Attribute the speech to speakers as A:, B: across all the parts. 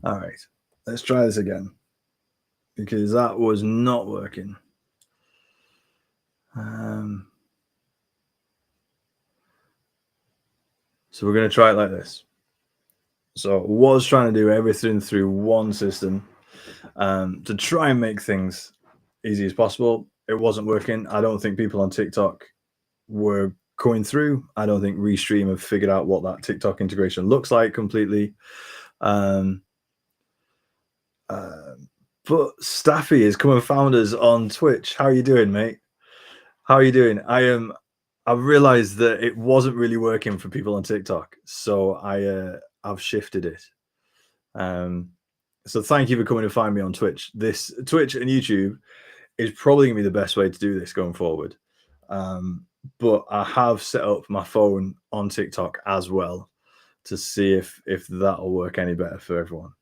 A: All right, let's try this again because that was not working. So we're going to try it like this. So I was trying to do everything through one system to try and make things easy as possible. It wasn't working. I don't think people on TikTok were going through. I don't think Restream have figured out what that TikTok integration looks like completely. But Staffy is come and found us on Twitch. How are you doing, mate? How are you doing? I've realized that it wasn't really working for people on TikTok, so I've shifted it. So thank you for coming to find me on Twitch. This Twitch and YouTube is probably gonna be the best way to do this going forward. But I have set up my phone on TikTok as well to see if that'll work any better for everyone.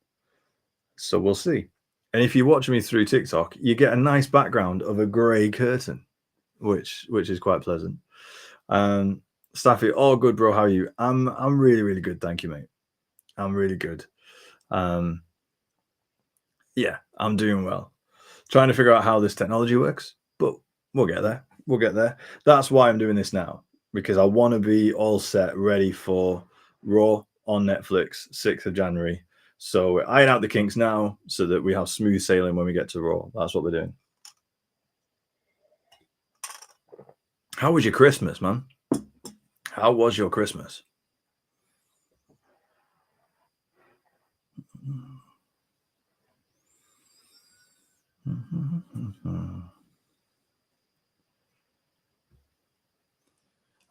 A: So we'll see. And if you watch me through TikTok, you get a nice background of a grey curtain, which is quite pleasant. Staffy, all good, bro. How are you? I'm really, really good. Thank you, mate. I'm really good. Yeah, I'm doing well. Trying to figure out how this technology works, but we'll get there. We'll get there. That's why I'm doing this now, because I want to be all set, ready for Raw on Netflix, 6th of January. So we're ironing out the kinks now so that we have smooth sailing when we get to Raw. That's what we're doing. How was your Christmas, man? How was your Christmas?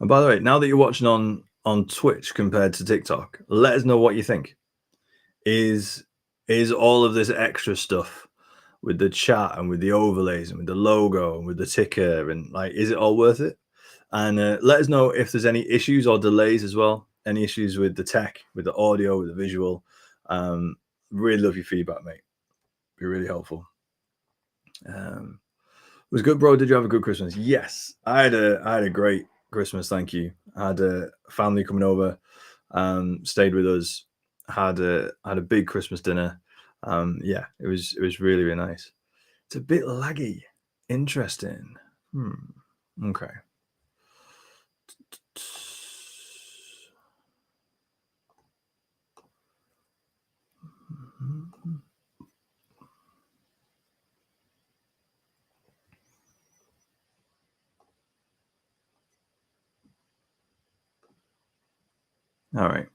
A: And by the way, now that you're watching on Twitch compared to TikTok, let us know what you think. Is all of this extra stuff with the chat and with the overlays and with the logo and with the ticker and like, is it all worth it? And let us know if there's any issues or delays as well. Any issues with the tech, with the audio, with the visual. Really love your feedback, mate. Be really helpful. Was good, bro. Did you have a good Christmas? Yes, I had a great Christmas. Thank you. I had a family coming over, stayed with us. Had a big Christmas dinner. Yeah, it was really, really nice. It's a bit laggy. Interesting. Okay. All right.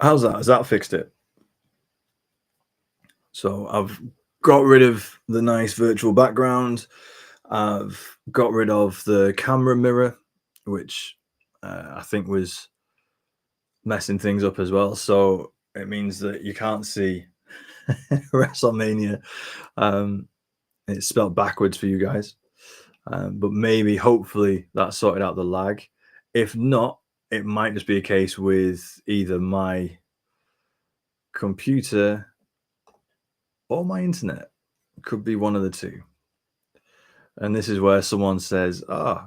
A: How's that? Has that fixed it? So I've got rid of the nice virtual background. I've got rid of the camera mirror, which I think was messing things up as well. So it means that you can't see WrestleMania. It's spelled backwards for you guys. But maybe, hopefully, that sorted out the lag. If not, it might just be a case with either my computer or my internet. Could be one of the two. And this is where someone says,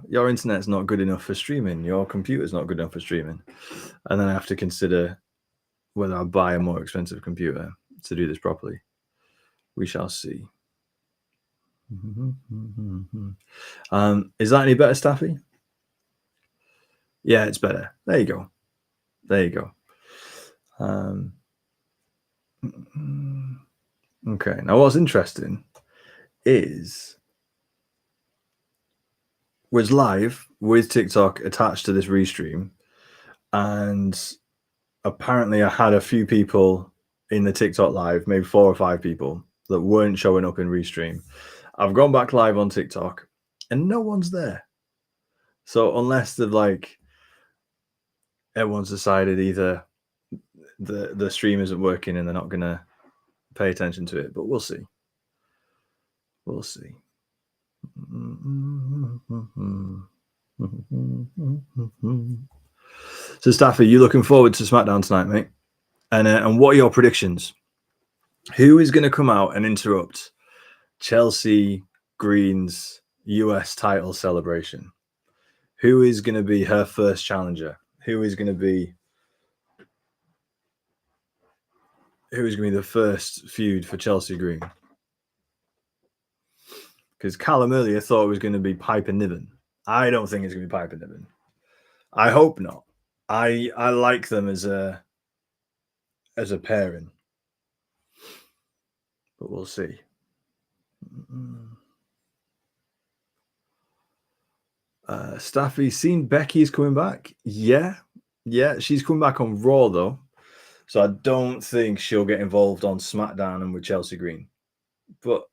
A: your internet's not good enough for streaming. Your computer's not good enough for streaming. And then I have to consider whether I buy a more expensive computer to do this properly. We shall see. Is that any better, Staffy? Yeah, it's better. There you go. There you go. Okay. Now, what's interesting is was live with TikTok attached to this restream, and apparently I had a few people in the TikTok live, maybe 4 or 5 people, that weren't showing up in Restream. I've gone back live on TikTok and no one's there. So unless they've like everyone's decided either the stream isn't working and they're not gonna pay attention to it, but we'll see. We'll see. So Staffy, you looking forward to SmackDown tonight, mate? And what are your predictions? Who is going to come out and interrupt Chelsea Green's US title celebration? Who is going to be her first challenger? Who is going to be the first feud for Chelsea Green? Because Callum earlier thought it was going to be Piper Niven. I don't think it's going to be Piper Niven. I hope not. I like them as a pairing, but we'll see. Staffy, seen Becky's coming back? Yeah, she's coming back on Raw though, so I don't think she'll get involved on SmackDown and with Chelsea Green. But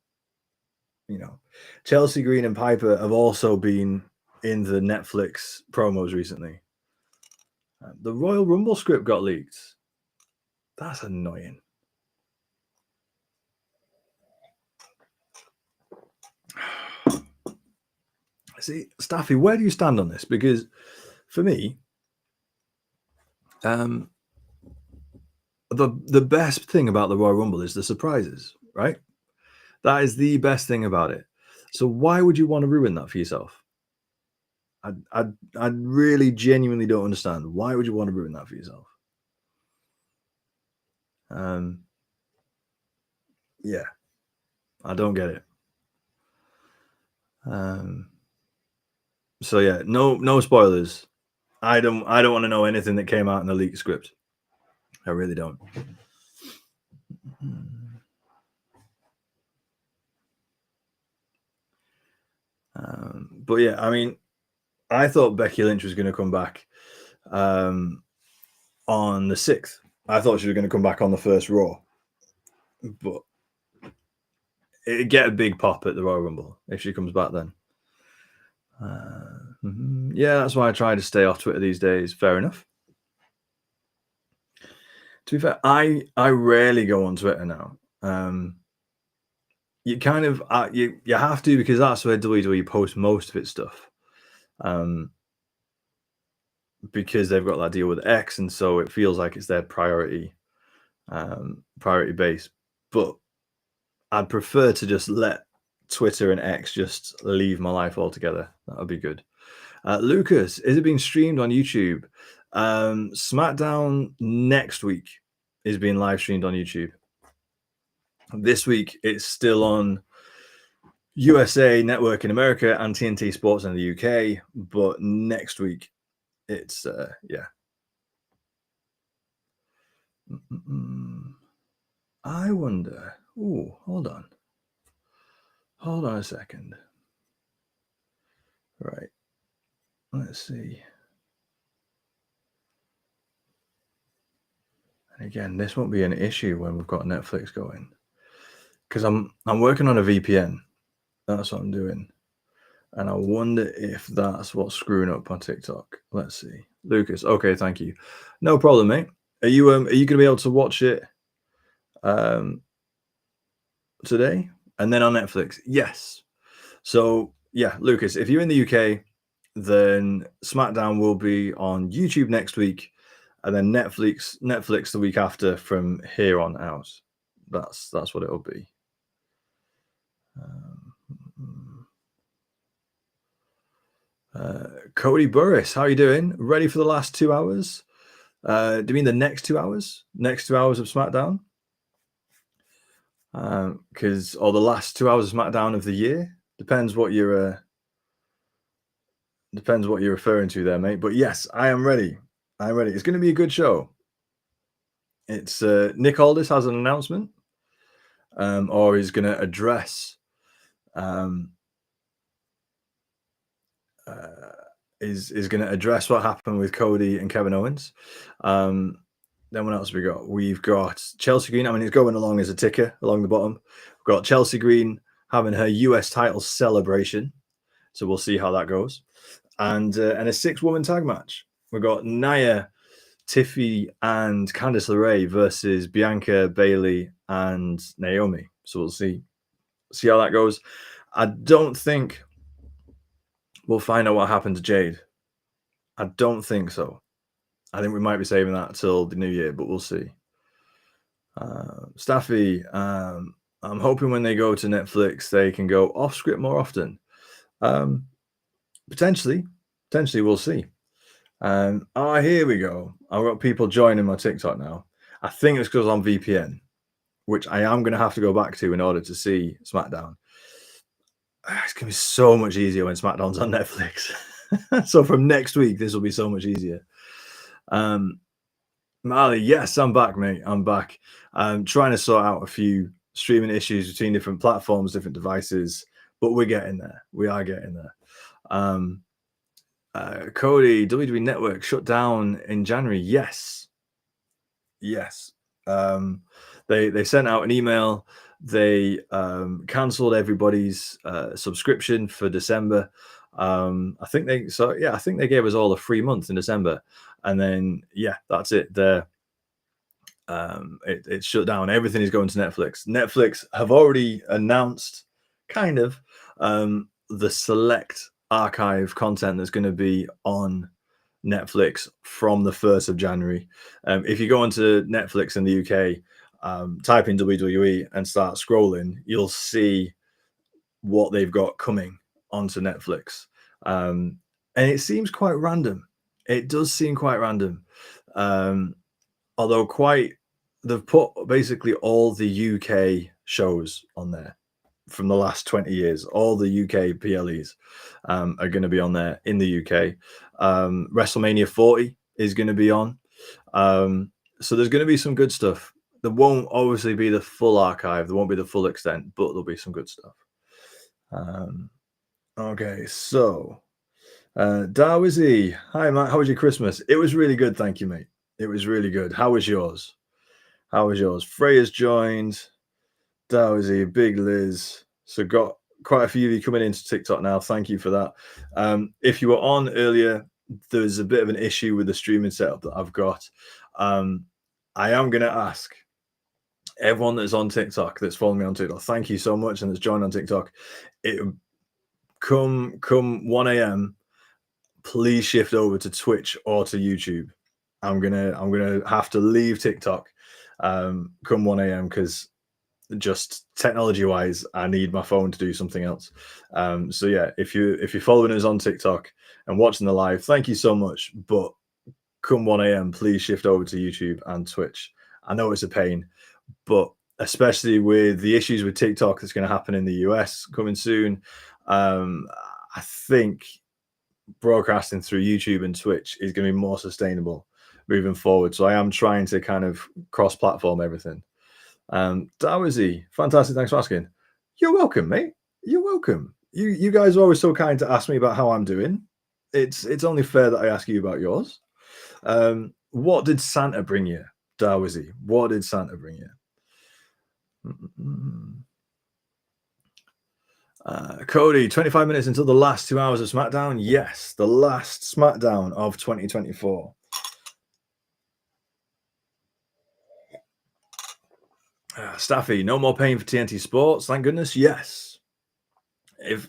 A: you know, Chelsea Green and Piper have also been in the Netflix promos recently. The Royal Rumble script got leaked. That's annoying. See, Staffy, where do you stand on this? Because for me, the best thing about the Royal Rumble is the surprises, right? That is the best thing about it. So why would you want to ruin that for yourself? I really genuinely don't understand. Why would you want to ruin that for yourself? Yeah, I don't get it. So yeah, no spoilers. I don't want to know anything that came out in the leak script. I really don't. But yeah, I mean, I thought Becky Lynch was going to come back on the 6th. I thought she was going to come back on the first Raw, but it'd get a big pop at the Royal Rumble if she comes back then. Yeah, that's why I try to stay off Twitter these days. Fair enough. To be fair, I rarely go on Twitter now. You kind of you have to, because that's where WWE posts most of its stuff. Because they've got that deal with X, and so it feels like it's their priority base. But I'd prefer to just let Twitter and X just leave my life altogether. That would be good. Lucas, is it being streamed on YouTube? SmackDown next week is being live streamed on YouTube. This week it's still on USA Network in America and TNT Sports in the UK, but next week it's yeah. I wonder. Oh, hold on a second. Right, let's see. And again, this won't be an issue when we've got Netflix going, because I'm working on a VPN. That's what I'm doing, and I wonder if that's what's screwing up on TikTok. Let's see, Lucas. Okay, thank you. No problem, mate. Are you gonna be able to watch it today and then on Netflix? Yes. So yeah, Lucas, if you're in the UK, then SmackDown will be on YouTube next week, and then Netflix the week after from here on out. That's what it'll be. Cody Burris, how are you doing? Ready for the last 2 hours? Do you mean the next 2 hours? Next 2 hours of SmackDown? Because or the last 2 hours of SmackDown of the year? Depends what you're referring to there, mate. But yes, I am ready. I'm ready. It's going to be a good show. It's Nick Aldis has an announcement, or he's going to address is going to address what happened with Cody and Kevin Owens. Then what else have we got? We've got Chelsea Green. I mean, it's going along as a ticker along the bottom. We've got Chelsea Green having her US title celebration. So we'll see how that goes. And a 6-woman tag match. We've got Nia, Tiffy, and Candice LeRae versus Bianca, Bailey, and Naomi. So we'll see how that goes. I don't think we'll find out what happened to Jade. I don't think so. I think we might be saving that till the new year, but we'll see. Staffy, I'm hoping when they go to Netflix, they can go off script more often. Potentially, we'll see. Here we go. I've got people joining my TikTok now. I think it's because I'm VPN, which I am going to have to go back to in order to see SmackDown. It's going to be so much easier when SmackDown's on Netflix. So from next week, this will be so much easier. Marley, yes, I'm back, mate. I'm back. I'm trying to sort out a few streaming issues between different platforms, different devices, but we're getting there. We are getting there. Cody, WWE Network shut down in January. Yes. They sent out an email. They cancelled everybody's subscription for December. I think they gave us all a free month in December, and then that's it. It's shut down. Everything is going to Netflix. Netflix have already announced kind of the select archive content that's going to be on Netflix from the 1st of January. If you go onto Netflix in the UK, type in WWE and start scrolling, you'll see what they've got coming onto Netflix. And it seems quite random. It does seem quite random. Although they've put basically all the UK shows on there from the last 20 years. All the UK PLEs are going to be on there in the UK. WrestleMania 40 is going to be on. So there's going to be some good stuff. There won't obviously be the full archive. There won't be the full extent, but there'll be some good stuff. Okay, so Darwizy, hi Matt, how was your Christmas? It was really good, thank you, mate. It was really good. How was yours? Freya's joined. Darwizy, Big Liz. So got quite a few of you coming into TikTok now. Thank you for that. If you were on earlier, there's a bit of an issue with the streaming setup that I've got. I am going to ask everyone that's on TikTok, that's following me on TikTok, thank you so much, and that's joined on TikTok. Come 1 a.m., please shift over to Twitch or to YouTube. I'm gonna have to leave TikTok come 1 a.m. because just technology wise, I need my phone to do something else. So yeah, if you're following us on TikTok and watching the live, thank you so much. But come 1 a.m., please shift over to YouTube and Twitch. I know it's a pain, but especially with the issues with TikTok that's going to happen in the US coming soon, I think broadcasting through YouTube and Twitch is going to be more sustainable moving forward. So I am trying to kind of cross-platform everything. Dawizy, fantastic. Thanks for asking. You're welcome, mate. You're welcome. You guys are always so kind to ask me about how I'm doing. It's only fair that I ask you about yours. What did Santa bring you, Dawizy? What did Santa bring you? Cody, 25 minutes until the last 2 hours of SmackDown. Yes, the last SmackDown of 2024. Staffy, no more paying for TNT Sports. Thank goodness. Yes. Have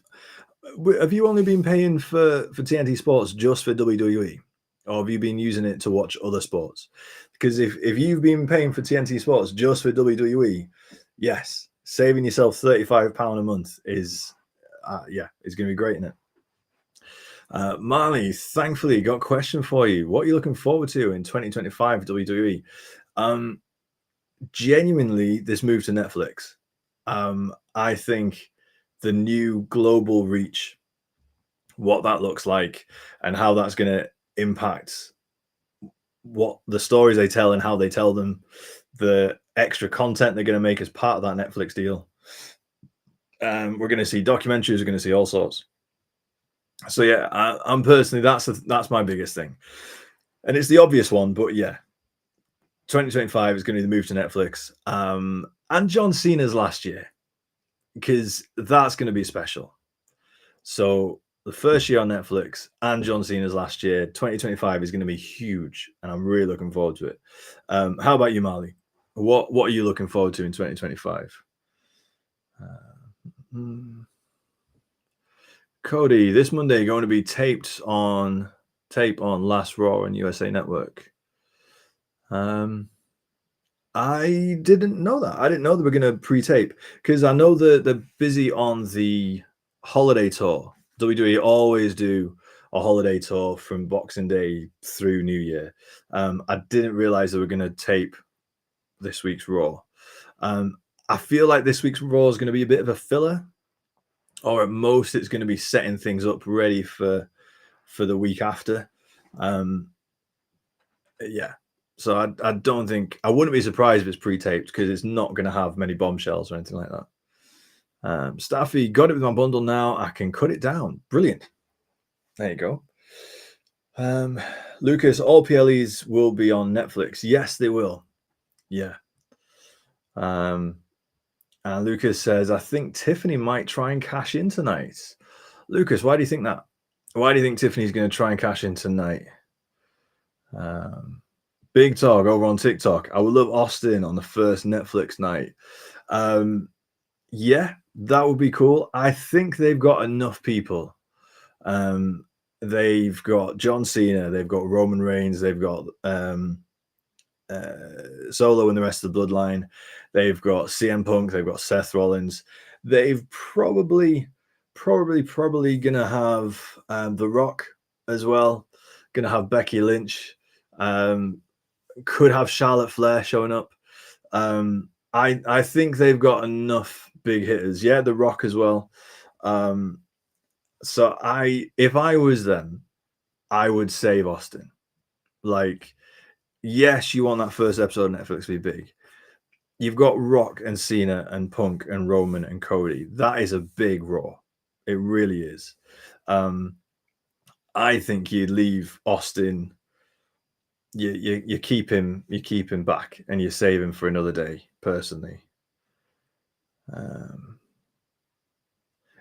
A: you only been paying for TNT Sports just for WWE, or have you been using it to watch other sports? Because if you've been paying for TNT Sports just for WWE, yes, saving yourself £35 a month is it's going to be great, isn't it? Marley, thankfully, got a question for you. What are you looking forward to in 2025 WWE? Genuinely, this move to Netflix. I think the new global reach, what that looks like, and how that's going to impact what the stories they tell and how they tell them, the extra content they're going to make as part of that Netflix deal. We're going to see documentaries, we're going to see all sorts. So yeah, I'm personally, that's my biggest thing, and it's the obvious one, but yeah, 2025 is going to be the move to Netflix, and John Cena's last year, because that's going to be special. So the first year on Netflix and John Cena's last year, 2025 is going to be huge, and I'm really looking forward to it. How about you, Marley? What are you looking forward to in 2025? Cody, this Monday going to be tape on Last Raw and USA Network. I didn't know that. I didn't know they were going to pre-tape, because I know that they're busy on the holiday tour. WWE always do a holiday tour from Boxing Day through New Year. I didn't realize they were going to tape this week's Raw. I feel like this week's Raw is going to be a bit of a filler, or at most it's going to be setting things up ready for the week after. Yeah. So I don't think, I wouldn't be surprised if it's pre-taped, because it's not going to have many bombshells or anything like that. Staffy, got it with my bundle now. I can cut it down. Brilliant. There you go. Lucas, all PLEs will be on Netflix. Yes, they will. Yeah. And Lucas says, I think Tiffany might try and cash in tonight. Lucas, why do you think that? Why do you think Tiffany's going to try and cash in tonight? Big Talk over on TikTok. I would love Austin on the first Netflix night. Yeah, that would be cool. I think they've got enough people. They've got John Cena, they've got Roman Reigns, they've got Solo and the rest of the bloodline. They've got CM Punk, they've got Seth Rollins. They've probably gonna have The Rock as well. Gonna have Becky Lynch. Could have Charlotte Flair showing up. I think they've got enough big hitters. Yeah, The Rock as well. So if I was them, I would save Austin. Like, yes, you want that first episode of Netflix to be big. You've got Rock and Cena and Punk and Roman and Cody. That is a big Raw. It really is. I think you'd leave Austin. You keep him back, and you save him for another day. Personally,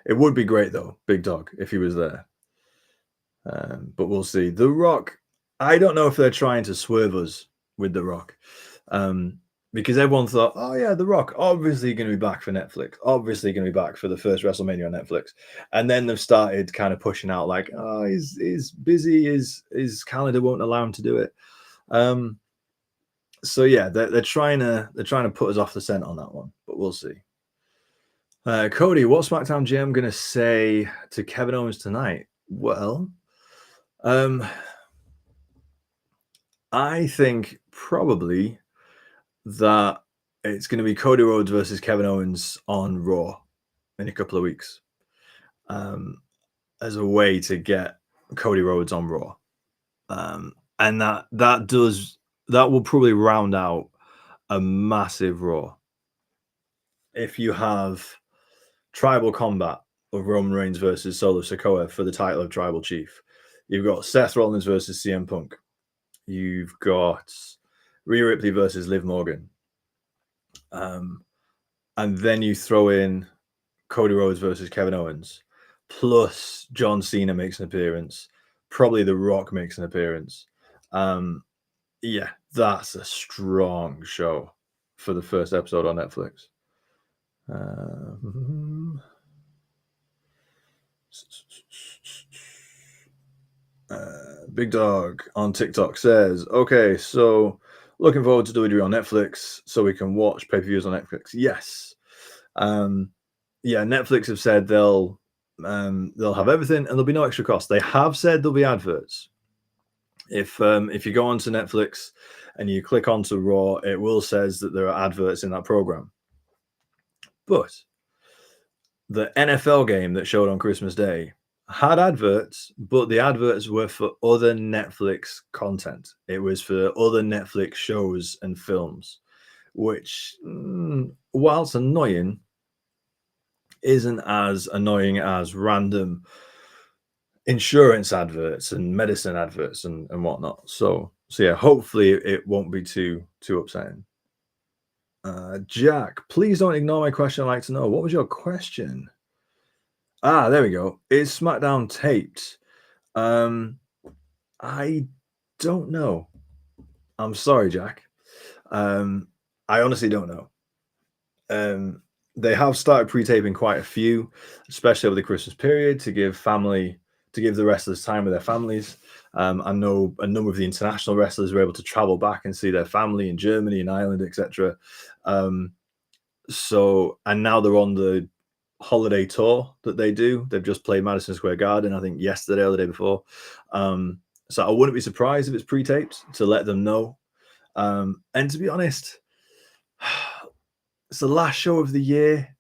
A: it would be great though, Big Dog, if he was there. But we'll see. The Rock, I don't know if they're trying to swerve us with The Rock, because everyone thought, oh yeah, The Rock obviously going to be back for Netflix, obviously going to be back for the first WrestleMania on Netflix, and then they've started kind of pushing out like, oh, he's busy, his calendar won't allow him to do it. So yeah, they're trying to put us off the scent on that one, but we'll see. Cody, what SmackDown GM gonna say to Kevin Owens tonight? Well, I think probably that it's going to be Cody Rhodes versus Kevin Owens on Raw in a couple of weeks, as a way to get Cody Rhodes on Raw, and that will probably round out a massive Raw. If you have Tribal Combat of Roman Reigns versus Solo Sikoa for the title of Tribal Chief, you've got Seth Rollins versus CM Punk, you've got Rhea Ripley versus Liv Morgan, and then you throw in Cody Rhodes versus Kevin Owens, plus John Cena makes an appearance, probably The Rock makes an appearance. Yeah, that's a strong show for the first episode on Netflix. Big Dog on TikTok says, okay, so looking forward to WWE on Netflix so we can watch pay-per-views on Netflix. Yes. Yeah, Netflix have said they'll have everything and there'll be no extra cost. They have said there'll be adverts. If you go onto Netflix and you click onto Raw, it will says that there are adverts in that program. But the NFL game that showed on Christmas Day had adverts, but the adverts were for other Netflix content. It was for other Netflix shows and films, which, whilst annoying, isn't as annoying as random insurance adverts and medicine adverts and whatnot. So So yeah, hopefully it won't be too upsetting. Jack, please don't ignore my question. I'd like to know, what was your question? Ah, there we go. Is SmackDown taped? Um, I don't know. I'm sorry, Jack. I honestly don't know. They have started pre-taping quite a few, especially over the Christmas period, to give the wrestlers time with their families. I know a number of the international wrestlers were able to travel back and see their family in Germany and Ireland, etc. And now they're on the holiday tour that they do. They've just played Madison Square Garden, I think yesterday or the day before. So I wouldn't be surprised if it's pre-taped to let them know. And to be honest, it's the last show of the year.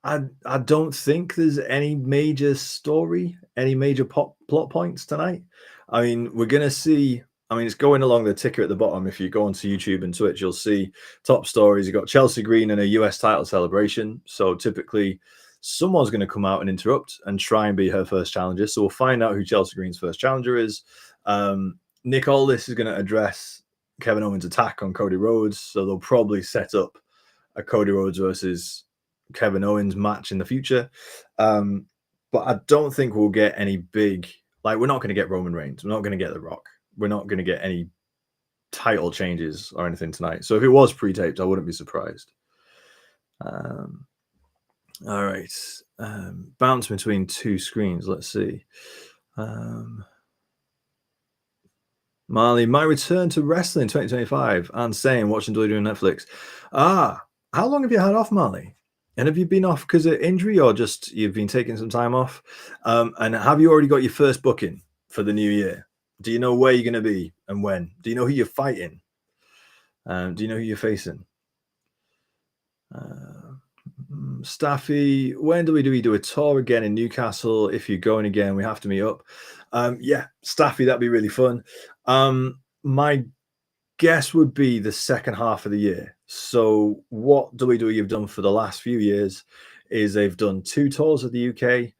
A: I don't think there's any major story, any major plot points tonight. I mean, we're gonna see. I mean, it's going along the ticker at the bottom. If you go onto YouTube and Twitch, you'll see top stories. You've got Chelsea Green and a US title celebration. So typically, someone's going to come out and interrupt and try and be her first challenger. So we'll find out who Chelsea Green's first challenger is. Nick Aldis is going to address Kevin Owens' attack on Cody Rhodes. So they'll probably set up a Cody Rhodes versus Kevin Owens match in the future. But I don't think we'll get any big, like, we're not going to get Roman Reigns. We're not going to get The Rock. We're not going to get any title changes or anything tonight. So if it was pre-taped, I wouldn't be surprised. All right. Bounce between two screens. Let's see. Marley, my return to wrestling 2025 and saying watching WWE on Netflix. How long have you had off, Marley? And have you been off because of injury or just you've been taking some time off? And have you already got your first booking for the new year? Do you know where you're going to be and when? Do you know who you're fighting? Do you know who you're facing? Staffy, when do we do a tour again in Newcastle? If you're going again, we have to meet up. Yeah, Staffy, that'd be really fun. My guess would be the second half of the year. So what WWE have done for the last few years is they've done 2 tours of the UK,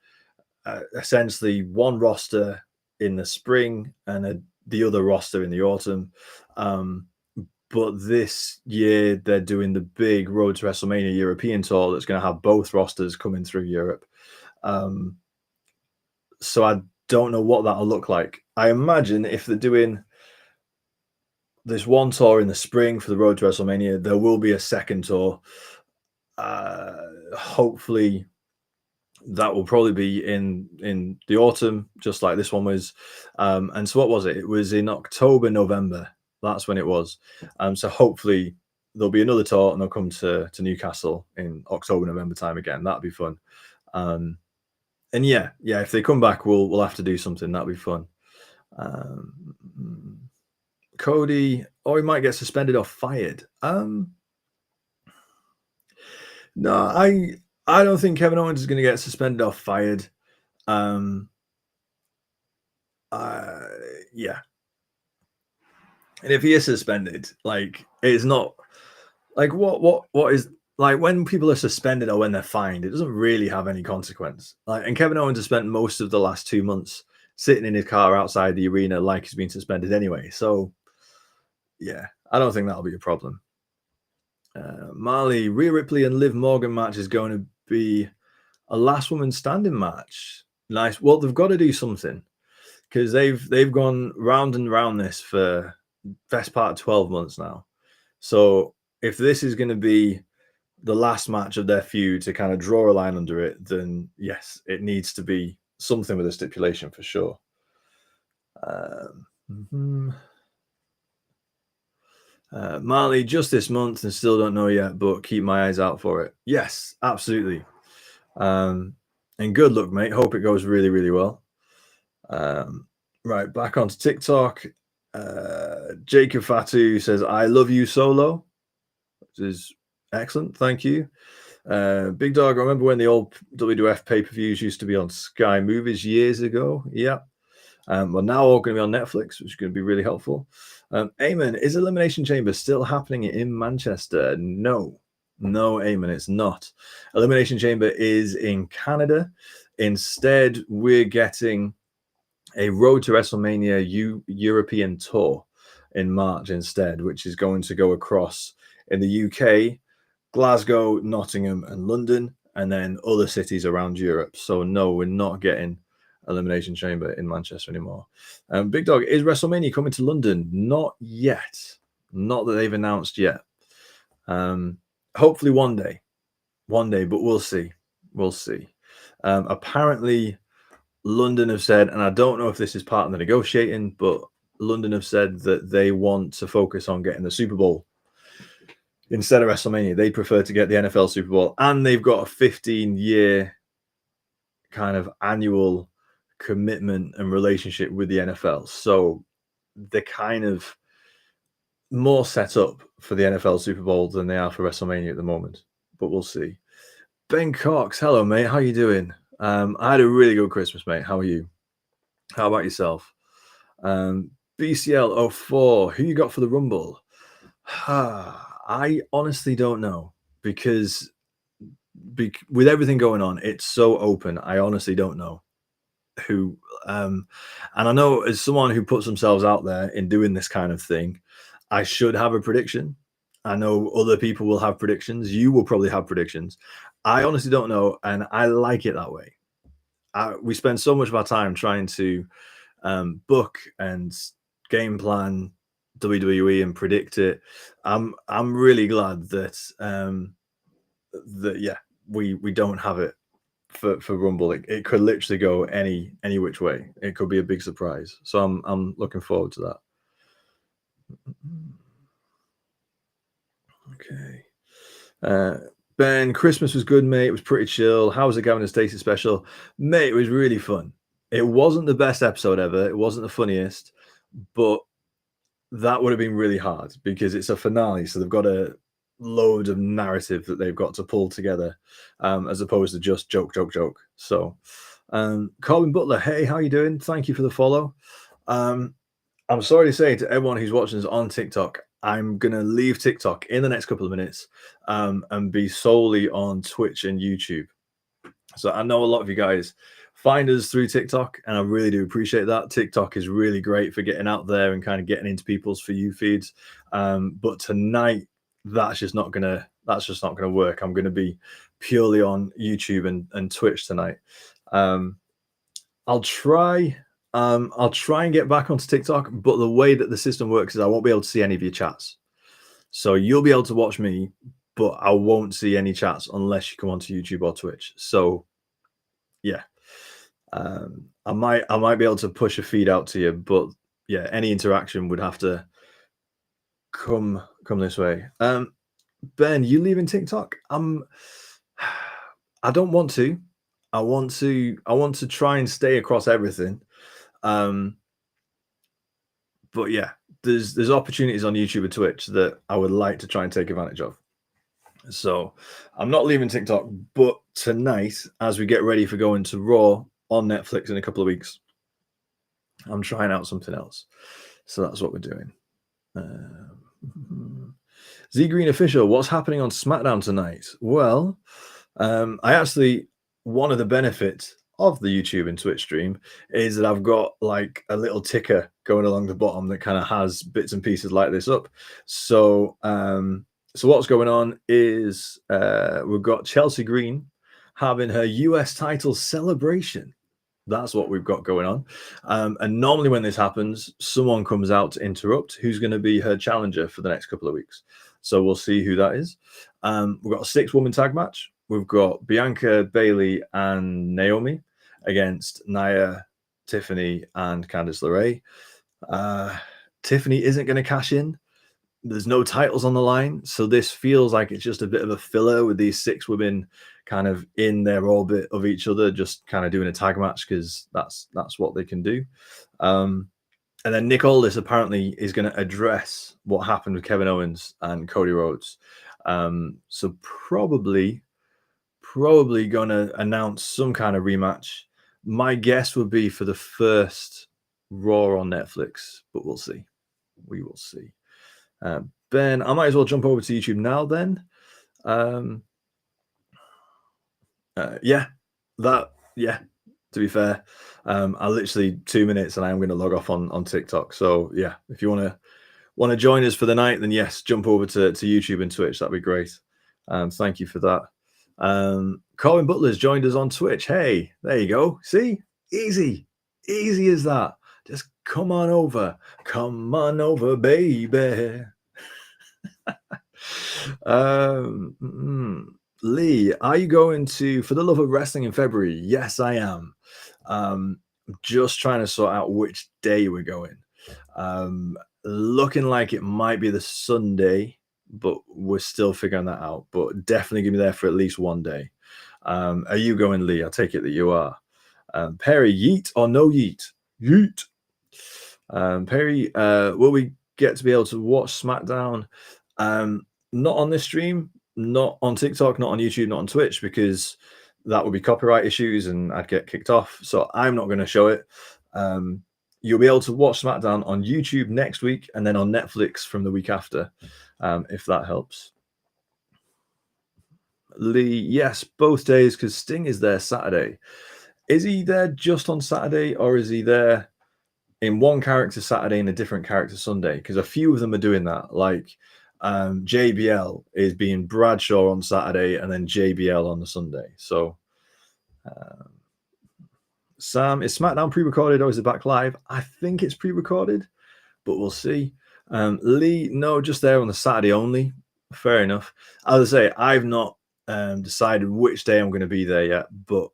A: essentially one roster in the spring and the other roster in the autumn. But this year they're doing the big Road to WrestleMania European tour that's going to have both rosters coming through Europe. So I don't know what that'll look like. I imagine if they're doing this one tour in the spring for the Road to WrestleMania, there will be a second tour. Hopefully that will probably be in the autumn, just like this one was. And so what was it? It was in October, November. That's when it was. So hopefully there'll be another tour and they'll come to Newcastle in October, November time again. That'd be fun. And yeah, if they come back, we'll have to do something. That'd be fun. Cody, or he might get suspended or fired. No, I don't think Kevin Owens is going to get suspended or fired. Yeah. And if he is suspended, like, it's not like what is, like, when people are suspended or when they're fined, it doesn't really have any consequence. Like, and Kevin Owens has spent most of the last 2 months sitting in his car outside the arena like he's been suspended anyway. So yeah, I don't think that'll be a problem. Marley, Rhea Ripley and Liv Morgan match is going to be a last woman standing match. Nice. Well, they've got to do something because they've gone round and round this for best part of 12 months now. So if this is going to be the last match of their feud to kind of draw a line under it, then yes, it needs to be something with a stipulation for sure. Marley, just this month and still don't know yet, but keep my eyes out for it. Yes, absolutely. And good luck, mate. Hope it goes really, really well. Right, back onto TikTok. Jacob Fatu says, I love you, Solo. Which is excellent. Thank you. Big Dog, I remember when the old WWF pay-per-views used to be on Sky Movies years ago. Yeah. Well, now all going to be on Netflix, which is going to be really helpful. Eamon, is Elimination Chamber still happening in Manchester? No, Eamon, it's not. Elimination Chamber is in Canada. Instead, we're getting a Road to WrestleMania European tour in March instead, which is going to go across in the UK, Glasgow, Nottingham, and London, and then other cities around Europe. So no, we're not getting Elimination Chamber in Manchester anymore. Big Dog, is WrestleMania coming to London? Not yet. Not that they've announced yet. Hopefully one day, but we'll see. We'll see. Apparently, London have said, and I don't know if this is part of the negotiating, but London have said that they want to focus on getting the Super Bowl instead of WrestleMania. They prefer to get the NFL Super Bowl, and they've got a 15-year kind of annual commitment and relationship with the NFL. So they're kind of more set up for the NFL Super Bowl than they are for WrestleMania at the moment, but we'll see. Ben Cox, hello, mate. How you doing? I had a really good Christmas, mate. How are you? How about yourself? BCL04, who you got for the Rumble? I honestly don't know because with everything going on, it's so open. I honestly don't know who. And I know as someone who puts themselves out there in doing this kind of thing, I should have a prediction. I know other people will have predictions. You will probably have predictions. I honestly don't know, and I like it that way. We spend so much of our time trying to book and game plan WWE and predict it. I'm really glad that we don't have it for Rumble. It could literally go any which way. It could be a big surprise. So I'm looking forward to that. Okay. Ben, Christmas was good, mate. It was pretty chill. How was the Gavin and Stacey special? Mate, it was really fun. It wasn't the best episode ever. It wasn't the funniest, but that would have been really hard because it's a finale. So they've got a load of narrative that they've got to pull together, as opposed to just joke. So, Colin Butler, hey, how you doing? Thank you for the follow. I'm sorry to say to everyone who's watching us on TikTok, I'm going to leave TikTok in the next couple of minutes and be solely on Twitch and YouTube. So I know a lot of you guys find us through TikTok, and I really do appreciate that. TikTok is really great for getting out there and kind of getting into people's For You feeds. But tonight, that's just not gonna work. I'm going to be purely on YouTube and Twitch tonight. I'll try and get back onto TikTok, but the way that the system works is I won't be able to see any of your chats. So you'll be able to watch me, but I won't see any chats unless you come onto YouTube or Twitch. So yeah, I might be able to push a feed out to you, but yeah, any interaction would have to come this way. Ben, you leaving TikTok? I don't want to. I want to try and stay across everything. But yeah, there's opportunities on YouTube and Twitch that I would like to try and take advantage of. So I'm not leaving TikTok, but tonight, as we get ready for going to Raw on Netflix in a couple of weeks, I'm trying out something else. So that's what we're doing. Z Green Official, what's happening on SmackDown tonight? Well, one of the benefits of the YouTube and Twitch stream is that I've got like a little ticker going along the bottom that kind of has bits and pieces like this up. So what's going on is we've got Chelsea Green having her US title celebration. That's what we've got going on. And normally when this happens, someone comes out to interrupt who's going to be her challenger for the next couple of weeks. So we'll see who that is. We've got a 6-woman tag match. We've got Bianca, Bailey, and Naomi against Nia, Tiffany, and Candice LeRae. Tiffany isn't going to cash in. There's no titles on the line, so this feels like it's just a bit of a filler with these 6 women kind of in their orbit of each other, just kind of doing a tag match because that's what they can do. And then Nick Aldis apparently is going to address what happened with Kevin Owens and Cody Rhodes. So probably going to announce some kind of rematch. My guess would be for the first Raw on Netflix, but we'll see. We will see. Ben, I might as well jump over to YouTube now then. to be fair. I literally 2 minutes and I'm going to log off on TikTok. So yeah, if you want to join us for the night, then yes, jump over to YouTube and Twitch. That'd be great. Thank you for that. Colin Butler's joined us on Twitch. Hey, there you go. See, easy as that. Just come on over, baby. Lee, are you going to For the Love of Wrestling in February? Yes, I am. Just trying to sort out which day we're going. Looking like it might be the Sunday, but we're still figuring that out. But definitely give me there for at least one day. Are you going, Lee? I take it that you are. Perry, yeet or no yeet? Yeet. Perry, will we get to be able to watch SmackDown? Not on this stream, not on TikTok, not on YouTube, not on Twitch, because that would be copyright issues and I'd get kicked off. So I'm not going to show it. You'll be able to watch SmackDown on YouTube next week and then on Netflix from the week after, if that helps. Lee, yes, both days, because Sting is there Saturday. Is he there just on Saturday, or is he there in one character Saturday and a different character Sunday? Because a few of them are doing that. Like JBL is being Bradshaw on Saturday and then JBL on the Sunday. So Sam, is SmackDown pre-recorded or is it back live? I think it's pre-recorded, but we'll see. Lee, no, just there on the Saturday only. Fair enough. As I say, I've not decided which day I'm going to be there yet, but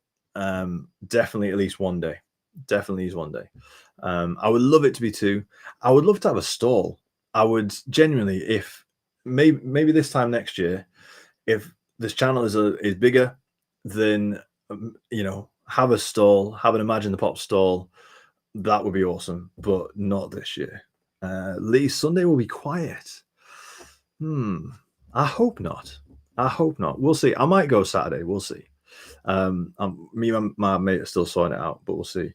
A: definitely at least one day. Definitely is one day. I would love it to be two. I would love to have a stall. I would genuinely, if maybe this time next year, if this channel is bigger, then have a stall, have an Imagine the Pop stall. That would be awesome, but not this year. Lee, Sunday will be quiet. I hope not. We'll see. I might go Saturday. We'll see. Me and my mate are still sorting it out, but we'll see.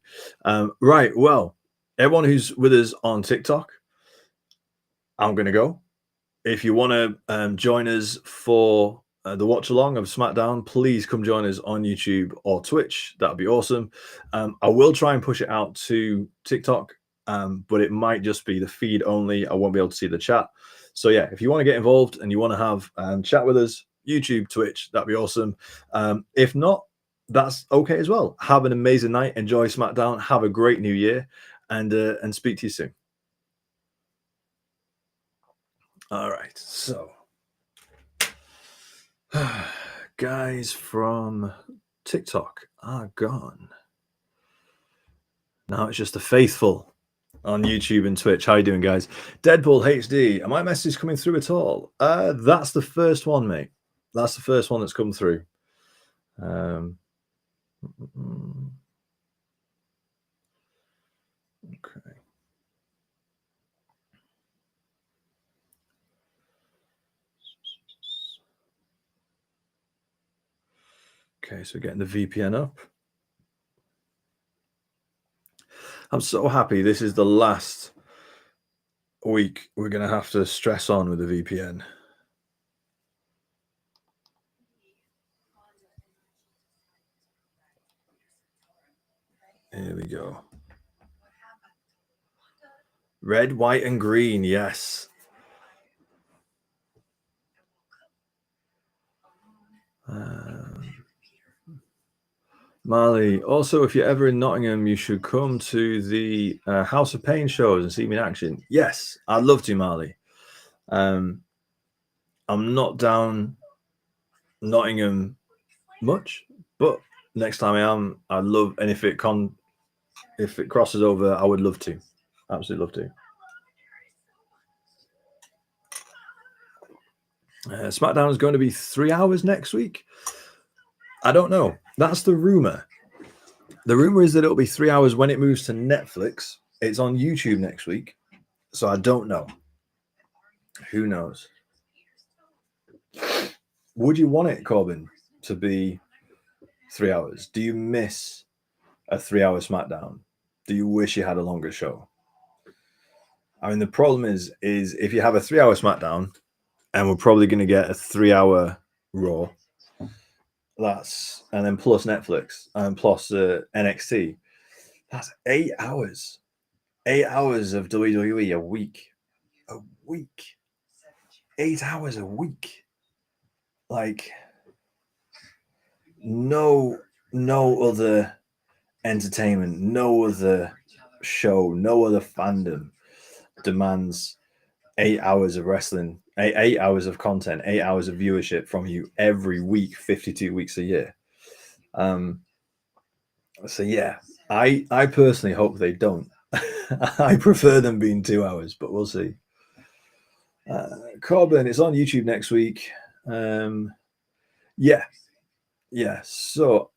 A: Right. Well, everyone who's with us on TikTok, I'm going to go. If you want to join us for the watch along of SmackDown, please come join us on YouTube or Twitch. That'd be awesome. I will try and push it out to TikTok, but it might just be the feed only. I won't be able to see the chat. So yeah, if you want to get involved and you want to have chat with us, YouTube, Twitch, that'd be awesome. If not, that's okay as well. Have an amazing night. Enjoy SmackDown. Have a great new year, and speak to you soon. All right, so guys from TikTok are gone. Now it's just the faithful on YouTube and Twitch. How you doing, guys? Deadpool HD, are my messages coming through at all? That's the first one, mate. That's the first one that's come through. Okay. Okay, so getting the VPN up. I'm so happy this is the last week we're going to have to stress on with the VPN. Here we go. Red, white, and green. Yes. Marley, also, if you're ever in Nottingham, you should come to the House of Pain shows and see me in action. Yes, I'd love to, Marley. I'm not down Nottingham much, but next time I am, I'd love, and if it crosses over, I would love to. Absolutely love to. SmackDown is going to be 3 hours next week. I don't know. That's the rumor. The rumor is that it'll be 3 hours when it moves to Netflix. It's on YouTube next week. So I don't know. Who knows? Would you want it, Corbin, to be 3 hours? Do you miss a 3 hour SmackDown? Do you wish you had a longer show? I mean, the problem is if you have a 3 hour SmackDown, and we're probably going to get a 3 hour Raw, and then plus Netflix and plus NXT. That's 8 hours. 8 hours of WWE a week. A week. 8 hours a week. Like no other entertainment, no other show, no other fandom demands 8 hours of wrestling, 8 hours of content, 8 hours of viewership from you every week, 52 weeks a year. So yeah, I personally hope they don't. I prefer them being 2 hours, but we'll see. Corbin, it's on YouTube next week. Yeah. So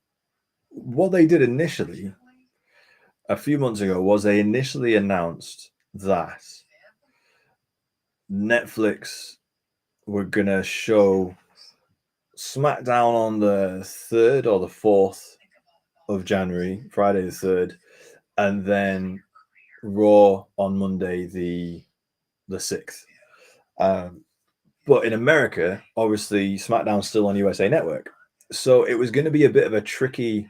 A: what they did initially, a few months ago, was they initially announced that Netflix were gonna show SmackDown on the 3rd or the 4th of January, Friday the 3rd, and then Raw on Monday the 6th. But in America, obviously, SmackDown's still on USA Network. So it was going to be a bit of a tricky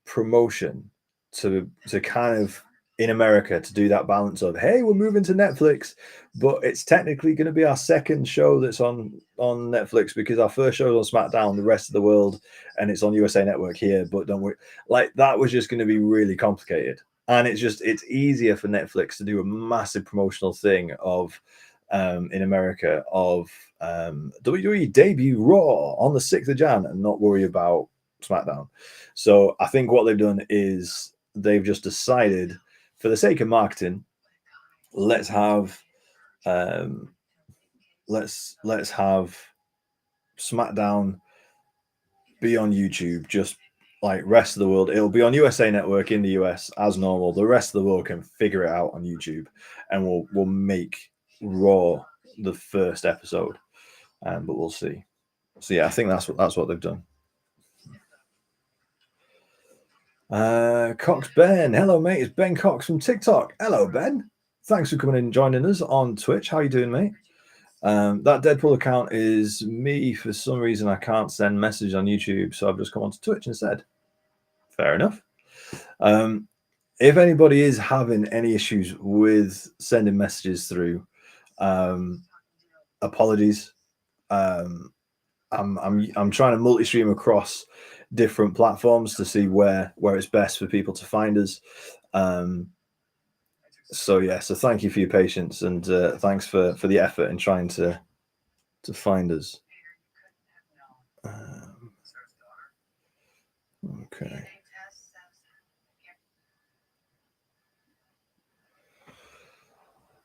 A: promotion to kind of, in America, to do that balance of, hey, we're moving to Netflix, but it's technically going to be our second show that's on Netflix because our first show is on SmackDown, the rest of the world, and it's on USA Network here. But don't worry, like that was just going to be really complicated. And it's easier for Netflix to do a massive promotional thing of in America of WWE debut Raw on the 6th of Jan and not worry about SmackDown. So I think what they've done is they've just decided, for the sake of marketing, let's have SmackDown be on YouTube, just like rest of the world. It'll be on USA Network in the US as normal. The rest of the world can figure it out on YouTube, and we'll make Raw the first episode. But we'll see. So yeah, I think that's what they've done. Cox Ben, hello mate, it's Ben Cox from TikTok. Hello Ben, thanks for coming in and joining us on Twitch. How you doing, mate? That Deadpool account is me. For some reason, I can't send messages on YouTube, so I've just come onto Twitch instead. Fair enough. If anybody is having any issues with sending messages through, apologies. I'm trying to multi-stream across different platforms to see where it's best for people to find us. So yeah, so thank you for your patience, and thanks for the effort in trying to find us. Okay.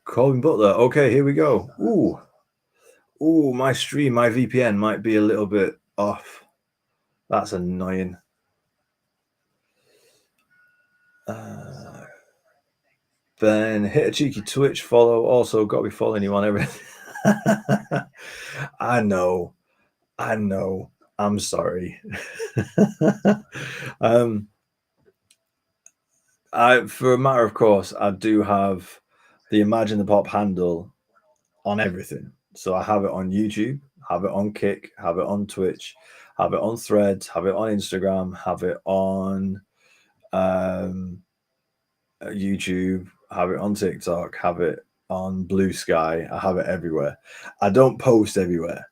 A: Colin Butler. Okay, here we go. Ooh, my stream, my VPN might be a little bit off. That's annoying. Ben, hit a cheeky Twitch follow. Also, got to be following you on everything. I know. I'm sorry. For a matter of course, I do have the Imagine the Pop handle on everything. So I have it on YouTube, have it on Kick, have it on Twitch, have it on Threads, have it on Instagram, have it on YouTube, have it on TikTok, have it on Blue Sky. I have it everywhere. I don't post everywhere,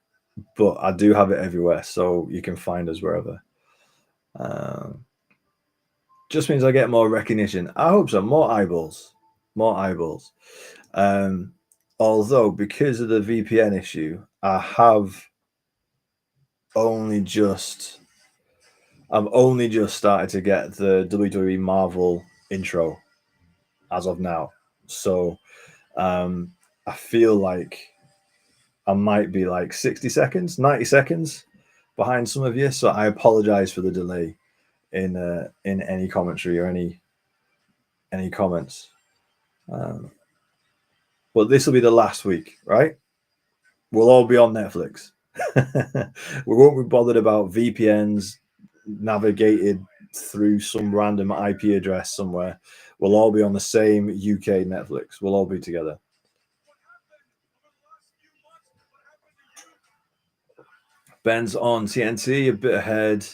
A: but I do have it everywhere, so you can find us wherever. Just means I get more recognition. I hope so. More eyeballs. Although because of the VPN issue, I've only just started to get the WWE Marvel intro as of now. So I feel like I might be like 60 seconds, 90 seconds behind some of you. So I apologize for the delay in any commentary or any comments. But this will be the last week, right? We'll all be on Netflix. We won't be bothered about VPNs navigated through some random IP address somewhere. We'll all be on the same UK Netflix. We'll all be together. Ben's on TNT, a bit ahead.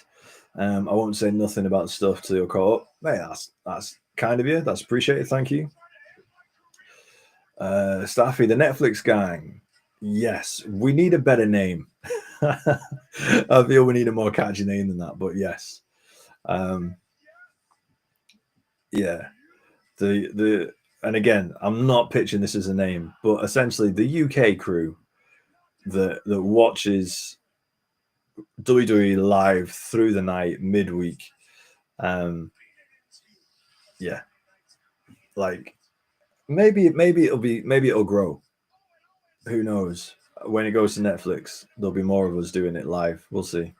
A: I won't say nothing about stuff till you're caught up. Hey, that's kind of you. That's appreciated. Thank you. Staffy, the Netflix gang. Yes, we need a better name. I feel we need a more catchy name than that, but yes. Yeah. The and again, I'm not pitching this as a name, but essentially the UK crew that watches WWE live through the night, midweek. Yeah. Like maybe it'll grow. Who knows? When it goes to Netflix, there'll be more of us doing it live. We'll see.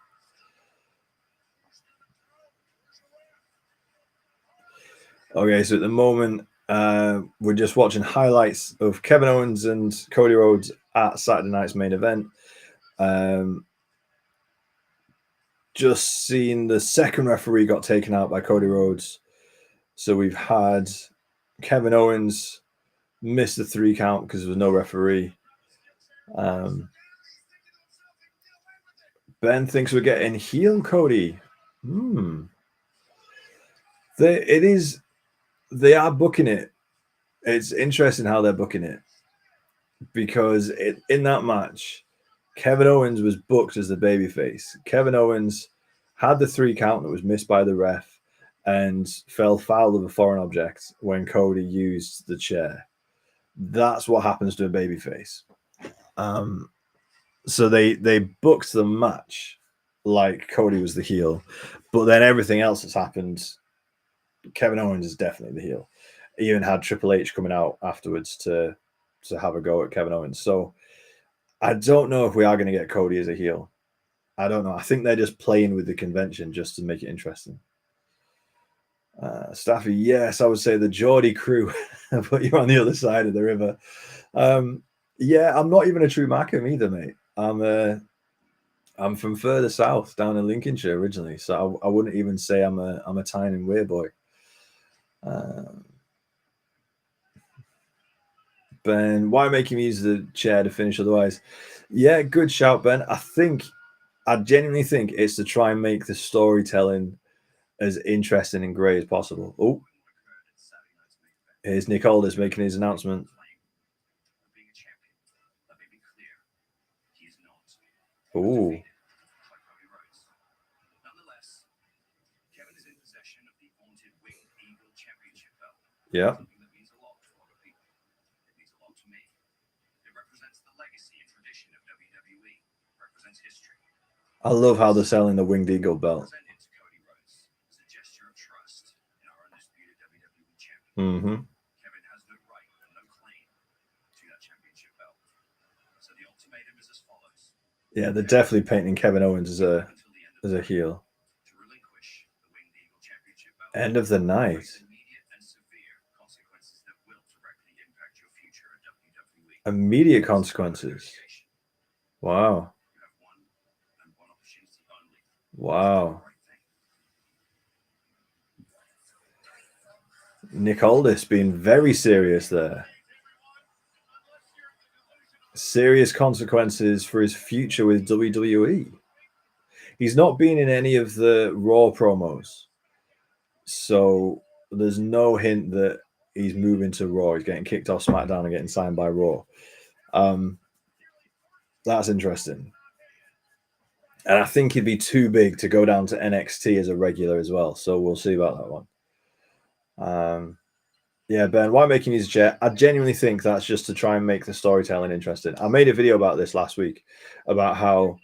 A: Okay, so at the moment, we're just watching highlights of Kevin Owens and Cody Rhodes at Saturday night's main event. Just seen the second referee got taken out by Cody Rhodes. So we've had Kevin Owens miss the 3 count because there was no referee. Ben thinks we're getting heel Cody. They are booking it. It's interesting how they're booking it because in that match, Kevin Owens was booked as the babyface. Kevin Owens had the 3 count that was missed by the ref and fell foul of a foreign object when Cody used the chair. That's what happens to a babyface. So they booked the match like Cody was the heel, but then everything else that's happened, Kevin Owens is definitely the heel. He even had Triple H coming out afterwards to have a go at Kevin Owens. So I don't know if we are going to get Cody as a heel. I don't know. I think they're just playing with the convention just to make it interesting. Staffy, yes, I would say the Geordie crew, but you're on the other side of the river. Yeah, I'm not even a true Mackham either, mate. I'm from further south, down in Lincolnshire originally, so I wouldn't even say I'm a Tyne Weir boy. Ben, why make him use the chair to finish otherwise? Yeah, good shout, Ben. I genuinely think it's to try and make the storytelling as interesting and great as possible. Oh, here's Nick Aldis making his announcement. Oh. Yeah. I love how they're selling the Winged Eagle belt. Mm-hmm. Yeah, they're definitely painting Kevin Owens as a heel. End of the night. Immediate consequences. Wow. Wow. Nick Aldis being very serious there. Serious consequences for his future with WWE. He's not been in any of the Raw promos. So there's no hint that he's moving to Raw. He's getting kicked off SmackDown and getting signed by Raw. That's interesting. And I think he'd be too big to go down to NXT as a regular as well. So we'll see about that one. Yeah, Ben, why making his chair? I genuinely think that's just to try and make the storytelling interesting. I made a video about this last week about how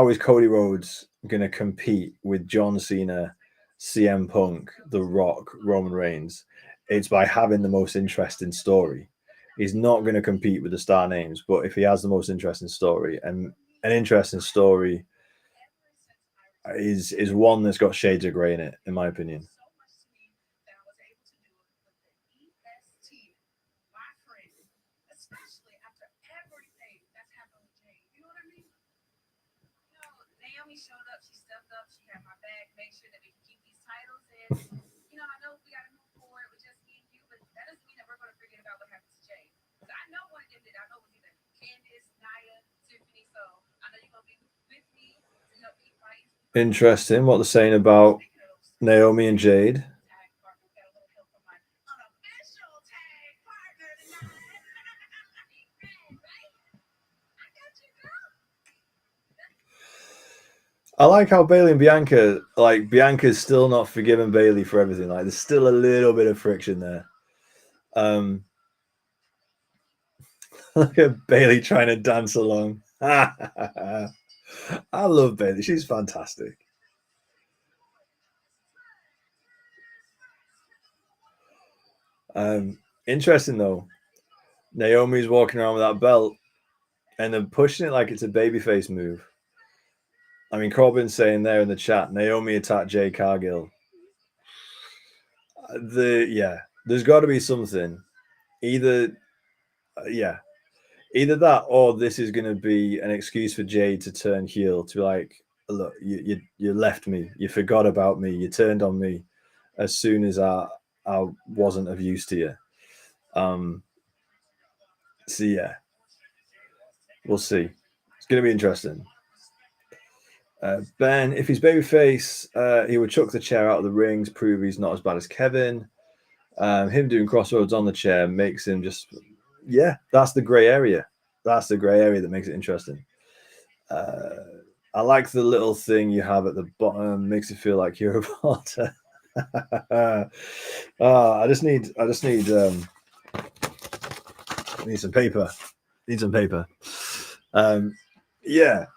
A: is Cody Rhodes going to compete with John Cena, CM Punk, The Rock, Roman Reigns. It's by having the most interesting story. He's not going to compete with the star names, but if he has the most interesting story, and an interesting story is one that's got shades of grey in it, in my opinion. Interesting what they're saying about Naomi and Jade. I like how Bailey and Bianca, like Bianca's still not forgiven Bailey for everything. Like there's still a little bit of friction there. Look at Bailey trying to dance along. I love Bailey. She's fantastic. Interesting though. Naomi's walking around with that belt and they're pushing it like it's a babyface move. I mean, Corbin's saying there in the chat, Naomi attacked Jade Cargill. There's got to be something. Either that or this is going to be an excuse for Jade to turn heel, to be like, look, you left me, you forgot about me, you turned on me as soon as I wasn't of use to you. So yeah, we'll see. It's going to be interesting. Ben, if he's babyface, he would chuck the chair out of the ring to prove he's not as bad as Kevin. Him doing crossroads on the chair makes him just, that's the gray area. That's the gray area that makes it interesting. I like the little thing you have at the bottom. Makes it feel like you're a reporter. I just need some paper. Need some paper.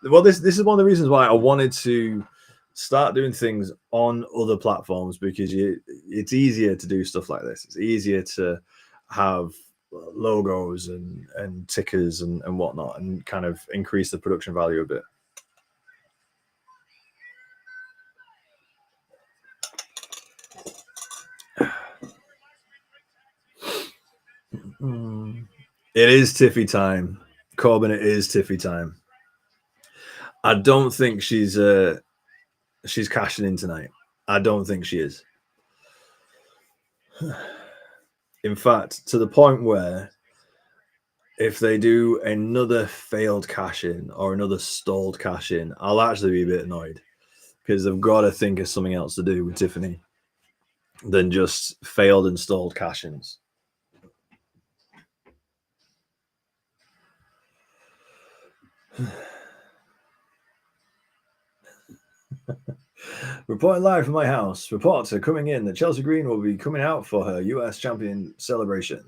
A: Well, this is one of the reasons why I wanted to start doing things on other platforms, because it's easier to do stuff like this. It's easier to have logos and tickers and whatnot, and kind of increase the production value a bit. It is Tiffy time, Corbin. It is Tiffy time. I don't think she's cashing in tonight. I don't think she is. In fact, to the point where if they do another failed cash in or another stalled cash in, I'll actually be a bit annoyed, because they've got to think of something else to do with Tiffany than just failed and stalled cash ins. Reporting live from my house. Reports are coming in that Chelsea Green will be coming out for her US champion celebration.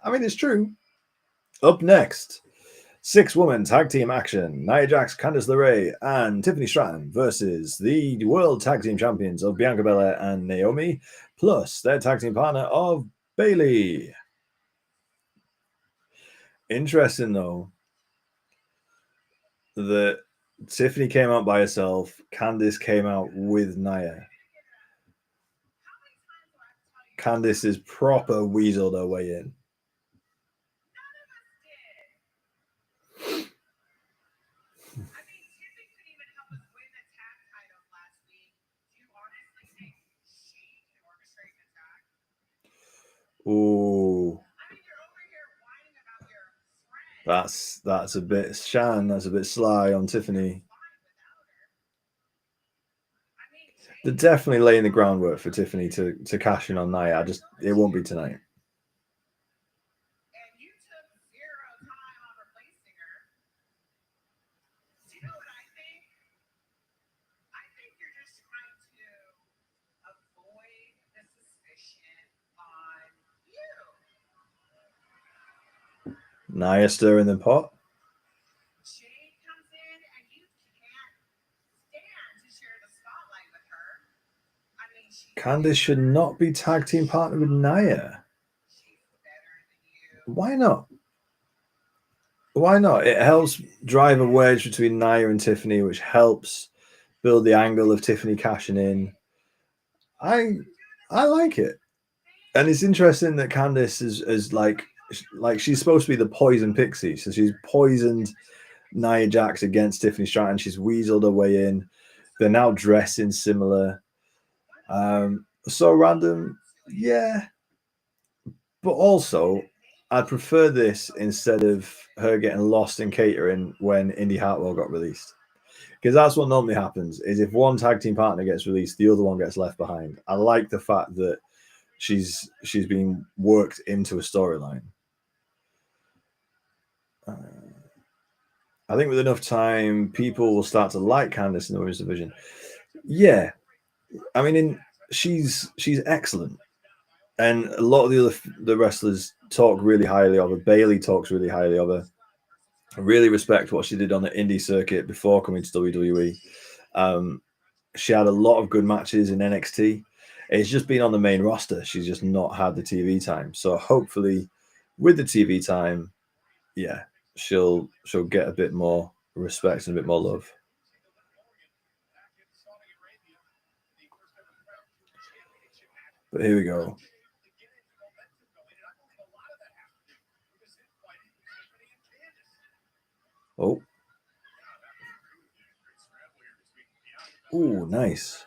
A: I mean, it's true. Up next, 6-woman tag team action. Nia Jax, Candice LeRae, and Tiffany Stratton versus the world tag team champions of Bianca Belair and Naomi, plus their tag team partner of Bailey. Interesting, though, that Tiffany came out by herself. Candice came out with Nia. Candice is proper weaseled her way in. Ooh. That's a bit Shan. That's a bit sly on Tiffany. They're definitely laying the groundwork for Tiffany to cash in on Nia. It won't be tonight. Nia stirring the pot. Candice should not be tag team partner with Nia. Why not? Why not? It helps drive a wedge between Nia and Tiffany, which helps build the angle of Tiffany cashing in. I like it. And it's interesting that Candice is like she's supposed to be the poison pixie. So she's poisoned Nia Jax against Tiffany Stratton. She's weaseled her way in. They're now dressing similar. So random, yeah. But also, I'd prefer this instead of her getting lost in catering when Indy Hartwell got released. Because that's what normally happens, is if one tag team partner gets released, the other one gets left behind. I like the fact that she's being worked into a storyline. I think with enough time, people will start to like Candice in the women's division. Yeah, I mean, she's excellent, and a lot of the wrestlers talk really highly of her. Bailey talks really highly of her. I really respect what she did on the indie circuit before coming to WWE. She had a lot of good matches in NXT. It's just been on the main roster. She's just not had the TV time. So hopefully, with the TV time, yeah, she'll get a bit more respect and a bit more love. But here we go. Oh. Ooh, nice.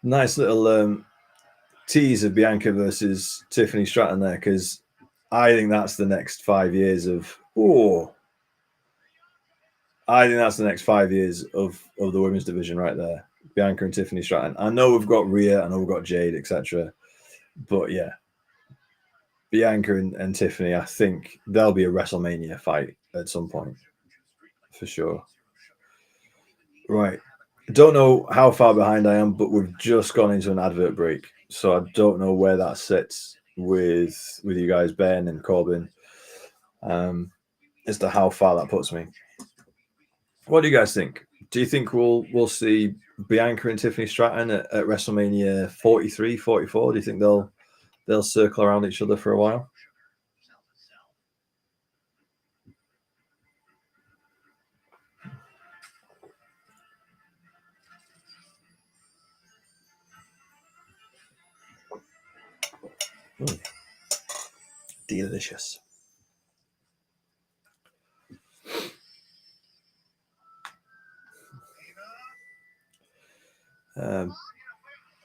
A: Nice little tease of Bianca versus Tiffany Stratton there, because I think that's the next 5 years of I think that's the next 5 years of the women's division right there. Bianca and Tiffany Stratton. I know we've got Rhea, I know we've got Jade, etc. But yeah, Bianca and Tiffany, I think there'll be a WrestleMania fight at some point, for sure. Right. Don't know how far behind I am, but we've just gone into an advert break, so I don't know where that sits with you guys, Ben and Corbin, as to how far that puts me. What do you guys think? Do you think we'll see Bianca and Tiffany Stratton at WrestleMania 43, 44? Do you think they'll circle around each other for a while? Delicious.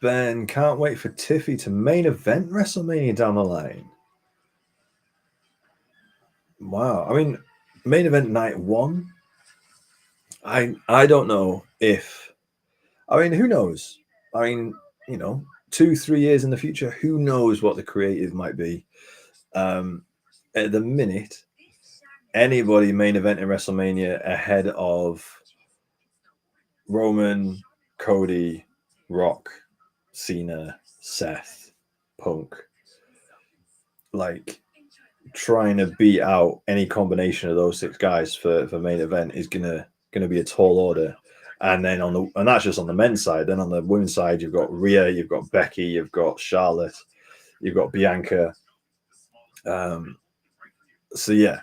A: Ben, can't wait for Tiffy to main event WrestleMania down the line. Wow. I mean, main event night one. I don't know if. I mean, who knows? I mean, 2-3 years in the future, who knows what the creative might be? At the minute, anybody main event in WrestleMania ahead of Roman, Cody, Rock, Cena, Seth, Punk, like trying to beat out any combination of those 6 guys for main event is gonna be a tall order. And then and that's just on the men's side. Then on the women's side, you've got Rhea, you've got Becky, you've got Charlotte, you've got Bianca. So yeah,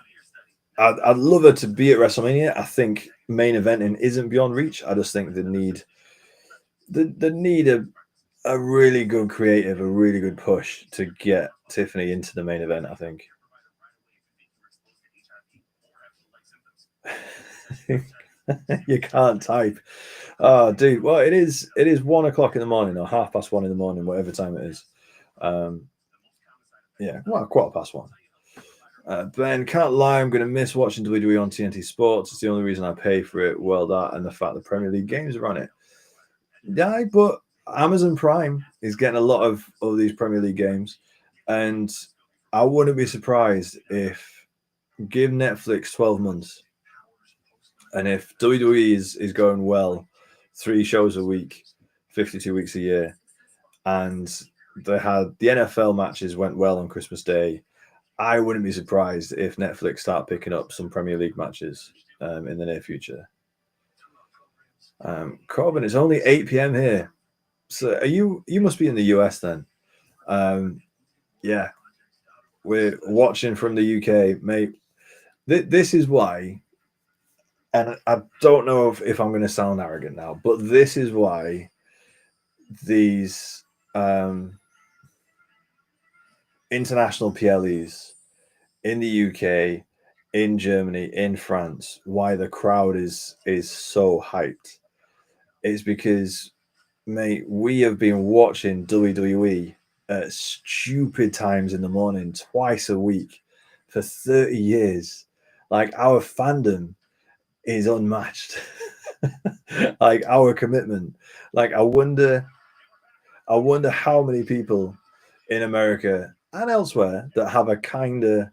A: I'd love her to be at WrestleMania. I think main eventing isn't beyond reach. I just think they need a really good creative, a really good push to get Tiffany into the main event, I think. You can't type. Oh, dude. Well, it is 1 o'clock in the morning or 1:30 in the morning, whatever time it is. Yeah, well, 1:15. Ben, can't lie, I'm going to miss watching WWE on TNT Sports. It's the only reason I pay for it. Well, that and the fact the Premier League games are on it. Yeah, but Amazon Prime is getting a lot of these Premier League games, and I wouldn't be surprised if give Netflix 12 months, and if WWE is going well, 3 shows a week, 52 weeks a year, and they had the NFL matches went well on Christmas Day, I wouldn't be surprised if Netflix start picking up some Premier League matches in the near future. Corbin, it's only 8 p.m. here. So you must be in the US then. Yeah, we're watching from the UK, mate. This is why, and I don't know if I'm going to sound arrogant now, but this is why these international PLEs in the UK, in Germany, in France, why the crowd is so hyped. It's because, mate, we have been watching WWE at stupid times in the morning, twice a week, for 30 years. Like, our fandom is unmatched. Like, our commitment. Like, I wonder how many people in America and elsewhere that have a kinder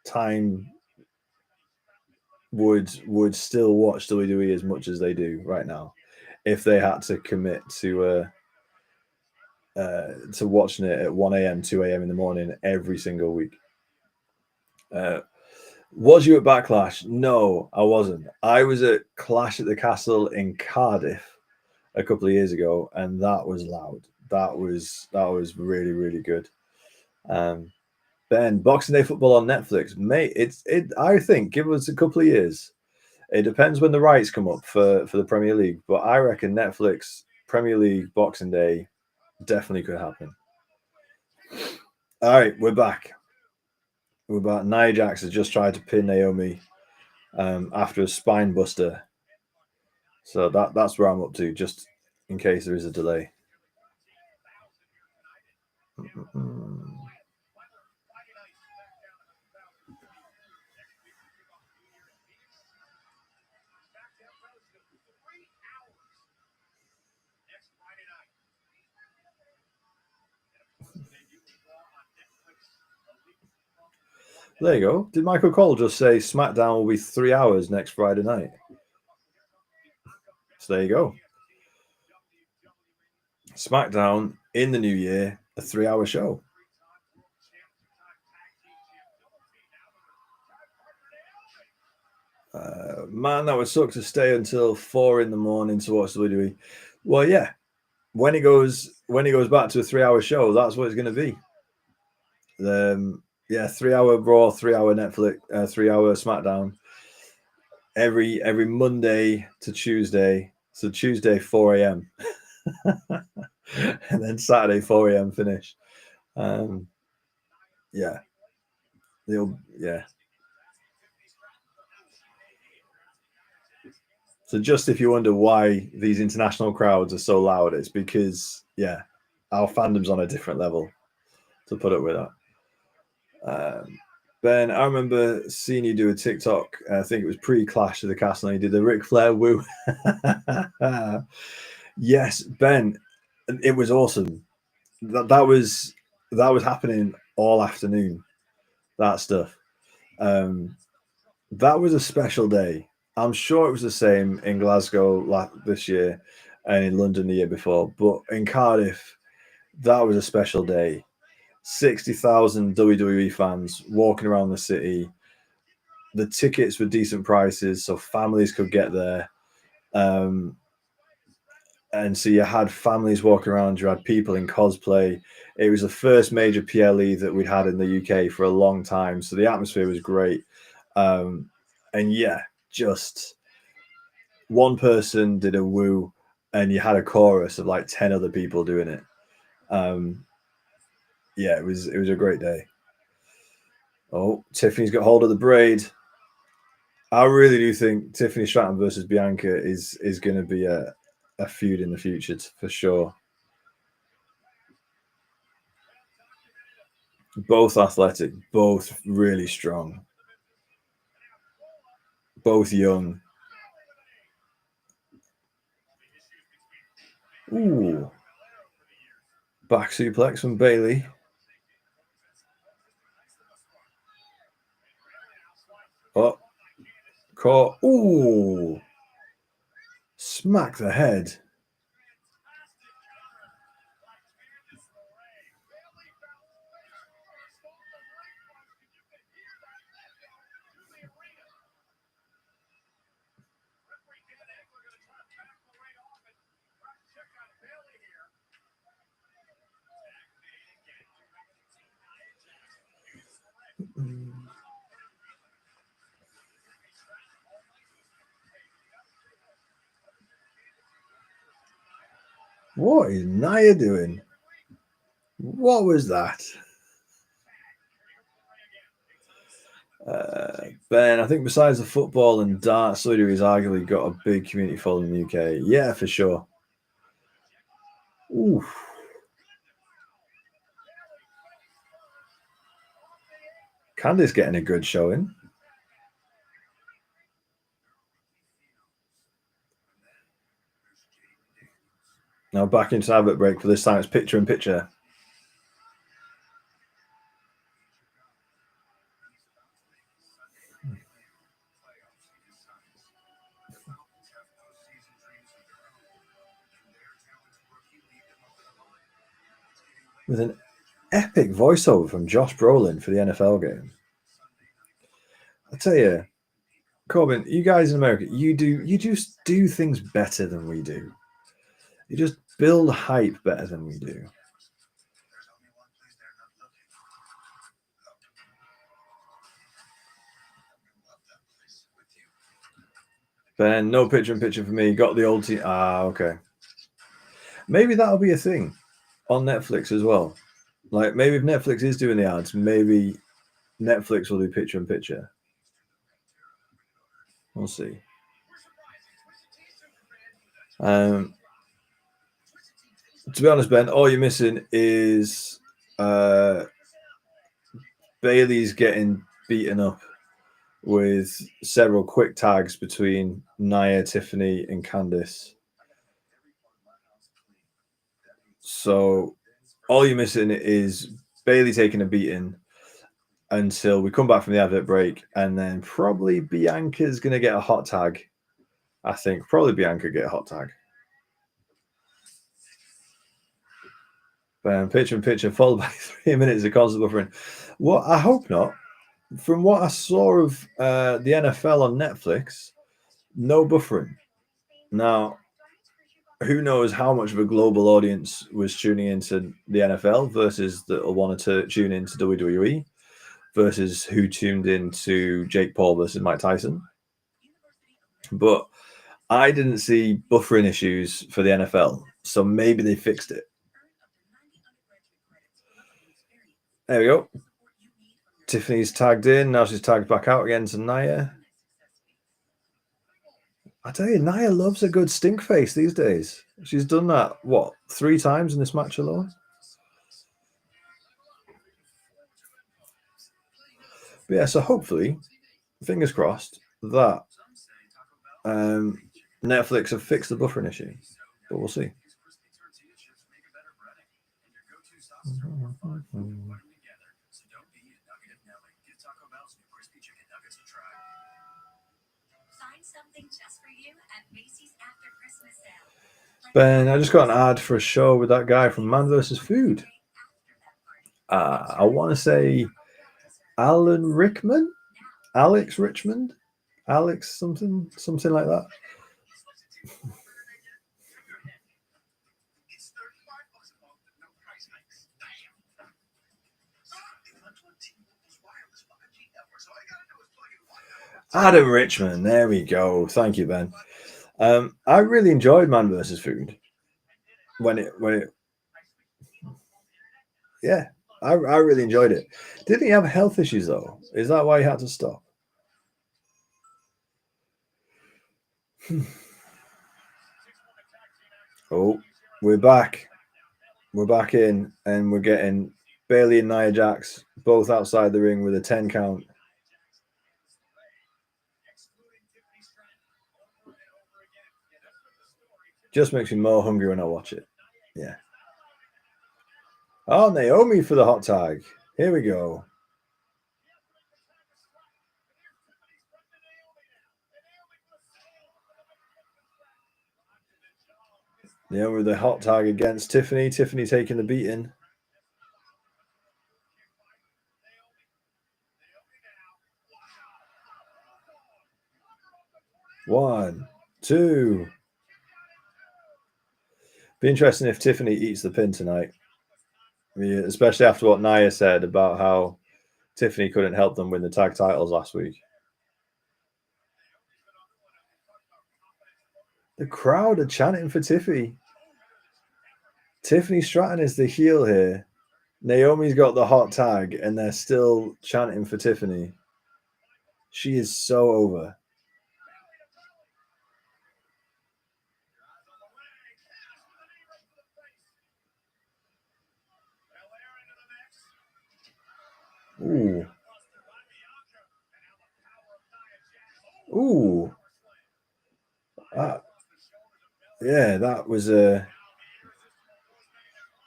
A: time would still watch WWE as much as they do right now if they had to commit to watching it at 1 a.m., 2 a.m. in the morning every single week. Was you at Backlash? No, I wasn't. I was at Clash at the Castle in Cardiff a couple of years ago, and that was loud. That was really, really good. Ben, Boxing Day football on Netflix, mate. I think give us a couple of years. It depends when the rights come up for the Premier League, but I reckon Netflix Premier League Boxing Day definitely could happen. All right, we're back. We're back. Nia Jax has just tried to pin Naomi after a spine buster. So that's where I'm up to, just in case there is a delay. There you go. Did Michael Cole just say SmackDown will be 3 hours next Friday night? So there you go. SmackDown in the new year, a 3-hour show. Man, that would suck to stay until 4 in the morning to watch WWE. Well, yeah. When it goes back to a 3-hour show, that's what it's going to be. Yeah, 3-hour Raw, 3-hour Netflix, 3-hour SmackDown. Every Monday to Tuesday. So Tuesday 4 a.m. and then Saturday 4 a.m. finish. Yeah. Yeah. So just if you wonder why these international crowds are so loud, it's because, yeah, our fandom's on a different level, to put it with that. Ben, I remember seeing you do a TikTok. I think it was pre-Clash of the Castle, and you did the Ric Flair woo. Yes, Ben, it was awesome. That was happening all afternoon. That stuff. That was a special day. I'm sure it was the same in Glasgow this year and in London the year before, but in Cardiff, that was a special day. 60,000 WWE fans walking around the city. The tickets were decent prices, so families could get there. And so you had families walking around, you had people in cosplay. It was the first major PLE that we'd had in the UK for a long time, so the atmosphere was great. And yeah, just one person did a woo, and you had a chorus of like 10 other people doing it. Yeah, it was a great day. Oh, Tiffany's got hold of the braid. I really do think Tiffany Stratton versus Bianca is going to be a feud in the future for sure. Both athletic, both really strong, both young. Ooh, back suplex from Bailey. Oh, caught. Ooh, smack the head. What is Nia doing? What was that? Ben, I think besides the football and darts, WWE's arguably got a big community following in the UK. Yeah, for sure. Ooh. Candice getting a good showing. Now back into advert break. For this time, it's picture in picture. With an epic voiceover from Josh Brolin for the NFL game. I tell you, Corbin, you guys in America, you just do things better than we do. You just build hype better than we do. Ben, no picture in picture for me. Got the old team. Ah, okay. Maybe that'll be a thing on Netflix as well. Like maybe if Netflix is doing the ads, maybe Netflix will do picture in picture. We'll see. To be honest, Ben, all you're missing is Bailey's getting beaten up with several quick tags between Nia, Tiffany, and Candice. So all you're missing is Bailey taking a beating until we come back from the advert break, and then probably Bianca's going to get a hot tag. I think probably Bianca get a hot tag. Picture in picture, followed by 3 minutes of constant buffering. Well, I hope not. From what I saw of the NFL on Netflix, no buffering. Now, who knows how much of a global audience was tuning into the NFL versus that wanted to tune into WWE versus who tuned into Jake Paul versus Mike Tyson. But I didn't see buffering issues for the NFL, so maybe they fixed it. There we go. Tiffany's tagged in. Now she's tagged back out again to Nia. I tell you, Nia loves a good stink face these days. She's done that, 3 times in this match alone? But yeah, so hopefully, fingers crossed, that Netflix have fixed the buffering issue. But we'll see. Ben, I just got an ad for a show with that guy from Man vs. Food. I want to say Alan Rickman? Alex Richmond? Alex something like that. Adam Richmond, there we go. Thank you, Ben. I really enjoyed Man vs. Food when it yeah, I really enjoyed it. Didn't he have health issues though? Is that why he had to stop? Oh, we're back. We're back in, and we're getting Bailey and Nia Jax both outside the ring with a 10 count. Just makes me more hungry when I watch it. Yeah. Oh, Naomi for the hot tag. Here we go. Naomi with the hot tag against Tiffany. Tiffany taking the beating. One, two. Be interesting if Tiffany eats the pin tonight. Especially after what Nia said about how Tiffany couldn't help them win the tag titles last week. The crowd are chanting for Tiffany. Tiffany Stratton is the heel here. Naomi's got the hot tag, and they're still chanting for Tiffany. She is so over. Ooh. Ooh. Yeah, that was a...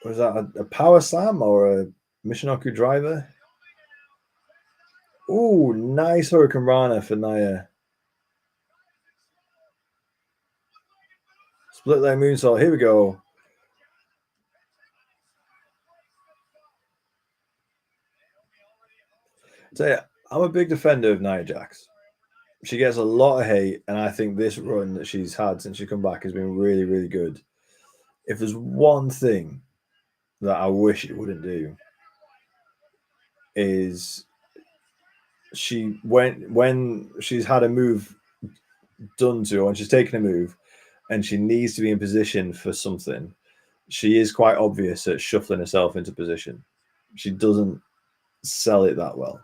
A: Was that a power slam or a Michinoku driver? Ooh, nice Hurricane Rana for Nia. Split leg moonsault. Here we go. So I'm a big defender of Nia Jax. She gets a lot of hate, and I think this run that she's had since she come back has been really, really good. If there's one thing that I wish it wouldn't do, is when she's had a move done to her, when she's taken a move and she needs to be in position for something, she is quite obvious at shuffling herself into position. She doesn't sell it that well.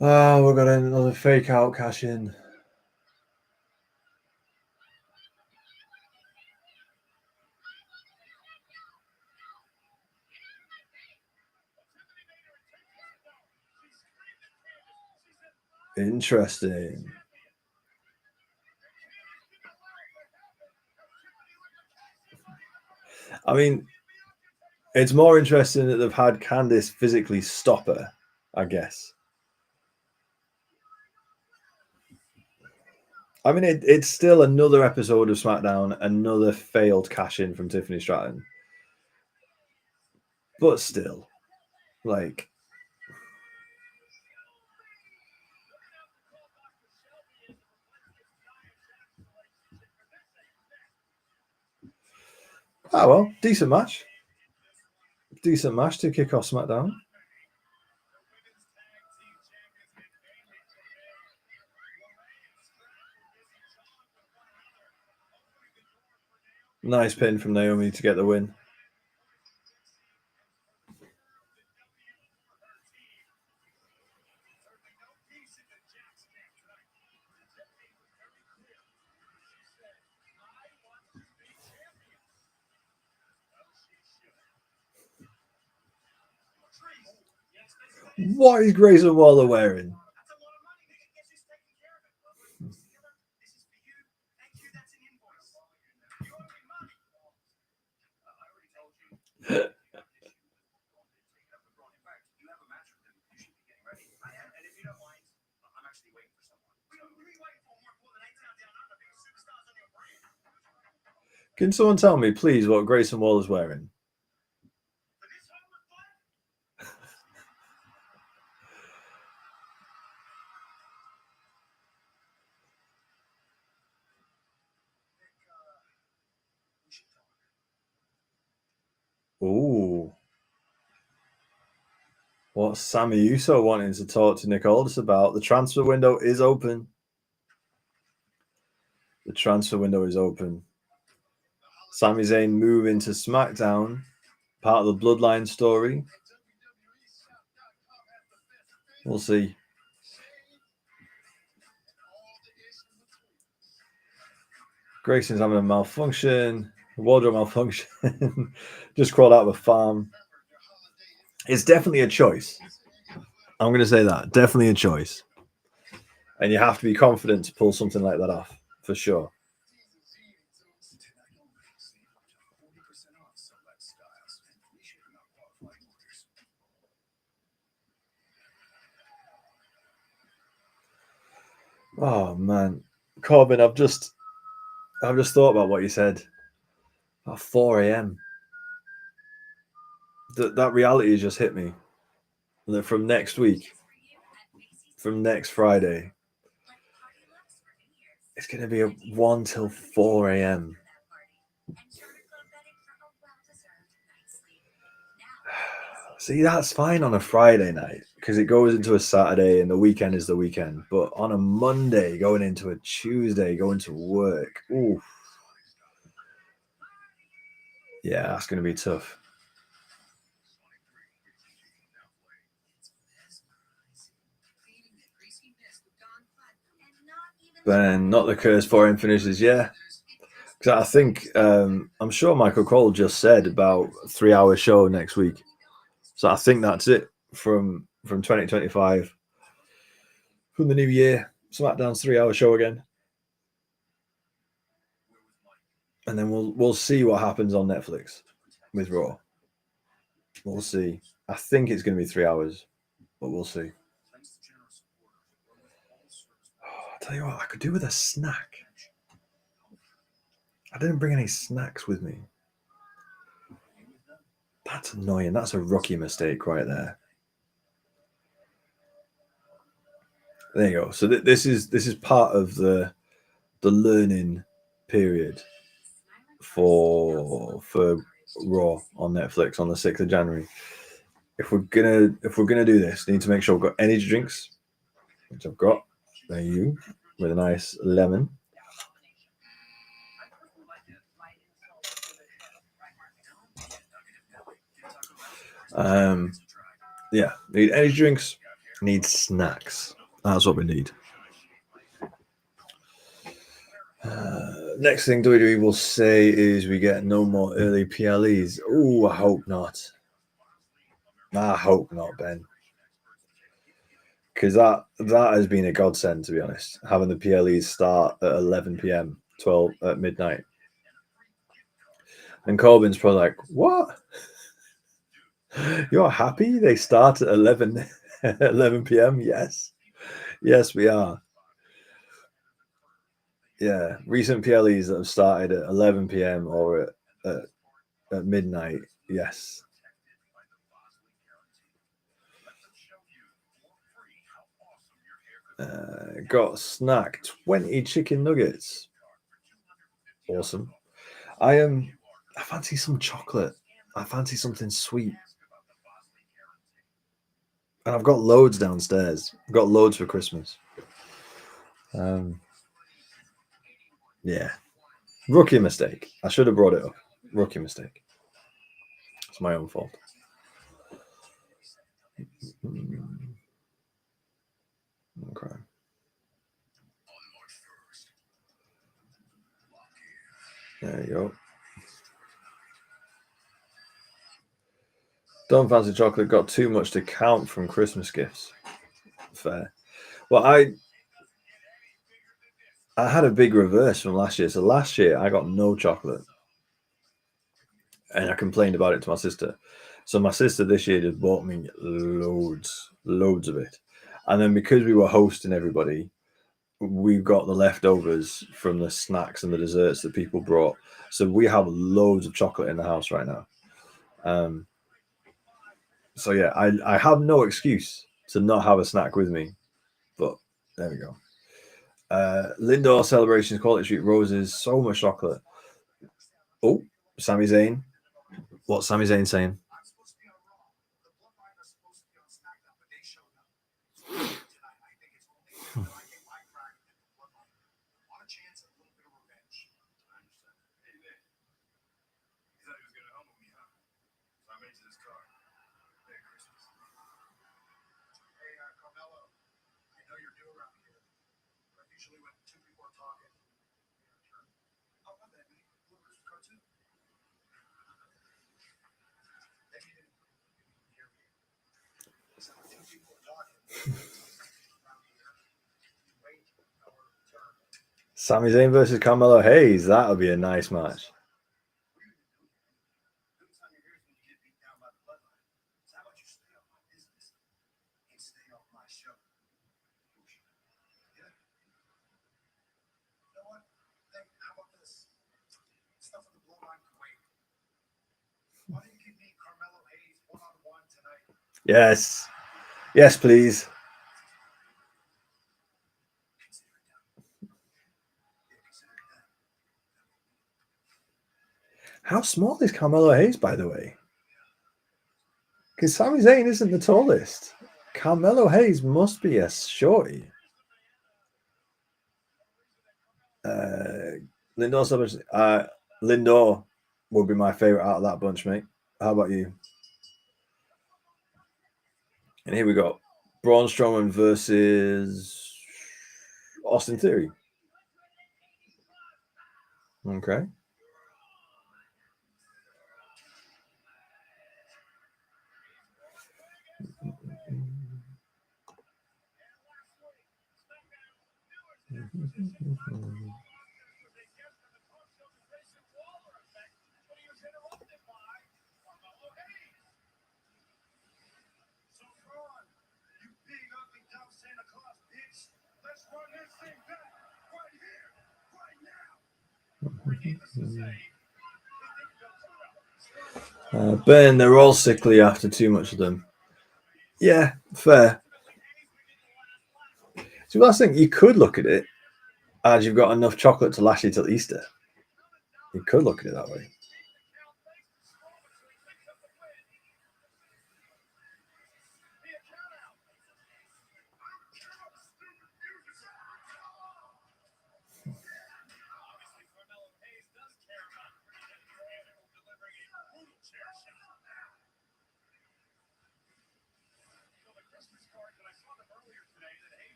A: Oh, we've got another fake out cash in. Interesting. I mean, it's more interesting that they've had Candice physically stop her, I guess. I mean, it's still another episode of SmackDown, another failed cash in from Tiffany Stratton. But still, like, well, decent match. Decent match to kick off SmackDown. Nice pin from Naomi to get the win. What is Grayson Waller wearing? Can someone tell me, please, what Grayson Waller's wearing? Ooh. What's Sammy Uso wanting to talk to Nick Aldis about? The transfer window is open. The transfer window is open. Sami Zayn moving to SmackDown, part of the Bloodline story. We'll see. Grayson's having a malfunction, a wardrobe malfunction. Just crawled out of a farm. It's definitely a choice. I'm going to say that. Definitely a choice. And you have to be confident to pull something like that off, for sure. Oh man, Corbin, I've just thought about what you said. At 4 a.m. That reality just hit me. That from next week, from next Friday, it's going to be a 1 till 4 a.m. See, that's fine on a Friday night because it goes into a Saturday and the weekend is the weekend. But on a Monday, going into a Tuesday, going to work, ooh, yeah, that's going to be tough. Ben, not the curse for him finishes, yeah. Because I think I'm sure Michael Cole just said about 3 hour show next week. So I think that's it from 2025. From the new year, SmackDown's 3 hour show again. And then we'll see what happens on Netflix with Raw. We'll see. I think it's gonna be 3 hours, but we'll see. Oh, I'll tell you what, I could do with a snack. I didn't bring any snacks with me. That's annoying. That's a rookie mistake right there. There you go. So this is part of the learning period for Raw on Netflix on the 6th of January. If we're gonna do this, we need to make sure we've got energy drinks, which I've got. There you with a nice lemon. Yeah, need energy drinks, need snacks. That's what we need. Next thing WWE will say is we get no more early PLEs. Oh, I hope not. I hope not, Ben. Because that has been a godsend, to be honest. Having the PLEs start at 11 p.m., 12 at midnight. And Corbin's probably like, what? You're happy they start at 11, 11 p.m.? Yes. Yes, we are. Yeah. Recent PLEs that have started at 11 p.m. or at midnight. Yes. Got snack 20 chicken nuggets. Awesome. I fancy some chocolate. I fancy something sweet. And I've got loads downstairs. I've got loads for Christmas. Yeah. Rookie mistake. I should have brought it up. Rookie mistake. It's my own fault. Okay. There you go. Don't fancy chocolate. Got too much to count from Christmas gifts. Fair. Well, I had a big reverse from last year. So last year I got no chocolate, and I complained about it to my sister. So my sister this year just bought me loads of it, and then because we were hosting everybody, we got the leftovers from the snacks and the desserts that people brought. So we have loads of chocolate in the house right now. So yeah, I have no excuse to not have a snack with me, but there we go. Lindor celebrations, Quality Street roses, so much chocolate. Oh, Sami Zayn. What's Sami Zayn saying? Sami Zayn versus Carmelo Hayes. That would be a nice match. Yes. Yes, please. How small is Carmelo Hayes, by the way? Because Sami Zayn isn't the tallest. Carmelo Hayes must be a shorty. Lindor would be my favorite out of that bunch, mate. How about you? And here we go. Braun Strowman versus Austin Theory. Okay. Ben, they're all sickly after too much of them. Yeah, fair. So last thing, you could look at it as you've got enough chocolate to last you till Easter. You could look at it that way.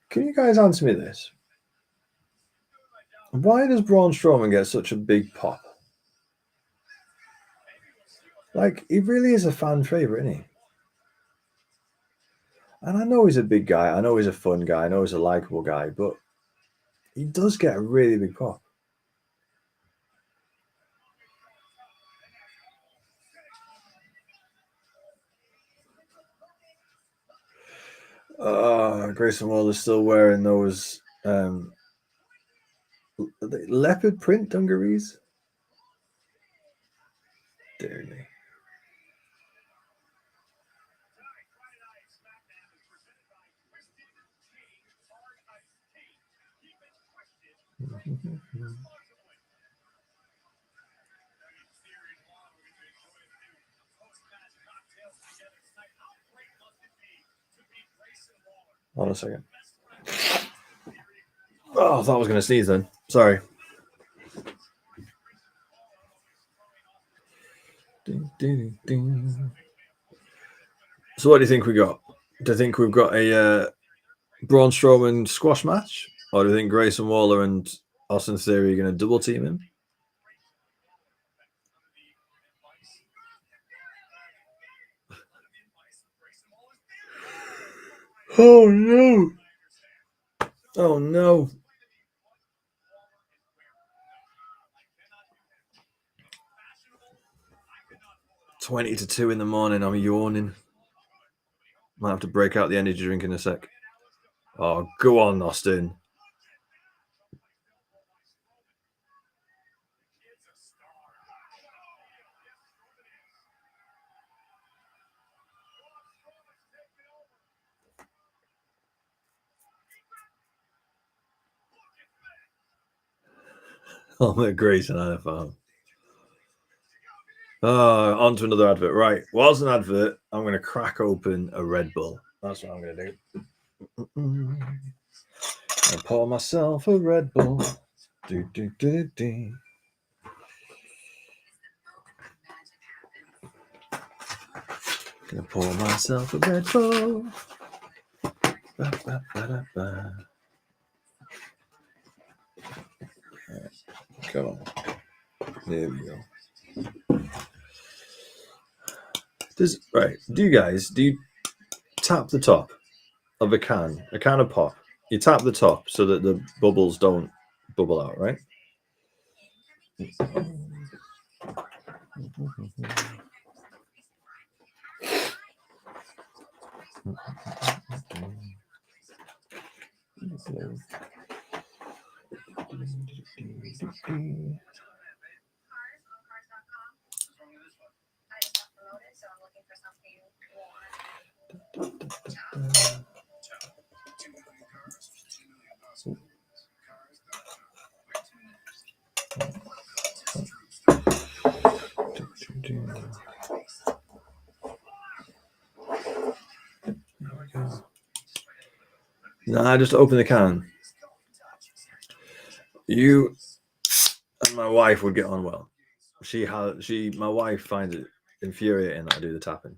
A: Can you guys answer me this? Why does Braun Strowman get such a big pop? Like, he really is a fan favorite, isn't he? And I know he's a big guy. I know he's a fun guy. I know he's a likable guy, but he does get a really big pop. Grayson Waller's still wearing those leopard print dungarees. Dear me. Hold on a second. Oh, I thought I was going to sneeze then. Sorry. So what do you think we got? Do you think we've got a Braun Strowman squash match? Or do you think Grayson Waller and Austin Theory are going to double team him? Oh no! Oh no! $20 to 2 in the morning. I'm yawning. Might have to break out the energy drink in a sec. Oh, go on, Austin. Oh, Grayson NFL. On to another advert. Right. Whilst an advert, I'm going to crack open a Red Bull. That's what I'm going to do. I pour myself a Red Bull. Gonna pour myself a Red Bull. Come on. There we go. Do you tap the top of a can of pop? You tap the top so that the bubbles don't bubble out, right? No, I just open the can. You and my wife would get on well. My wife finds it infuriating that I do the tapping.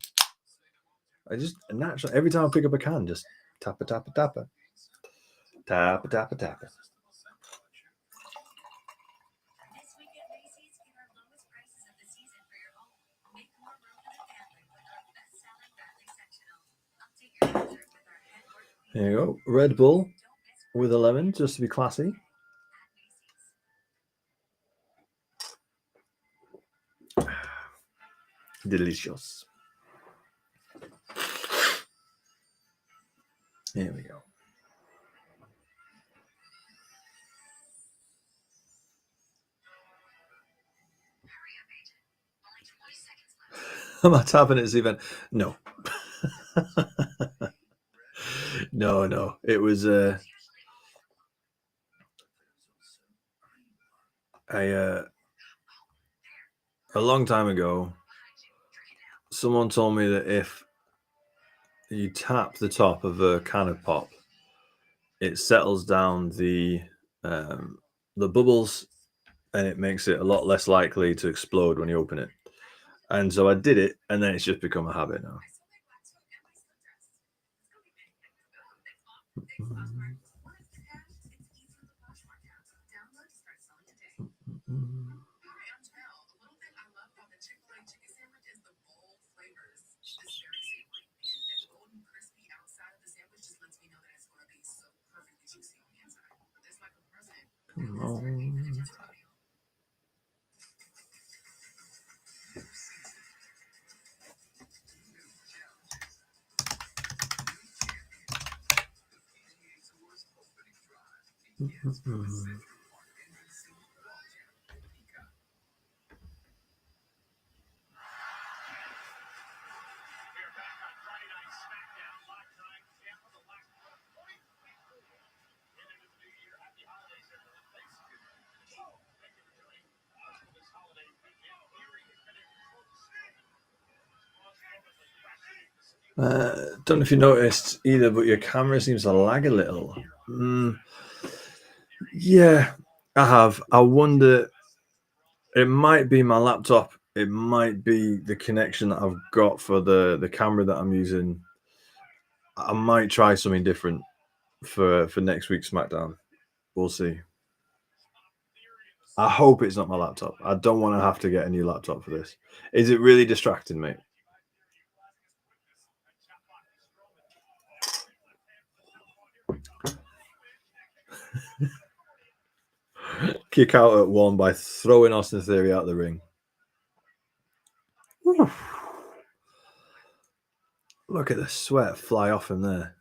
A: I just naturally every time I pick up a can, just tappa tappa tappa, tappa tappa tappa. There you go, Red Bull with a lemon, just to be classy. Delicious. Here we go. Am I tapping at this event? No. No. It was a long time ago. Someone told me that if you tap the top of a can of pop, it settles down the bubbles, and it makes it a lot less likely to explode when you open it. And so I did it, and then it's just become a habit now. Come on. Don't know if you noticed either, but your camera seems to lag a little. Yeah, I have. I wonder. It might be my laptop. It might be the connection that I've got for the camera that I'm using. I might try something different for next week's SmackDown. We'll see. I hope it's not my laptop. I don't want to have to get a new laptop for this. Is it really distracting me? Kick out at one by throwing Austin Theory out of the ring. Whew. Look at the sweat fly off him there.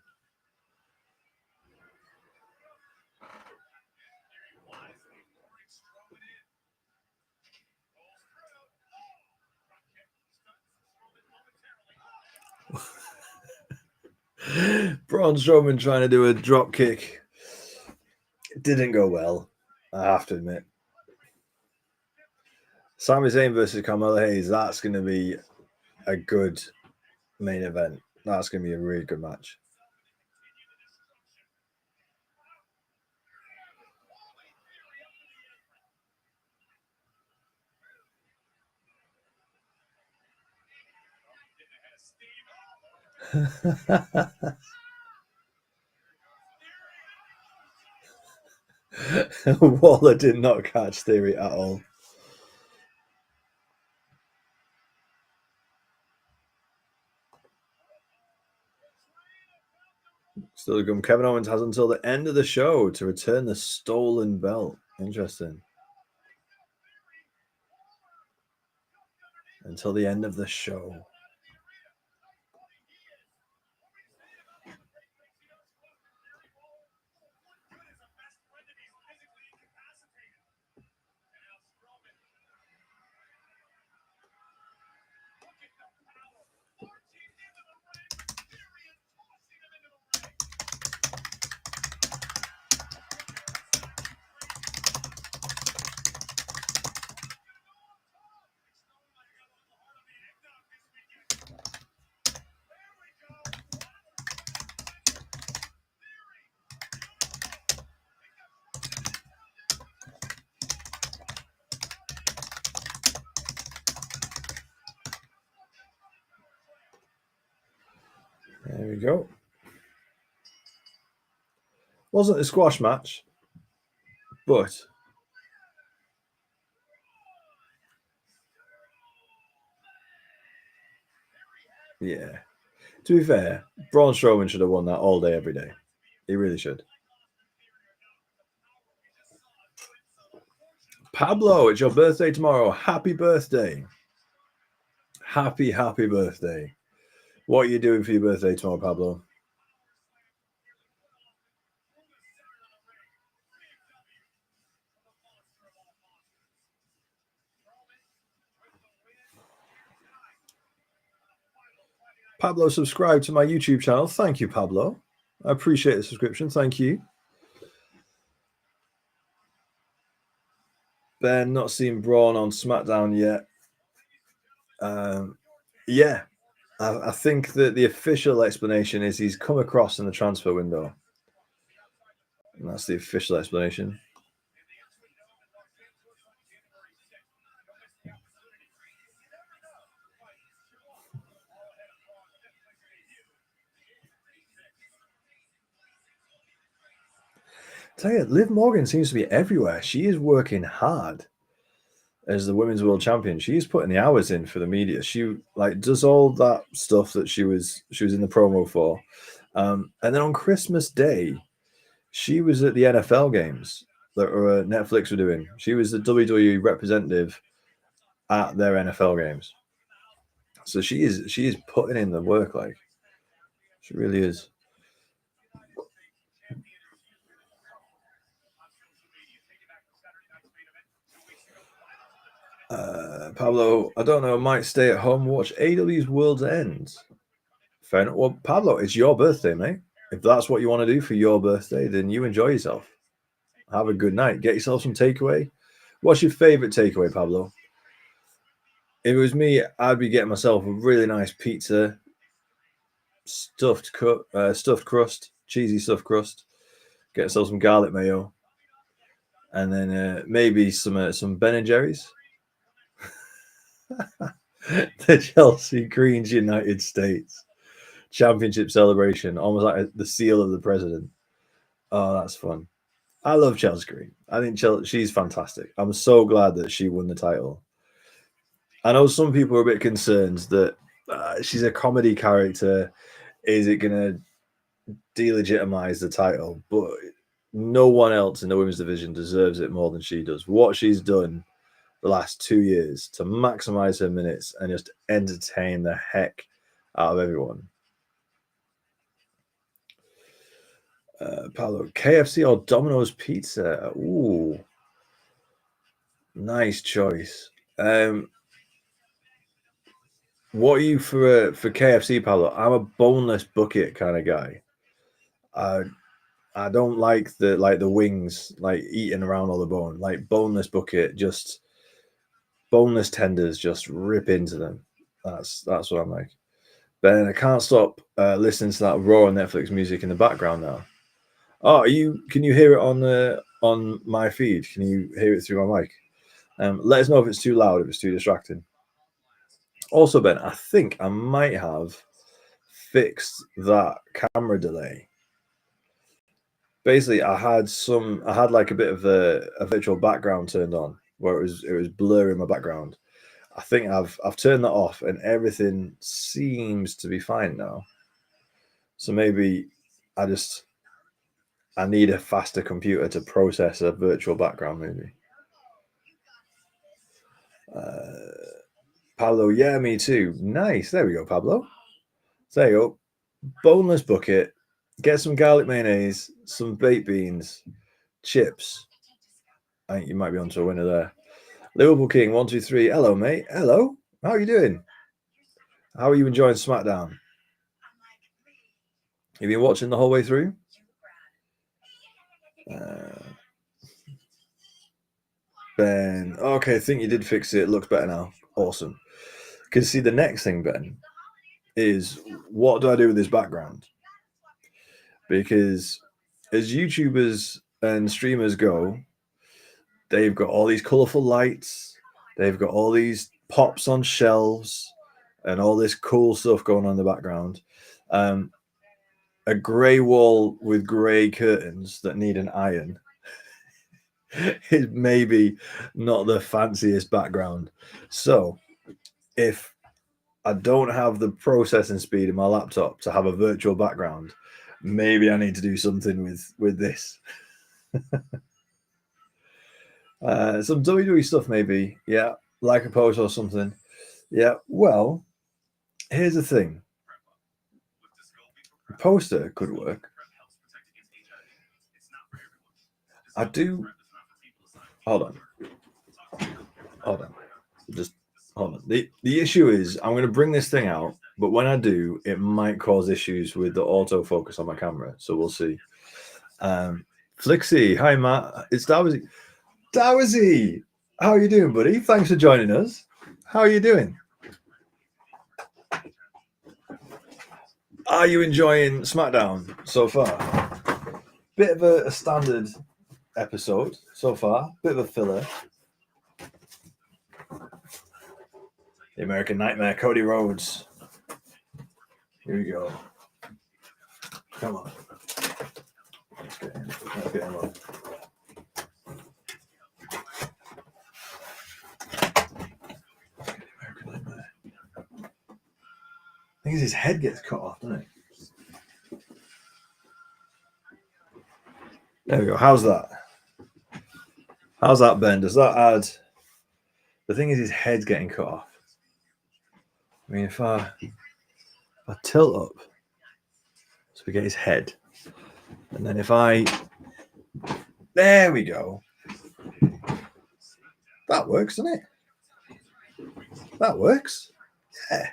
A: Braun Strowman trying to do a drop kick. It didn't go well, I have to admit. Sami Zayn versus Carmelo Hayes. That's going to be a good main event. That's going to be a really good match. Waller did not catch Theory at all. Still to come. Kevin Owens has until the end of the show to return the stolen belt. Interesting. Until the end of the show. There we go. Wasn't a squash match, but yeah. To be fair, Braun Strowman should have won that all day, every day. He really should. Pablo, it's your birthday tomorrow. Happy birthday. Happy birthday. What are you doing for your birthday tomorrow, Pablo? Pablo, subscribe to my YouTube channel. Thank you, Pablo. I appreciate the subscription. Thank you. Ben, not seen Braun on SmackDown yet. Yeah, I think that the official explanation is he's come across in the transfer window. And that's the official explanation. Tell you, Liv Morgan seems to be everywhere. She is working hard as the women's world champion. She's putting the hours in for the media. She does all that stuff that she was in the promo for. And then on Christmas Day, she was at the NFL games that Netflix were doing. She was the WWE representative at their NFL games. So she is putting in the work, like she really is. Pablo, I don't know, might stay at home, watch AW's World's End. Fair enough. Well, Pablo, it's your birthday, mate. If that's what you want to do for your birthday, then you enjoy yourself. Have a good night. Get yourself some takeaway. What's your favorite takeaway, Pablo? If it was me, I'd be getting myself a really nice pizza, stuffed crust, cheesy stuffed crust. Get yourself some garlic mayo, and then maybe some Ben and Jerry's. The Chelsea Greens United States Championship celebration, almost like the seal of the president. Oh, that's fun. I love Chelsea Green. I think she's fantastic. I'm so glad that she won the title. I know some people are a bit concerned that she's a comedy character. Is it going to delegitimize the title? But no one else in the women's division deserves it more than she does. What she's done the last 2 years to maximize her minutes and just entertain the heck out of everyone. Paolo, KFC or Domino's Pizza? Ooh, nice choice. What are you for KFC, Paolo? I'm a boneless bucket kind of guy. I don't like the wings like eating around all the bone. Like boneless bucket, just boneless tenders, just rip into them. That's what I'm like. Ben, I can't stop listening to that raw Netflix music in the background now. Oh, can you hear it on my feed? Can you hear it through my mic? Let us know if it's too loud, if it's too distracting. Also, Ben, I think I might have fixed that camera delay. Basically, I had like a bit of a virtual background turned on where it was blurring my background. I think I've turned that off and everything seems to be fine now. So maybe I need a faster computer to process a virtual background, maybe. Pablo, yeah, me too. Nice. There we go, Pablo. There you go. Boneless bucket. Get some garlic mayonnaise, some baked beans, chips. I think you might be onto a winner there. Liverpool King, 123. Hello, mate. Hello. How are you doing? How are you enjoying SmackDown? Have you been watching the whole way through? Ben. Okay, I think you did fix it. It looks better now. Awesome. Because see, the next thing, Ben, is what do I do with this background? Because as YouTubers and streamers go, they've got all these colorful lights. They've got all these pops on shelves and all this cool stuff going on in the background. A grey wall with grey curtains that need an iron is maybe not the fanciest background. So if I don't have the processing speed in my laptop to have a virtual background, maybe I need to do something with this. Some WWE stuff, maybe. Yeah, like a post or something. Yeah. Well, here's the thing. A poster could work. I do. Hold on. Hold on. Just hold on. The issue is I'm going to bring this thing out, but when I do, it might cause issues with the autofocus on my camera. So we'll see. Flixie, hi Matt. It's Dawsy. Dawsy, how are you doing, buddy? Thanks for joining us. How are you doing? Are you enjoying SmackDown so far? Bit of a standard episode so far. Bit of a filler. The American Nightmare, Cody Rhodes. Here we go. Come on. Let's get him. Let's get him up. I think his head gets cut off, doesn't it? There we go. How's that? How's that, Ben? Does that add? The thing is, his head's getting cut off. I mean, if I tilt up, so we get his head, and then if I, there we go. That works, doesn't it? That works. Yeah.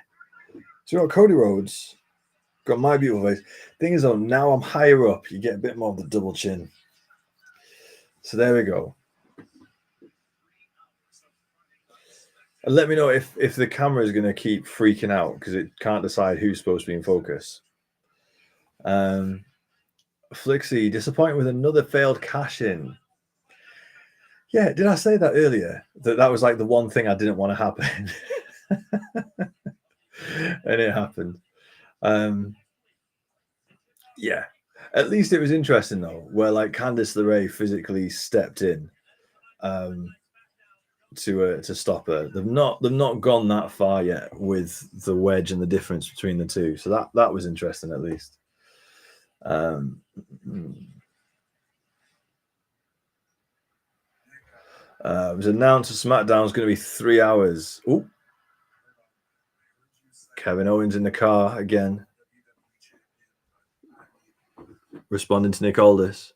A: So we've got Cody Rhodes, got my beautiful face. Thing is, though, now I'm higher up, you get a bit more of the double chin. So there we go. And let me know if the camera is going to keep freaking out because it can't decide who's supposed to be in focus. Flixie, disappointed with another failed cash in. Yeah, did I say that earlier? That was like the one thing I didn't want to happen. And it happened. Yeah. At least it was interesting though, where like Candice LeRae physically stepped in to stop her. They've not gone that far yet with the wedge and the difference between the two. So that was interesting at least. It was announced SmackDown is going to be 3 hours. Ooh. Kevin Owens in the car again, responding to Nick Aldis.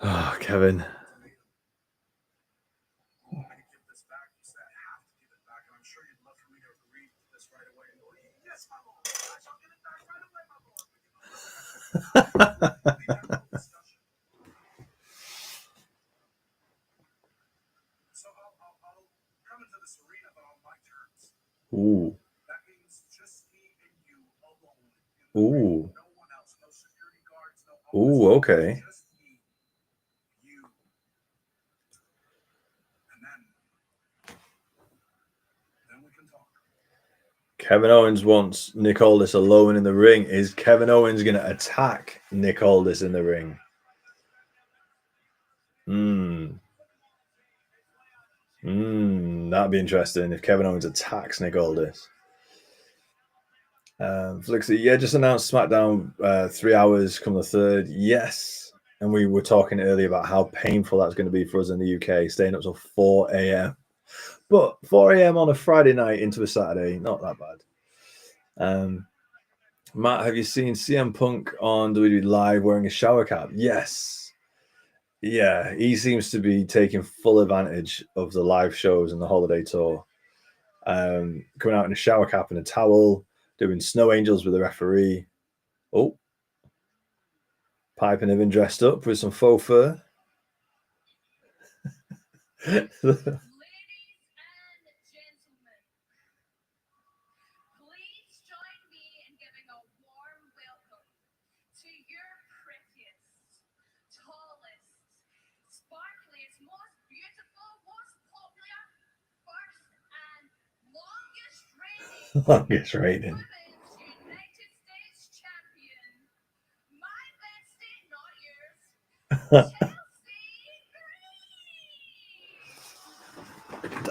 A: Oh, Kevin. Ooh. Ooh. Ooh, okay. Kevin Owens wants Nick Aldis alone in the ring. Is Kevin Owens going to attack Nick Aldis in the ring? That'd be interesting if Kevin Owens attacks Nick Aldis. Flixie, yeah, just announced SmackDown 3 hours come the 3rd. Yes. And we were talking earlier about how painful that's going to be for us in the UK, staying up till 4 a.m. But 4 a.m. on a Friday night into a Saturday, not that bad. Matt, have you seen CM Punk on WWE Live wearing a shower cap? Yes. Yeah, he seems to be taking full advantage of the live shows and the holiday tour. Coming out in a shower cap and a towel, doing snow angels with the referee. Oh, Pipe and Evan dressed up with some faux fur. Longest reigning.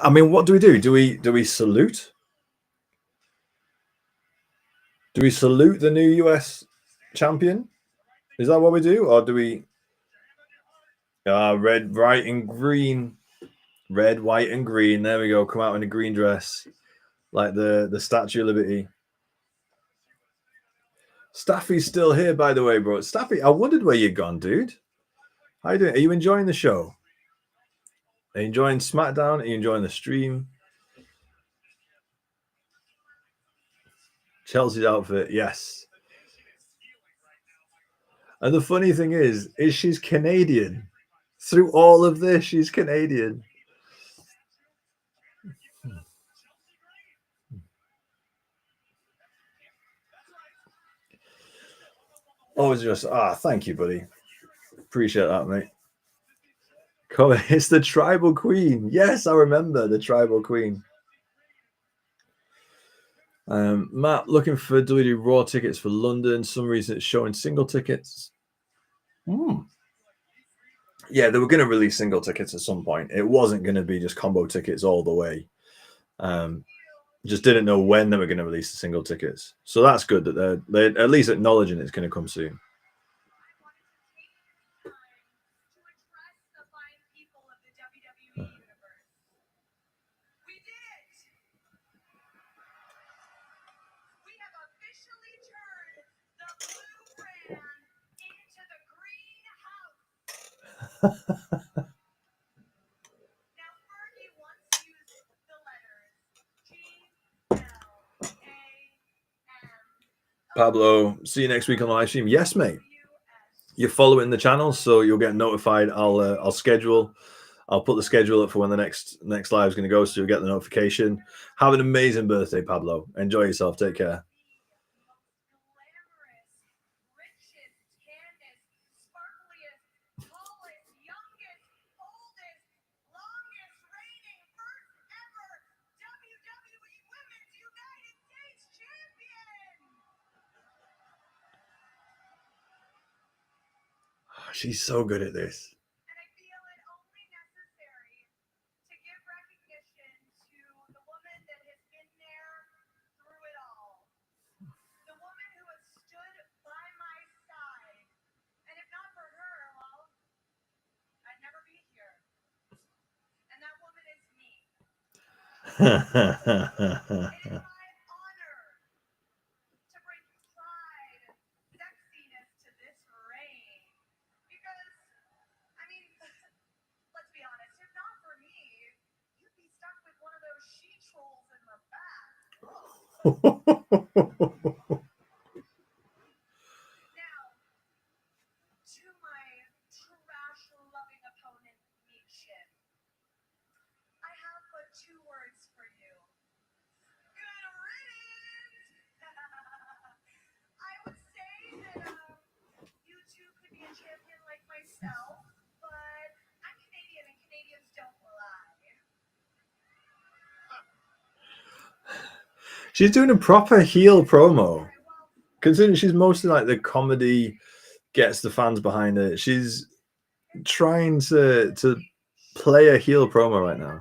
A: I mean, what do we do? Do we salute? Do we salute the new US champion? Is that what we do, or do we? Red, white, and green. Red, white, and green. There we go. Come out in a green dress, like the Statue of Liberty. Staffy's still here, by the way, bro. Staffy, I wondered where you'd gone, dude. How you doing? Are you enjoying the show? Are you enjoying Smackdown? Are you enjoying the stream? Chelsea's outfit, yes. And the funny thing is she's Canadian. Through all of this, she's Canadian. Oh, it's just thank you, buddy. Appreciate that, mate. It's the Tribal Queen. Yes, I remember the Tribal Queen. Matt, looking for WWE Raw tickets for London. Some reason it's showing single tickets. Yeah, they were going to release single tickets at some point. It wasn't going to be just combo tickets all the way. Just didn't know when they were going to release the single tickets. So that's good that they're at least acknowledging it's going to come soon. Pablo, see you next week on the live stream. Yes, mate. You're following the channel, so you'll get notified. I'll schedule. I'll put the schedule up for when the next live is going to go, so you'll get the notification. Have an amazing birthday, Pablo. Enjoy yourself. Take care. She's so good at this. And I feel it only necessary to give recognition to the woman that has been there through it all. The woman who has stood by my side. And if not for her, well, I'd never be here. And that woman is me. It is my honor to bring pride, sexiness to this reign. Because, I mean, let's be honest, if not for me, you'd be stuck with one of those she trolls in the back. Now, to my trash-loving opponent, Meechin, I have but 2 words for you. Good riddance! I would say that, you two could be a champion like myself, but I'm Canadian and Canadians don't lie. She's doing a proper heel promo. Considering she's mostly like the comedy gets the fans behind it. She's trying to play a heel promo right now.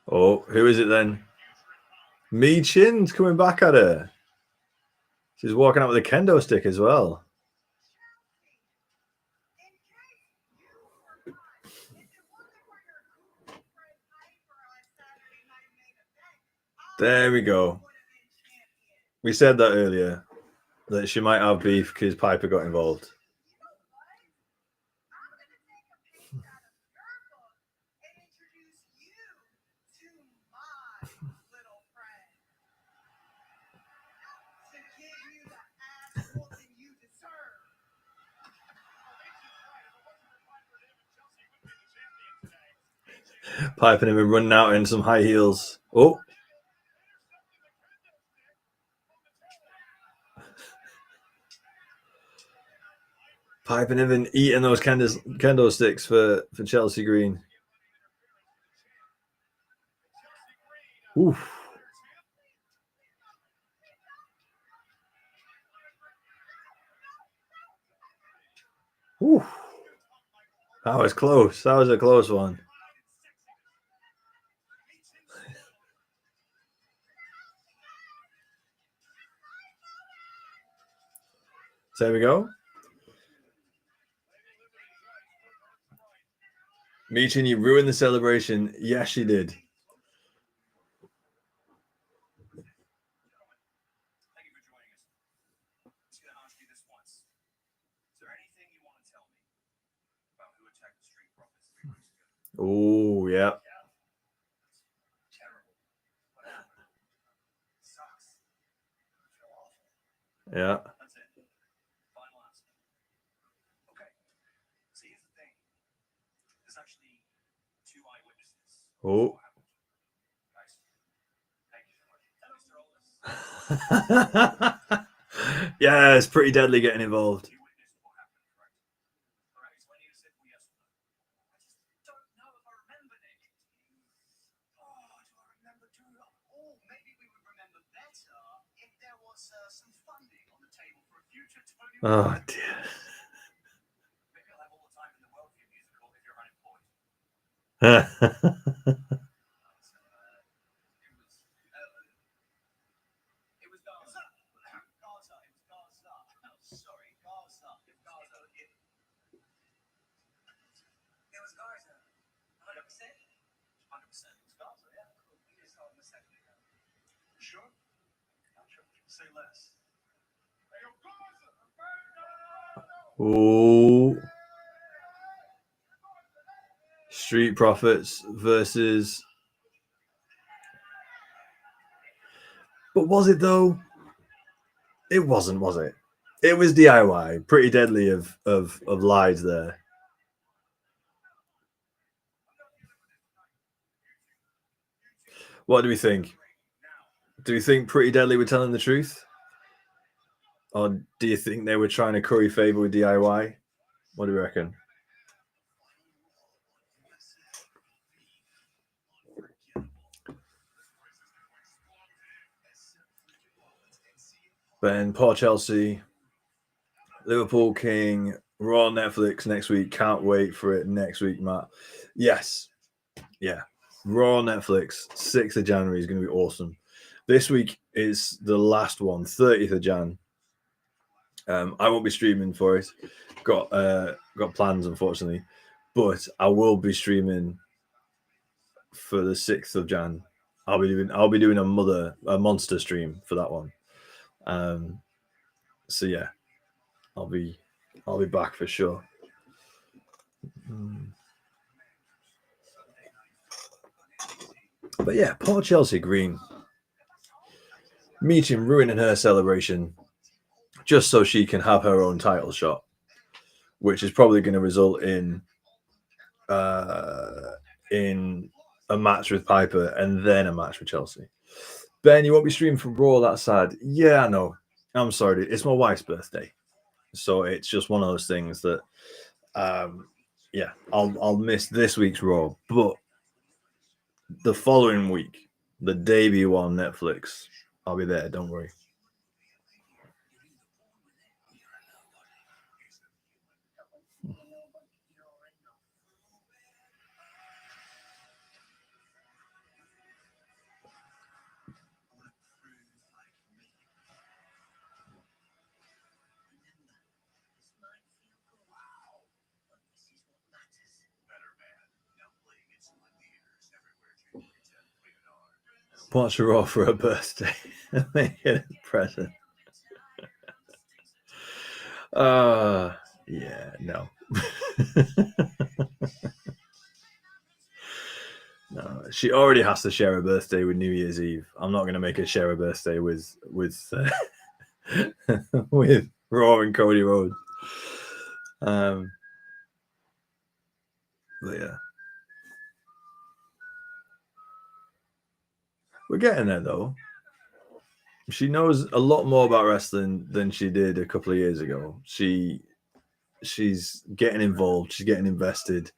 A: Oh, who is it then? Meechin's coming back at her. She's walking out with a kendo stick as well. There we go. We said that earlier, that she might have beef because Piper got involved. Piping him and running out in some high heels. Oh. Piping him and eating those kendo sticks for Chelsea Green. Oof. Oof. That was close. That was a close one. So there we go. Michin, you ruined the celebration. Yes, she did. Oh, yeah. Yeah. Oh. Yeah, it's pretty deadly getting involved. Oh dear. Oh. Street Profits versus. But was it though? It wasn't, was it? It was DIY. Pretty deadly of lies there. What do we think? Do you think Pretty Deadly were telling the truth? Or do you think they were trying to curry favor with DIY? What do you reckon? Ben, poor Chelsea, Liverpool King, Raw Netflix next week. Can't wait for it next week, Matt. Yes. Yeah. Raw Netflix, 6th of January is going to be awesome. This week is the last one, 30th of Jan. I won't be streaming for it. Got plans, unfortunately. But I will be streaming for the 6th of Jan. I'll be doing a monster stream for that one. So yeah, I'll be back for sure. But yeah, poor Chelsea Green. Meeting ruining her celebration just so she can have her own title shot, which is probably going to result in a match with Piper and then a match with Chelsea. Ben, you won't be streaming from Raw. That's sad. Yeah, I know. I'm sorry. It's my wife's birthday, so it's just one of those things that, yeah, I'll miss this week's Raw, but the following week, the debut on Netflix, I'll be there. Don't worry. Watch her off for her birthday. Make it a present. Yeah, no. No, she already has to share a birthday with New Year's Eve. I'm not going to make her share a birthday with with Raw and Cody Rhodes. But yeah. We're getting there though. She knows a lot more about wrestling than she did a couple of years ago. She's getting involved. She's getting invested.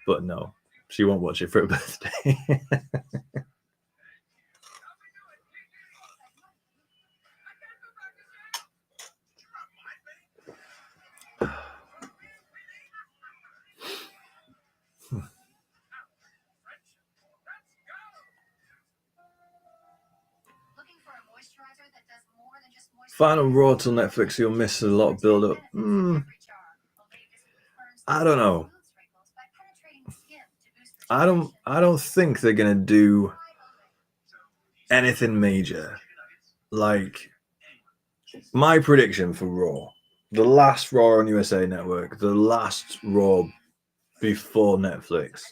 A: But no, she won't watch it for her birthday. Final Raw till Netflix, you'll miss a lot of build up. I don't know. I don't think they're gonna do anything major. Like, my prediction for Raw, the last Raw on USA Network, the last Raw before Netflix,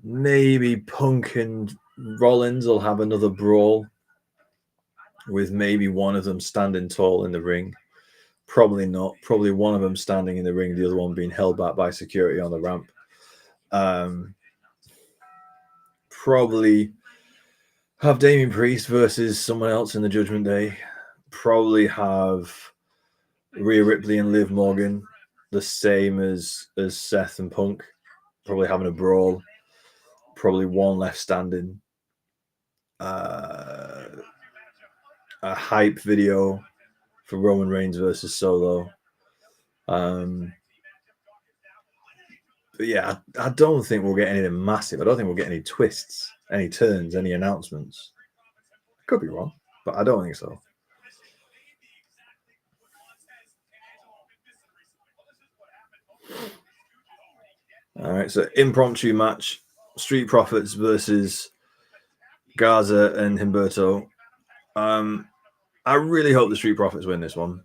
A: maybe Punk and Rollins will have another brawl with maybe one of them standing tall in the ring. Probably not. Probably one of them standing in the ring, the other one being held back by security on the ramp. Probably have Damian Priest versus someone else in the Judgment Day. Probably have Rhea Ripley and Liv Morgan, the same as Seth and Punk. Probably having a brawl. Probably one left standing. A hype video for Roman Reigns versus Solo. But yeah, I don't think we'll get anything massive. I don't think we'll get any twists, any turns, any announcements. Could be wrong, but I don't think so. All right, so impromptu match, Street Profits versus Garza and Humberto. I really hope the Street Profits win this one.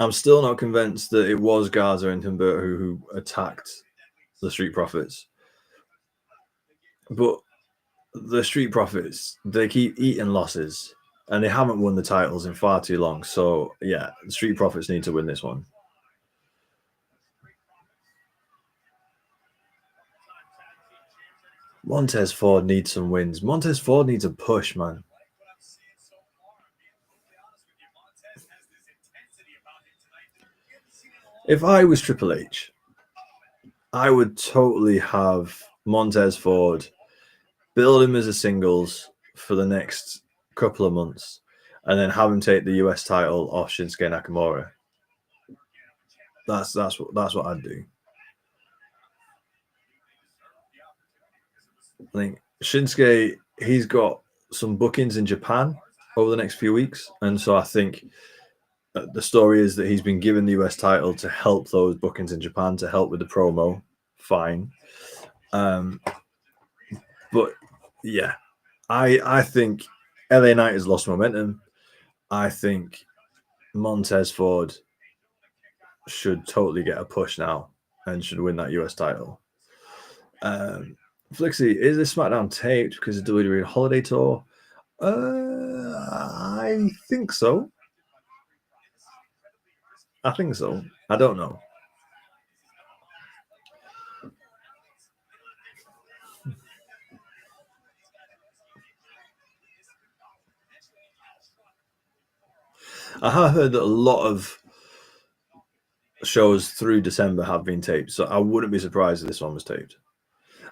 A: I'm still not convinced that it was Garza and Humberto who attacked the Street Profits. But the Street Profits, they keep eating losses, and they haven't won the titles in far too long. So, yeah, the Street Profits need to win this one. Montez Ford needs some wins. Montez Ford needs a push, man. If I was Triple H, I would totally have Montez Ford build him as a singles for the next couple of months, and then have him take the US title off Shinsuke Nakamura. That's what I'd do. I think Shinsuke, he's got some bookings in Japan over the next few weeks, and so I think the story is that he's been given the US title to help those bookings in Japan, to help with the promo. Fine. But yeah, I think LA Knight has lost momentum. I think Montez Ford should totally get a push now and should win that US title. Flixie, is this SmackDown taped because of WWE Holiday Tour? I think so. I think so. I don't know. I have heard that a lot of shows through December have been taped, so I wouldn't be surprised if this one was taped.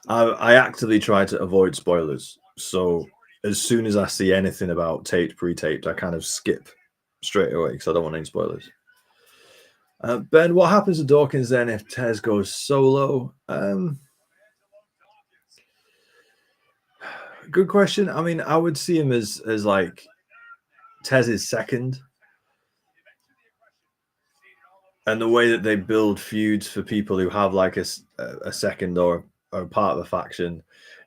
A: I actively try to avoid spoilers, so as soon as I see anything about taped, pre-taped, I kind of skip straight away because I don't want any spoilers. Ben, what happens to Dawkins then if Tez goes solo? Good question. I mean, I would see him as like Tez's second. And the way that they build feuds for people who have like a second or part of a faction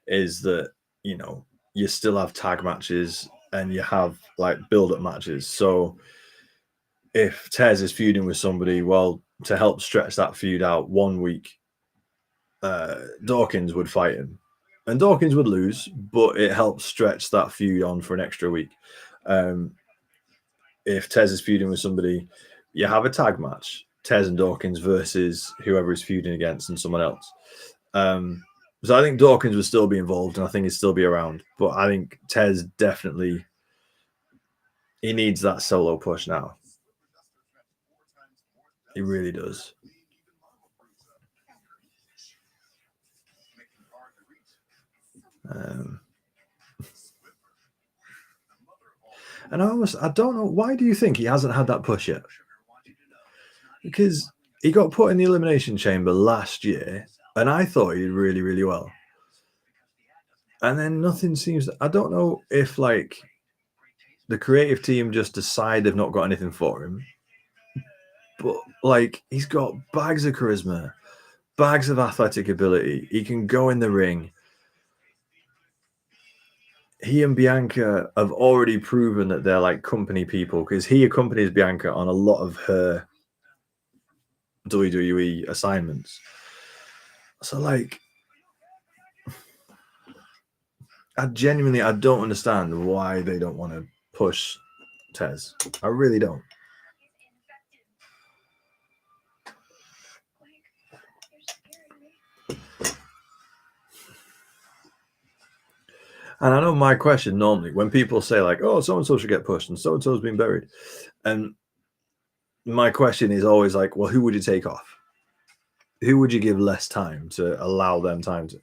A: is that, you know, you still have tag matches and you have like build-up matches. So if Tez is feuding with somebody, well, to help stretch that feud out 1 week, Dawkins would fight him. And Dawkins would lose, but it helps stretch that feud on for an extra week. If Tez is feuding with somebody, you have a tag match. Tez and Dawkins versus whoever is feuding against and someone else. So I think Dawkins would still be involved, and I think he'd still be around. But I think Tez definitely he needs that solo push now. He really does. And I don't know, why do you think he hasn't had that push yet? Because he got put in the Elimination Chamber last year, and I thought he did really, really well. And then nothing seems. I don't know if like the creative team just decide they've not got anything for him, but like he's got bags of charisma, bags of athletic ability. He can go in the ring. He and Bianca have already proven that they're like company people because he accompanies Bianca on a lot of her WWE assignments. So like I don't understand why they don't want to push Tez. I really don't. And I know my question normally when people say like, "Oh, so and so should get pushed," and so and so's been buried, and my question is always like, "Well, who would you take off? Who would you give less time to allow them time to?"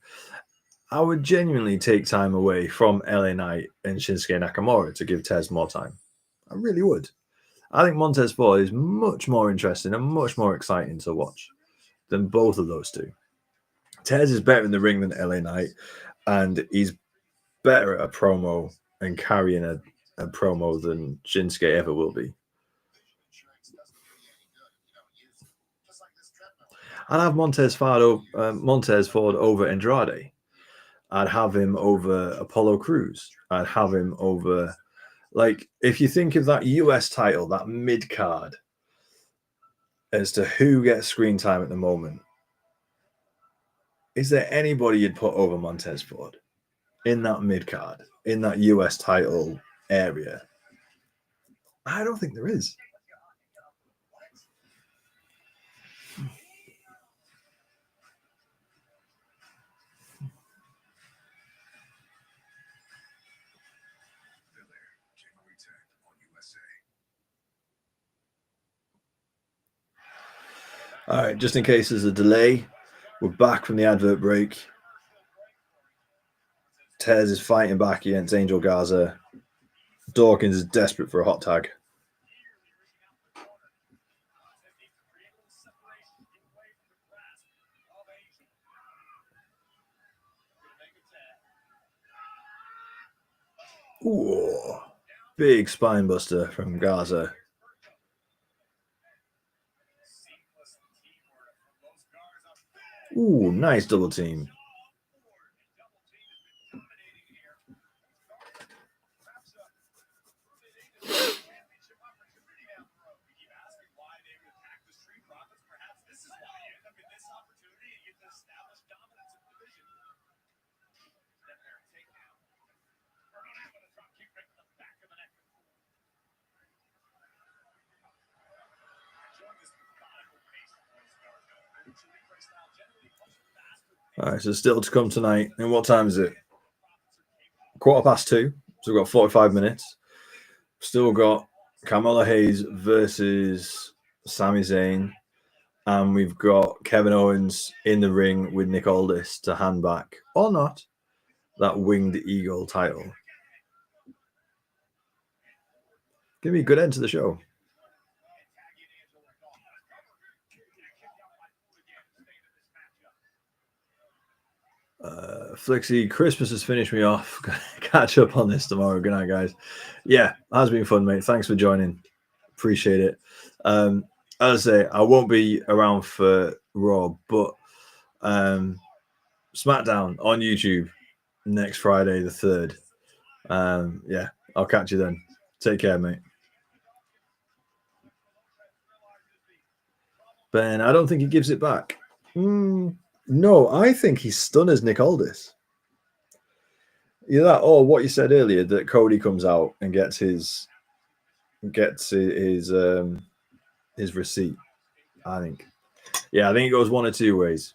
A: I would genuinely take time away from LA Knight and Shinsuke Nakamura to give Tez more time. I really would. I think Montez Ford is much more interesting and much more exciting to watch than both of those two. Tez is better in the ring than LA Knight, and he's better at a promo and carrying a promo than Shinsuke ever will be. I'd have Montez Ford over Andrade. I'd have him over Apollo Crews. I'd have him over, like, if you think of that US title, that mid card, as to who gets screen time at the moment, is there anybody you'd put over Montez Ford in that mid card, in that US title area? I don't think there is. All right, just in case there's a delay, we're back from the advert break. Tez is fighting back against Angel Garza. Dawkins is desperate for a hot tag. Ooh, big spine buster from Garza. Ooh, nice double team. All right, so still to come tonight. And what time is it? 2:15. So we've got 45 minutes. Still got Carmelo Hayes versus Sami Zayn. And we've got Kevin Owens in the ring with Nick Aldis to hand back, or not, that Winged Eagle title. Give me a good end to the show. Flixie, Christmas has finished me off. Catch up on this tomorrow. Good night, guys. Yeah, has been fun, mate. Thanks for joining. Appreciate it. As I say, I won't be around for Raw, but SmackDown on YouTube next Friday, the 3rd. Yeah, I'll catch you then. Take care, mate. Ben, I don't think he gives it back. No, I think he stunners Nick Aldis. You know that, or what you said earlier, that Cody comes out and gets his receipt. I think it goes one or two ways.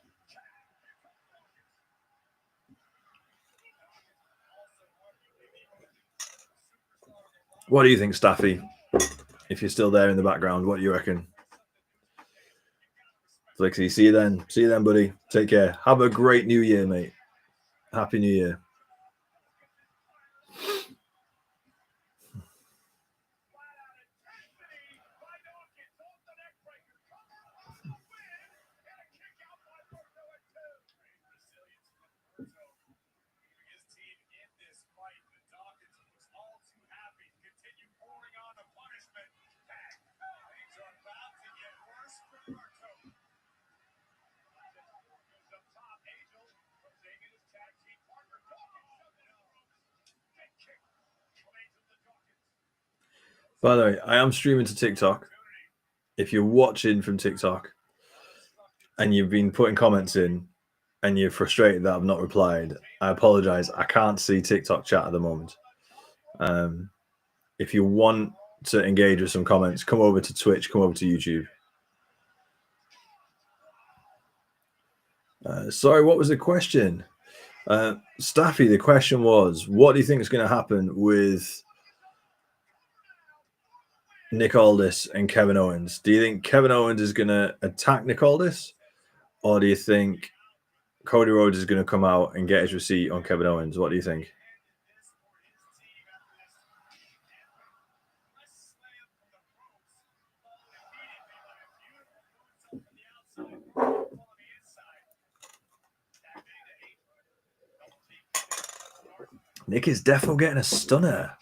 A: What do you think, Staffy? If you're still there in the background, what do you reckon? Flixie, see you then. See you then, buddy. Take care. Have a great new year, mate. Happy New Year. By the way, I am streaming to TikTok. If you're watching from TikTok and you've been putting comments in and you're frustrated that I've not replied, I apologize. I can't see TikTok chat at the moment. If you want to engage with some comments, come over to Twitch, come over to YouTube. Sorry, what was the question? Staffy, the question was, what do you think is going to happen with Nick Aldis and Kevin Owens? Do you think Kevin Owens is going to attack Nick Aldis? Or do you think Cody Rhodes is going to come out and get his receipt on Kevin Owens? What do you think? Nick is definitely getting a stunner.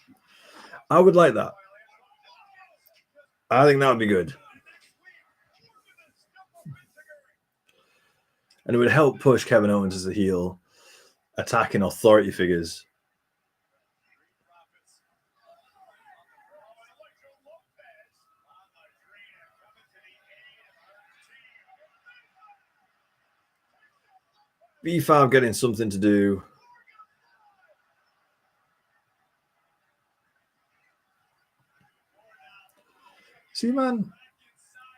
A: I would like that. I think that would be good. And it would help push Kevin Owens as a heel, attacking authority figures. B5 getting something to do. See, man,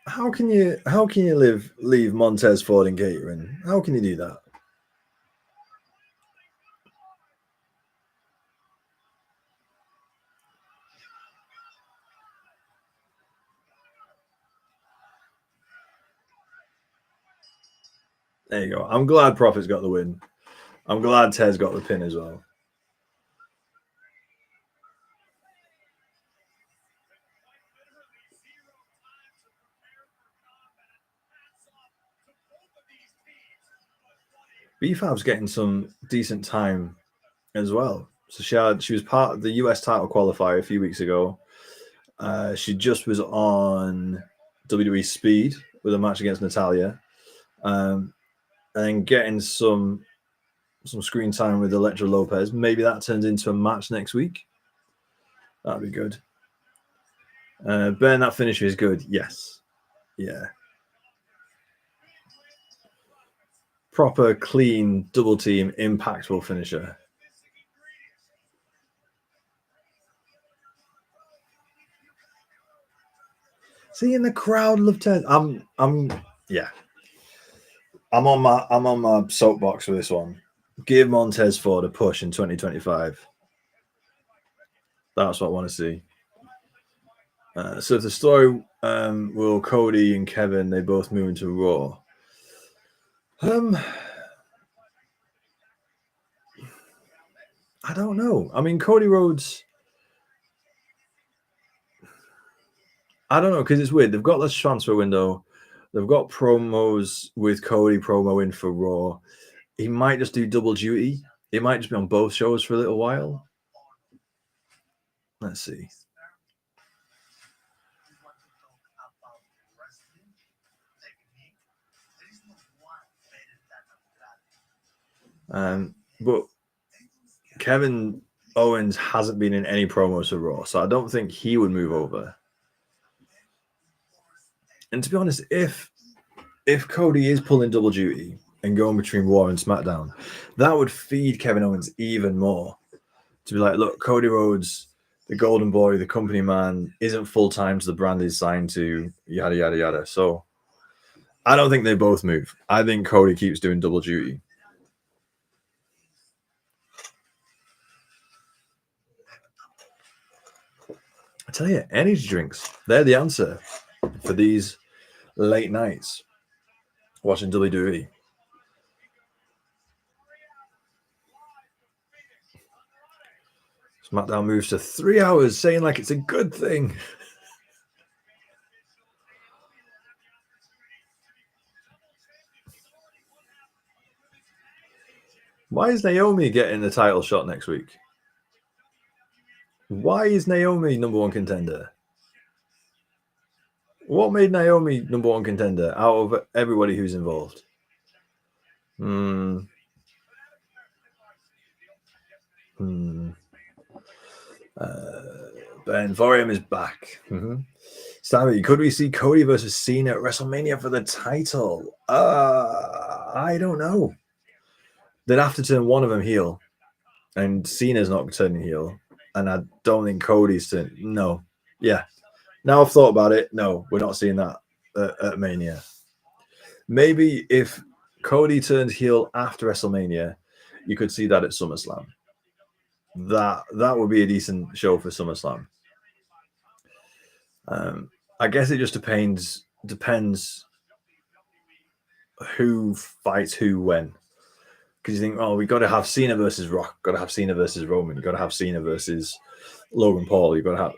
A: how can you leave Montez Ford in catering? How can you do that? There you go. I'm glad Profit's got the win. I'm glad Tez got the pin as well. B5's getting some decent time as well. So she was part of the US title qualifier a few weeks ago. She just was on WWE Speed with a match against Natalia. And getting some screen time with Elektra Lopez. Maybe that turns into a match next week. That'd be good. Ben, that finisher is good. Yes. Yeah. Proper, clean, double team, impactful finisher. See, in the crowd love Ted. I'm on my soapbox for this one. Give Montez Ford a push in 2025. That's what I want to see. So if the story will Cody and Kevin, they both move into Raw. I don't know. I mean, Cody Rhodes. I don't know, because it's weird. They've got this transfer window. They've got promos with Cody promo in for Raw. He might just do double duty. He might just be on both shows for a little while. Let's see. But Kevin Owens hasn't been in any promos for Raw, so I don't think he would move over. And to be honest, if Cody is pulling double duty and going between Raw and SmackDown, that would feed Kevin Owens even more. To be like, look, Cody Rhodes, the golden boy, the company man, isn't full-time to the brand he's signed to, yada, yada, yada. So I don't think they both move. I think Cody keeps doing double duty. I tell you, energy drinks, they're the answer for these late nights watching WWE. SmackDown moves to 3 hours, saying like it's a good thing. Why is Naomi getting the title shot next week? Why is Naomi number one contender? What made Naomi number one contender out of everybody who's involved? Ben Vorium is back. Sammy, could we see Cody versus Cena at WrestleMania for the title? I don't know. They'd have to turn one of them heel, and Cena's not turning heel, and I don't think Cody's turning. No, yeah. Now I've thought about it. No, we're not seeing that at Mania. Maybe if Cody turned heel after WrestleMania, you could see that at SummerSlam. That would be a decent show for SummerSlam. I guess it just depends who fights who when. Because you think, oh, we got to have Cena versus Rock, got to have Cena versus Roman, you got to have Cena versus Logan Paul. You got to have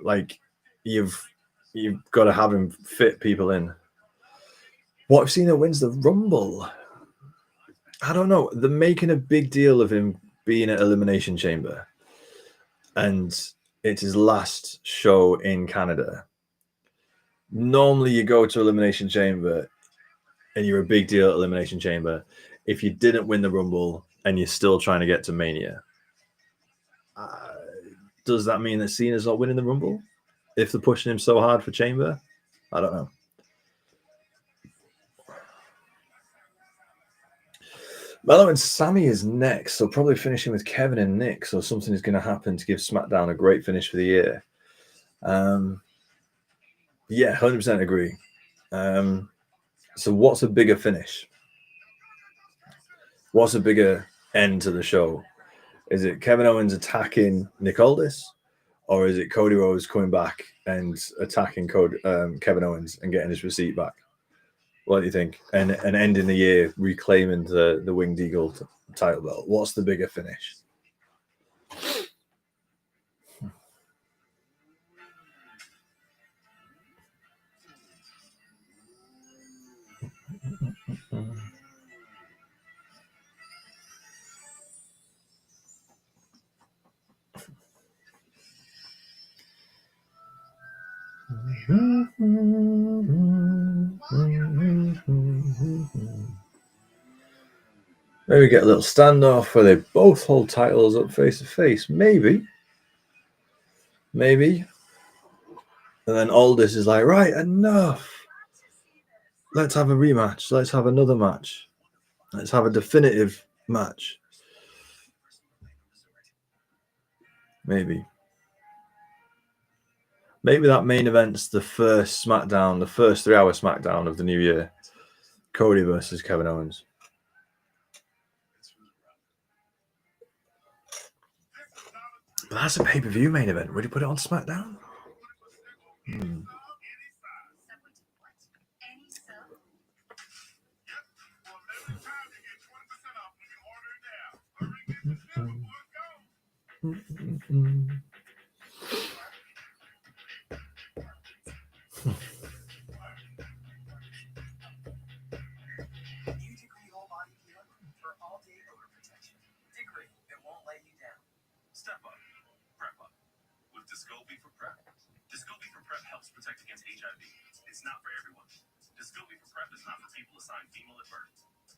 A: you've got to have him fit people in. What if Cena wins the Rumble? I don't know. They're making a big deal of him being at Elimination Chamber, and it's his last show in Canada. Normally, you go to Elimination Chamber, and you're a big deal at Elimination Chamber. If you didn't win the Rumble and you're still trying to get to Mania, does that mean that Cena's not winning the Rumble? If they're pushing him so hard for Chamber? I don't know. Mello and Sammy is next, so probably finishing with Kevin and Nick. So something is going to happen to give SmackDown a great finish for the year. Yeah, 100% agree. So what's a bigger finish? What's a bigger end to the show? Is it Kevin Owens attacking Nick Aldis, or is it Cody Rhodes coming back and attacking Kevin Owens and getting his receipt back? What do you think? And ending the year reclaiming the Winged Eagle title belt. What's the bigger finish? Maybe get a little standoff where they both hold titles up face to face. Maybe. And then Aldis is like, right, enough. Let's have a rematch. Let's have another match. Let's have a definitive match. Maybe that main event's the first SmackDown, the first 3 hour SmackDown of the new year. Cody versus Kevin Owens. But that's a pay-per-view main event. Would you put it on SmackDown?
B: Discovery for PrEP. Discovery for PrEP helps protect against HIV. It's not for everyone. Discovery for PrEP is not for people assigned female at birth.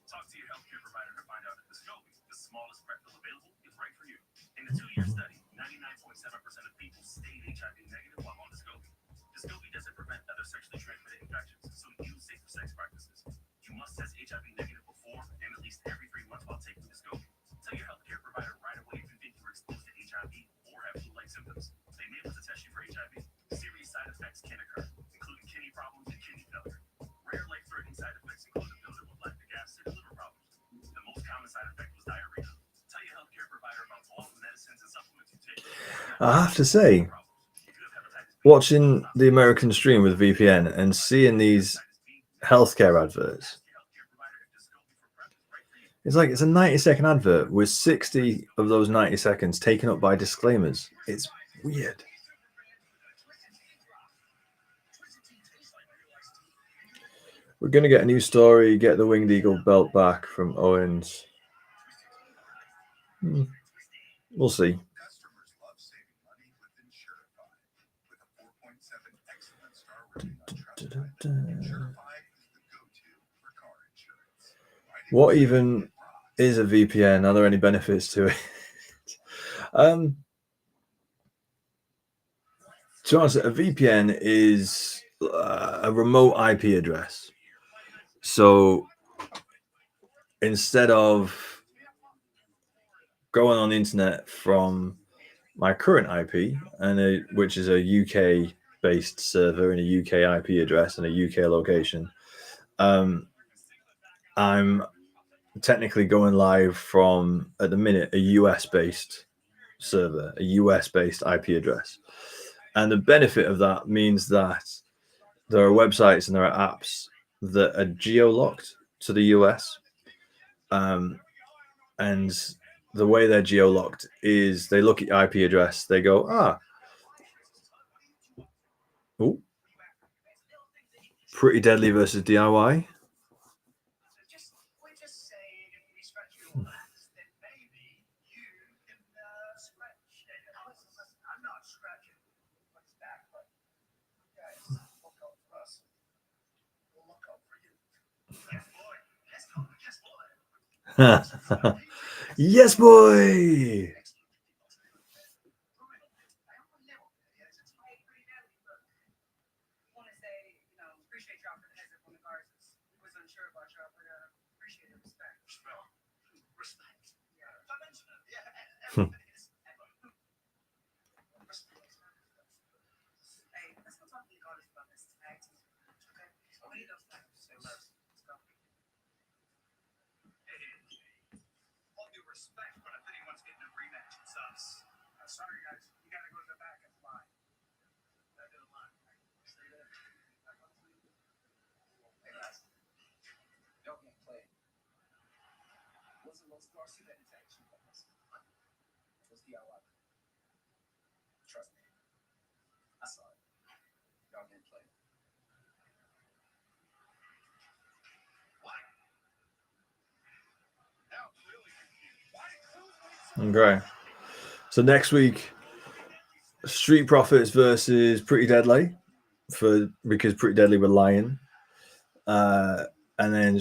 B: Talk to your healthcare provider to find out if Discovery, the smallest PrEP pill available, is right for you. In a 2-year study, 99.7% of people stayed HIV negative while on Discovery. Discovery doesn't prevent other sexually transmitted infections, so use safer sex practices. You must test HIV negative before and at least every 3 months while taking Discovery. Tell your healthcare provider right away if you think you're exposed to HIV or have flu-like symptoms. They may want to test you for HIV. Serious side effects can occur, including kidney problems and kidney failure. Rare life-threatening side effects include a buildup of lactic acid and liver problems. The most common side effect was diarrhea. Tell your healthcare provider about all the medicines and supplements you take.
A: I have to say, watching the American stream with VPN and seeing these healthcare adverts. It's like it's a 90-second advert with 60 of those 90 seconds taken up by disclaimers. It's weird. We're going to get a new story, get the Winged Eagle belt back from Owens. We'll see. What even is a VPN? Are there any benefits to it? To be honest, a VPN is a remote IP address. So instead of going on the internet from my current IP, which is a UK-based server and a UK IP address and a UK location, I'm technically going live from, at the minute, a US-based server, a US-based IP address. And the benefit of that means that there are websites and there are apps that are geo-locked to the US. And the way they're geo-locked is they look at your IP address, they go, Pretty Deadly versus DIY. Yes, boy.
B: Sorry, guys. You gotta go to the back of the line. Don't get played. What's the most car that detection? What's DIY? Trust me. I saw it. Y'all getting played.
A: Okay. So next week, Street Profits versus Pretty Deadly, because Pretty Deadly were lying, and then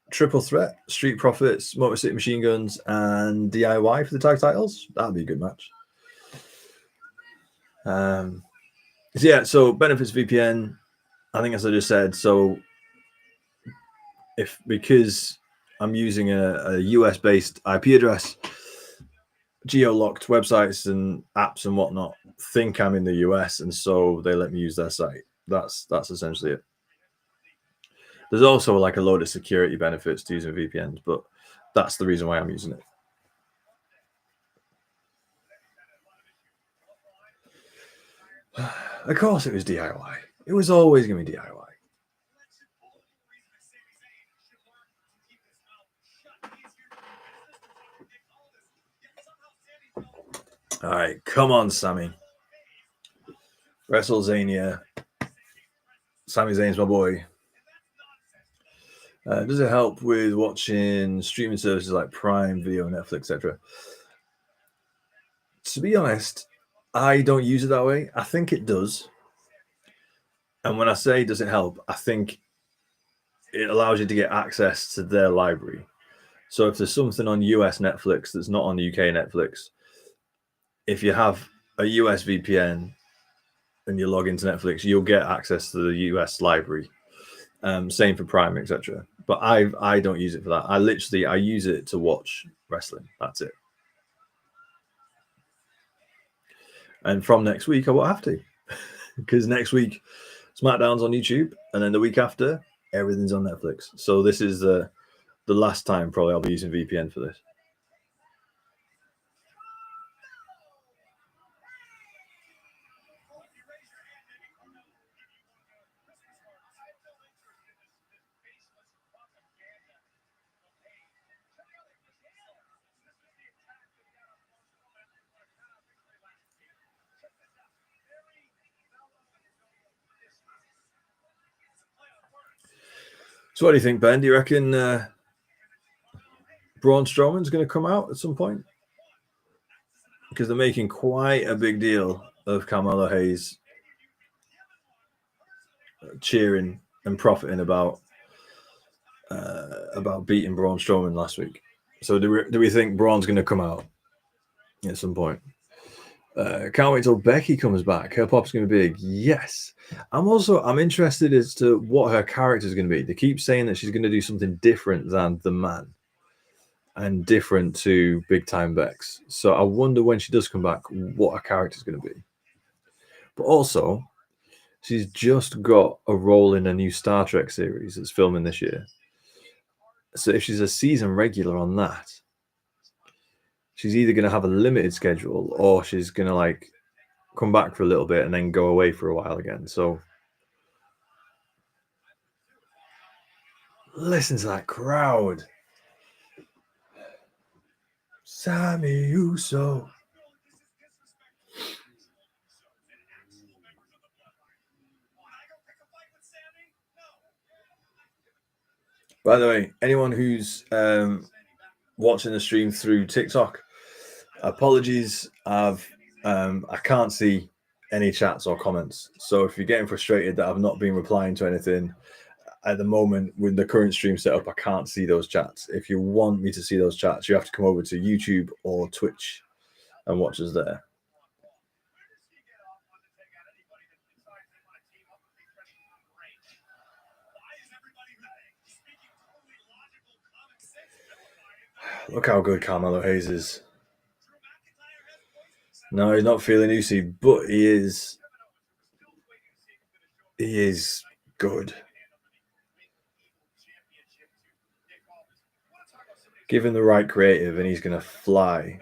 A: Triple Threat: Street Profits, Motor City Machine Guns, and DIY for the tag titles. That'd be a good match. So benefits VPN. I think, as I just said, so because I'm using a US-based IP address, geo-locked websites and apps and whatnot think I'm in the US, and so they let me use their site. That's essentially it. There's also like a load of security benefits to using VPNs, but that's the reason why I'm using it. Of course it was DIY. It was always going to be DIY. All right, come on, Sammy. WrestleZania. Sami Zayn's my boy. Does it help with watching streaming services like Prime Video, Netflix, etc.? To be honest, I don't use it that way. I think it does. And when I say does it help, I think it allows you to get access to their library. So if there's something on US Netflix that's not on UK Netflix, if you have a US VPN and you log into Netflix, you'll get access to the US library. Same for Prime, etc. But I don't use it for that. I use it to watch wrestling. That's it. And from next week, I won't have to, because next week SmackDown's on YouTube, and then the week after, everything's on Netflix. So this is the last time probably I'll be using VPN for this. So what do you think, Ben? Do you reckon Braun Strowman's going to come out at some point? Because they're making quite a big deal of Carmelo Hayes cheering and profiting about beating Braun Strowman last week. So do we think Braun's going to come out at some point? Can't wait till Becky comes back. Her pop's going to be big. Yes. I'm interested as to what her character is going to be. They keep saying that she's going to do something different than the man and different to Big Time Bex. So I wonder when she does come back, what her character is going to be. But also, she's just got a role in a new Star Trek series that's filming this year. So if she's a season regular on that, she's either going to have a limited schedule or she's going to like come back for a little bit and then go away for a while again. So listen to that crowd. Sammy Uso. By the way, anyone who's watching the stream through TikTok, apologies. I can't see any chats or comments. So if you're getting frustrated that I've not been replying to anything at the moment with the current stream setup, I can't see those chats. If you want me to see those chats, you have to come over to YouTube or Twitch and watch us there. Look how good Carmelo Hayes is. No, he's not feeling Uzi, but he is good. Give him the right creative and he's going to fly.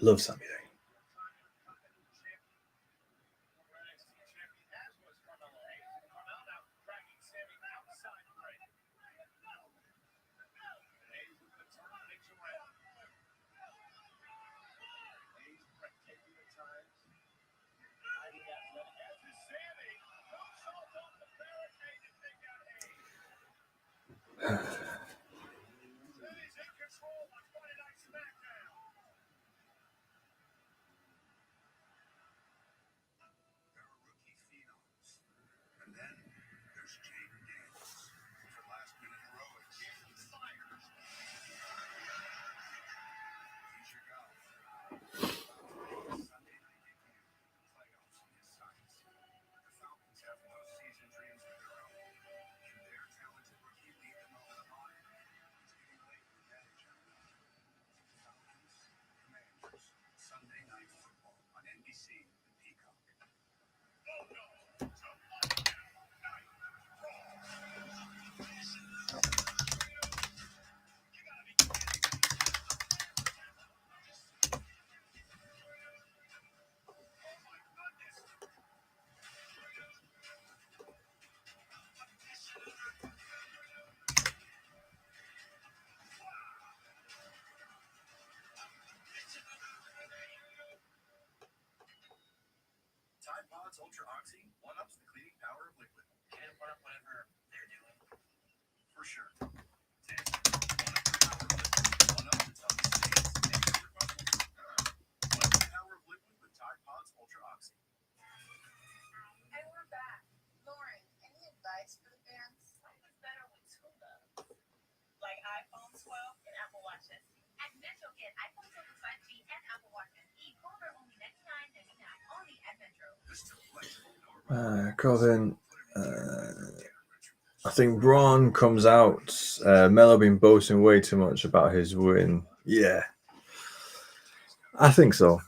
A: Love Sami Zayn.
B: Tide Pods Ultra Oxy one-ups the cleaning power of liquid. And one-up whatever they're doing. For sure. Taste. One-up the toughest stains and your bubbles. One-up the power of liquid with Tide Pods Ultra Oxy.
C: And we're back. Lauren, any advice for the fans? What's better with two loves? Like iPhone 12 and Apple Watch SE. At Metro, get iPhone 12 5G and Apple Watch SE for only $99.99. Only at Metro.
A: Colin, I think Braun comes out. Melo been boasting way too much about his win. Yeah, I think so.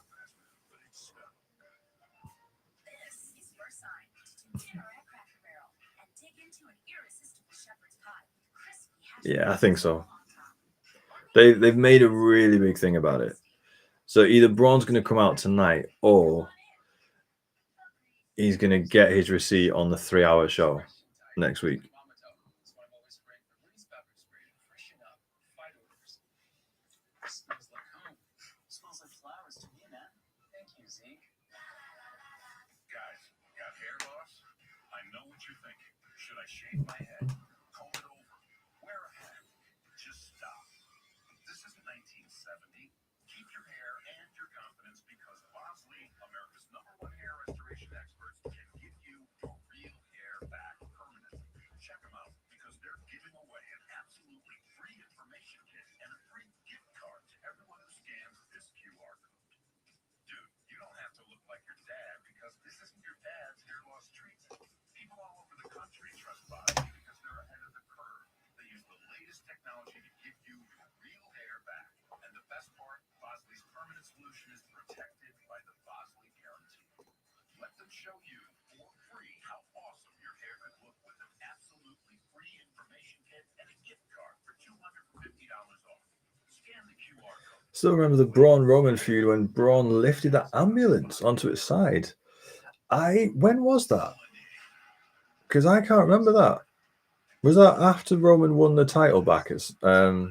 C: This is your sign to tune in at Cracker Barrel and dig into an irresistible shepherd's pie with crispy hash
A: Yeah, I think so. They've made a really big thing about it. So either Braun's going to come out tonight or he's going to get his receipt on the 3-hour show next week.
B: Smells like flowers to me, man. Thank you, Zeke. Guys, got hair loss? I know what you're thinking. Should I shave my head? Comb it over? Wear a hat? Just stop. This isn't 1970. Keep your hair and your confidence because Bosley, America's #1 hair restoration experts, can give you your real hair back permanently. Check them out because they're giving away an absolutely free information kit and a free gift card to everyone who scans this QR code. Dude, you don't have to look like your dad because this isn't your dad's hair loss treatment. People all over the country trust Bosley because they're ahead of the curve. They use the latest technology to give you your real hair back. And the best part, Bosley's permanent solution is protected by the Bosley guarantee. Let them show you for free how awesome your hair could look with an absolutely free information kit and a gift card for $250 off. Scan the QR code.
A: Still remember the Braun Roman feud when Braun lifted that ambulance onto its side. When was that? Because I can't remember that. Was that after Roman won the title back? Because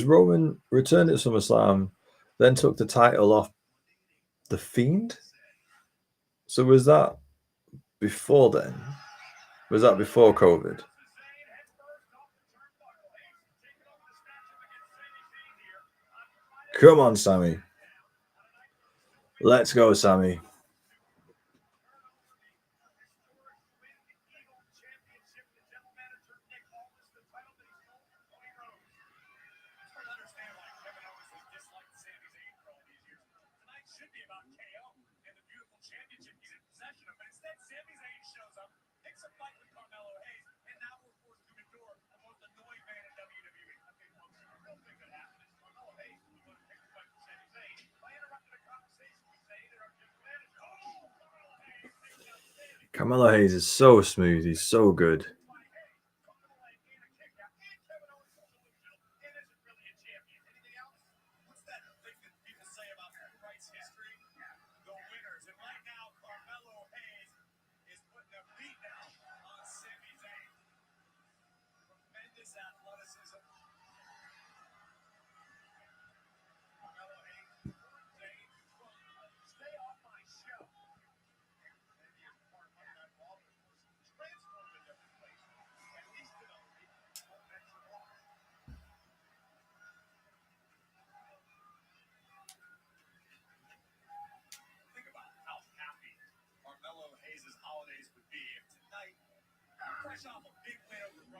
A: Roman returned at SummerSlam, then took the title off The Fiend. So was that before then? Was that before COVID? Come on, Sammy. Let's go, Sammy. Carmelo Hayes is so smooth. He's so good.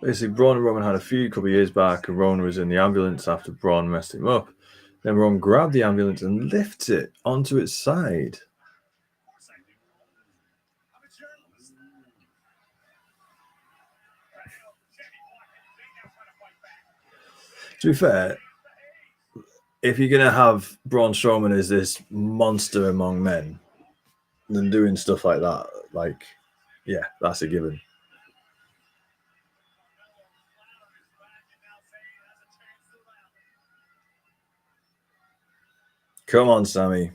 A: Basically, Braun and Roman had a feud a couple of years back, and Roman was in the ambulance after Braun messed him up. Then Roman grabbed the ambulance and lifts it onto its side. To be fair, if you're going to have Braun Strowman as this monster among men, then doing stuff like that, yeah, that's a given. Come on, Sammy.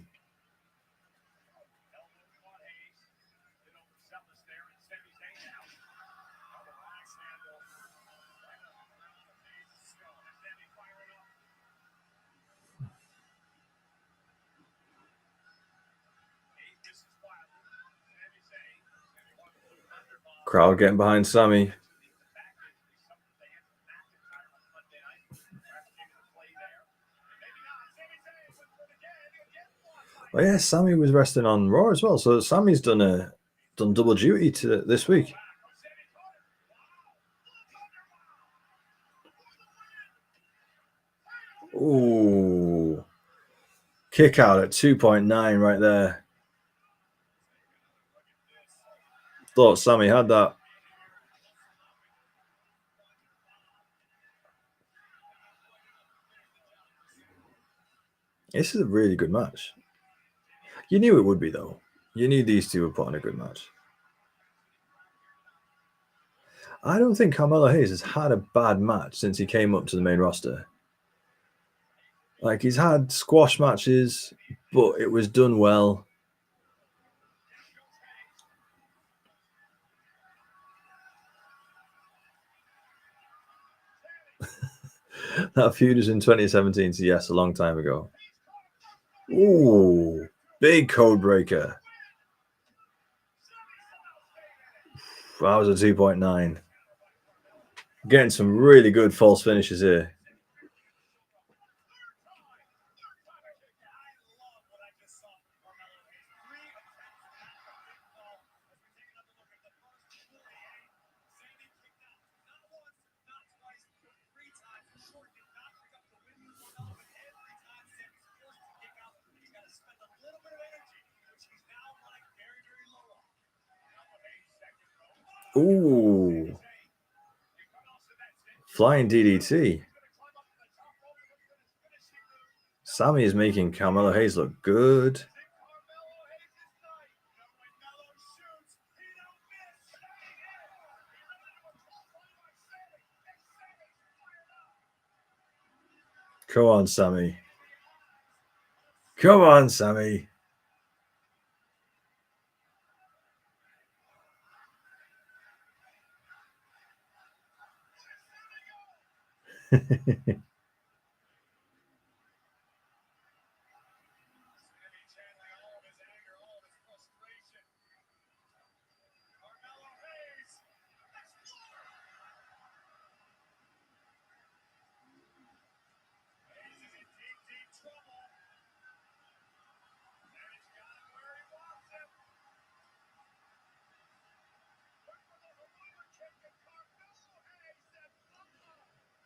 A: Crowd getting behind Sammy. Oh yeah, Sammy was resting on Raw as well, so Sammy's done double duty to this week. Ooh, kick out at 2.9 right there. Thought Sammy had that. This is a really good match. You knew it would be, though. You knew these two would put on a good match. I don't think Carmelo Hayes has had a bad match since he came up to the main roster. Like, he's had squash matches, but it was done well. That feud was in 2017, so yes, a long time ago. Ooh, big code breaker. That was a 2.9. Getting some really good false finishes here. Ooh. Flying DDT. Sammy is making Carmelo Hayes look good. Come on, Sammy. Come on, Sammy.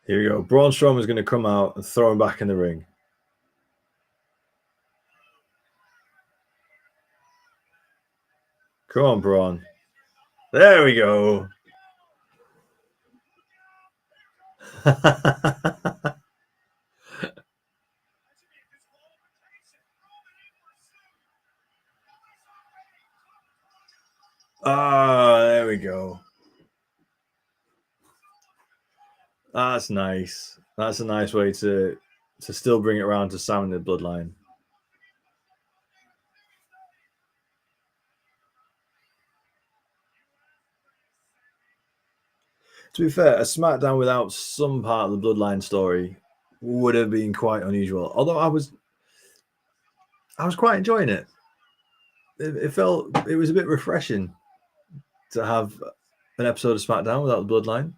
A: Here we go. Braun Strowman is going to come out and throw him back in the ring. Come on, Braun. There we go. There we go. That's nice. That's a nice way to still bring it around to Sam and the Bloodline. To be fair, a SmackDown without some part of the Bloodline story would have been quite unusual. Although I was quite enjoying it. It was a bit refreshing to have an episode of SmackDown without the Bloodline.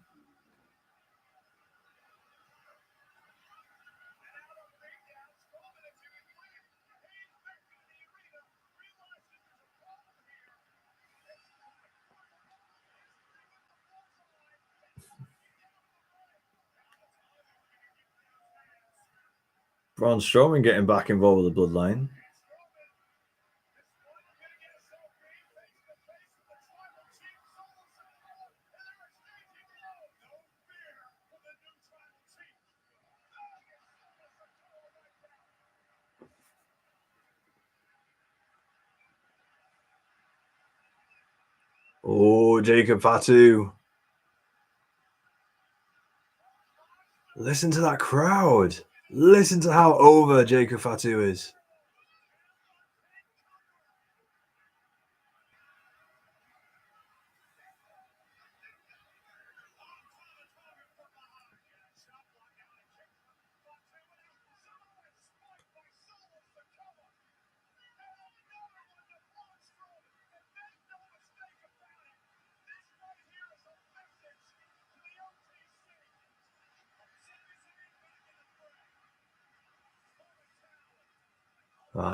A: Braun Strowman getting back involved with the Bloodline. Oh, Jacob Fatu. Listen to that crowd. Listen to how over Jacob Fatu is.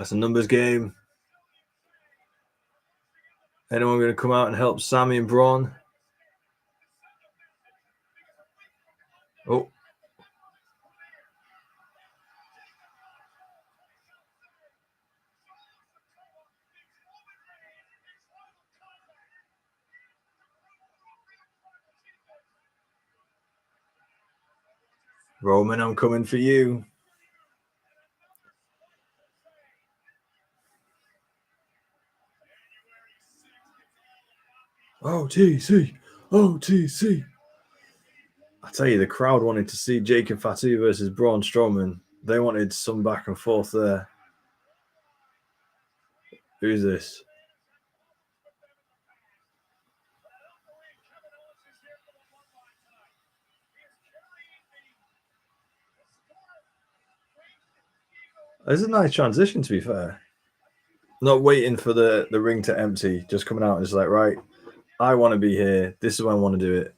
A: It's a numbers game. Anyone going to come out and help Sammy and Braun? Oh. Roman, I'm coming for you. OTC. OTC. I tell you, the crowd wanted to see Jacob Fatu versus Braun Strowman. They wanted some back and forth there. Who's this? It's a nice transition, to be fair. Not waiting for the ring to empty, just coming out and it's like, right, I want to be here. This is when I want to do it.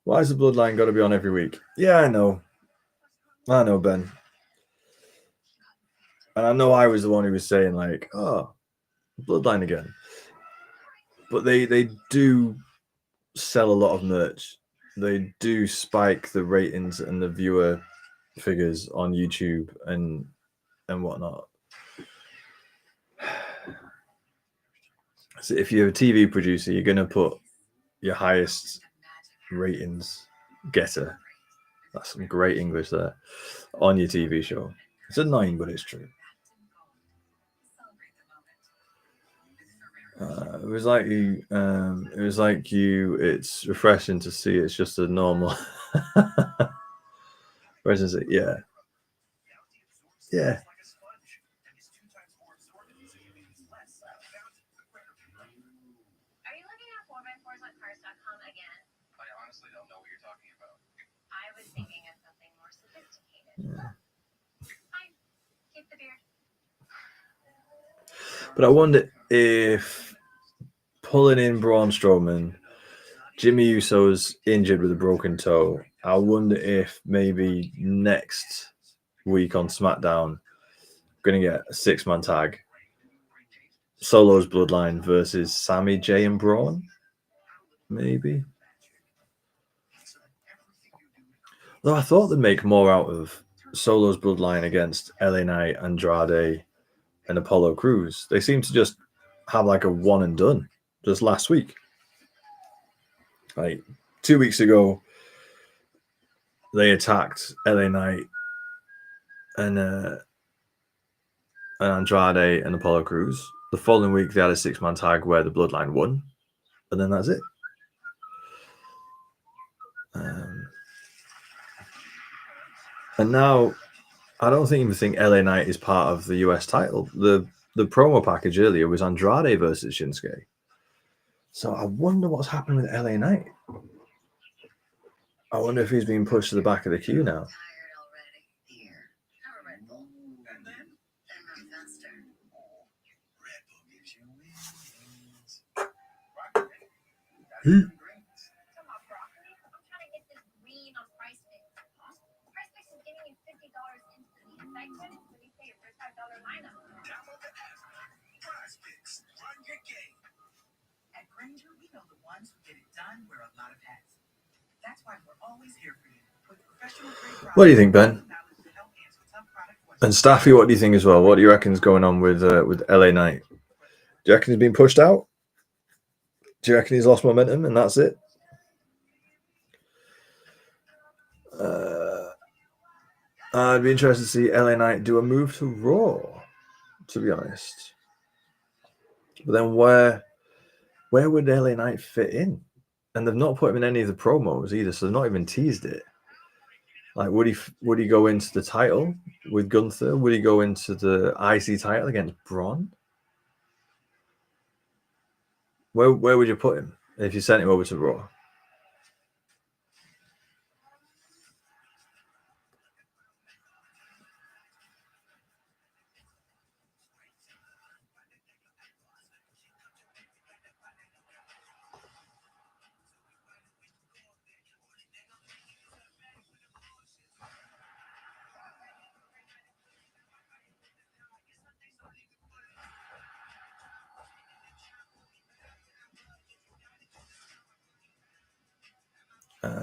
A: Why is the bloodline got to be on every week? Yeah, I know, Ben. And I know I was the one who was saying like, oh, bloodline again. But they do sell a lot of merch. They do spike the ratings and the viewer figures on YouTube and whatnot. So if you're a TV producer, you're gonna put your highest ratings getter. That's some great English there on your TV show. It's annoying, but it's true. It was like you. It's refreshing to see. It's just a normal. Whereas is it? Yeah. Yeah.
C: Are you looking at 4x4s on cars.com again?
B: I honestly don't know what you're talking about.
C: I was thinking of something more sophisticated.
A: Yeah.
C: Fine. Keep the beard.
A: But I wonder if pulling in Braun Strowman, Jimmy Uso's injured with a broken toe. I wonder if maybe next week on SmackDown, going to get a 6-man tag. Solo's Bloodline versus Sami, Jay, and Braun. Maybe. Though I thought they'd make more out of Solo's Bloodline against LA Knight, Andrade, and Apollo Crews. They seem to just have like a one and done just last week. Like 2 weeks ago, they attacked LA Knight and Andrade and Apollo Crews. The following week, they had a 6-man tag where the Bloodline won, and then that's it. And now, I don't even think LA Knight is part of the US title. The promo package earlier was Andrade versus Shinsuke. So I wonder what's happened with LA Knight. I wonder if he's being pushed to the back of the queue now.
D: At Granger, we know the ones who get it done wear a lot of hats. That's why we're always here for you with professional grade.
A: What do you think, Ben? And Staffy, what do you think as well? What do you reckon is going on with LA Knight? Do you reckon he's been pushed out? Do you reckon he's lost momentum and that's it? I'd be interested to see LA Knight do a move to Raw, to be honest. But then where would LA Knight fit in? And they've not put him in any of the promos either, so they've not even teased it. Like, would he go into the title with Gunther? Would he go into the IC title against Braun? Where would you put him if you sent him over to Raw?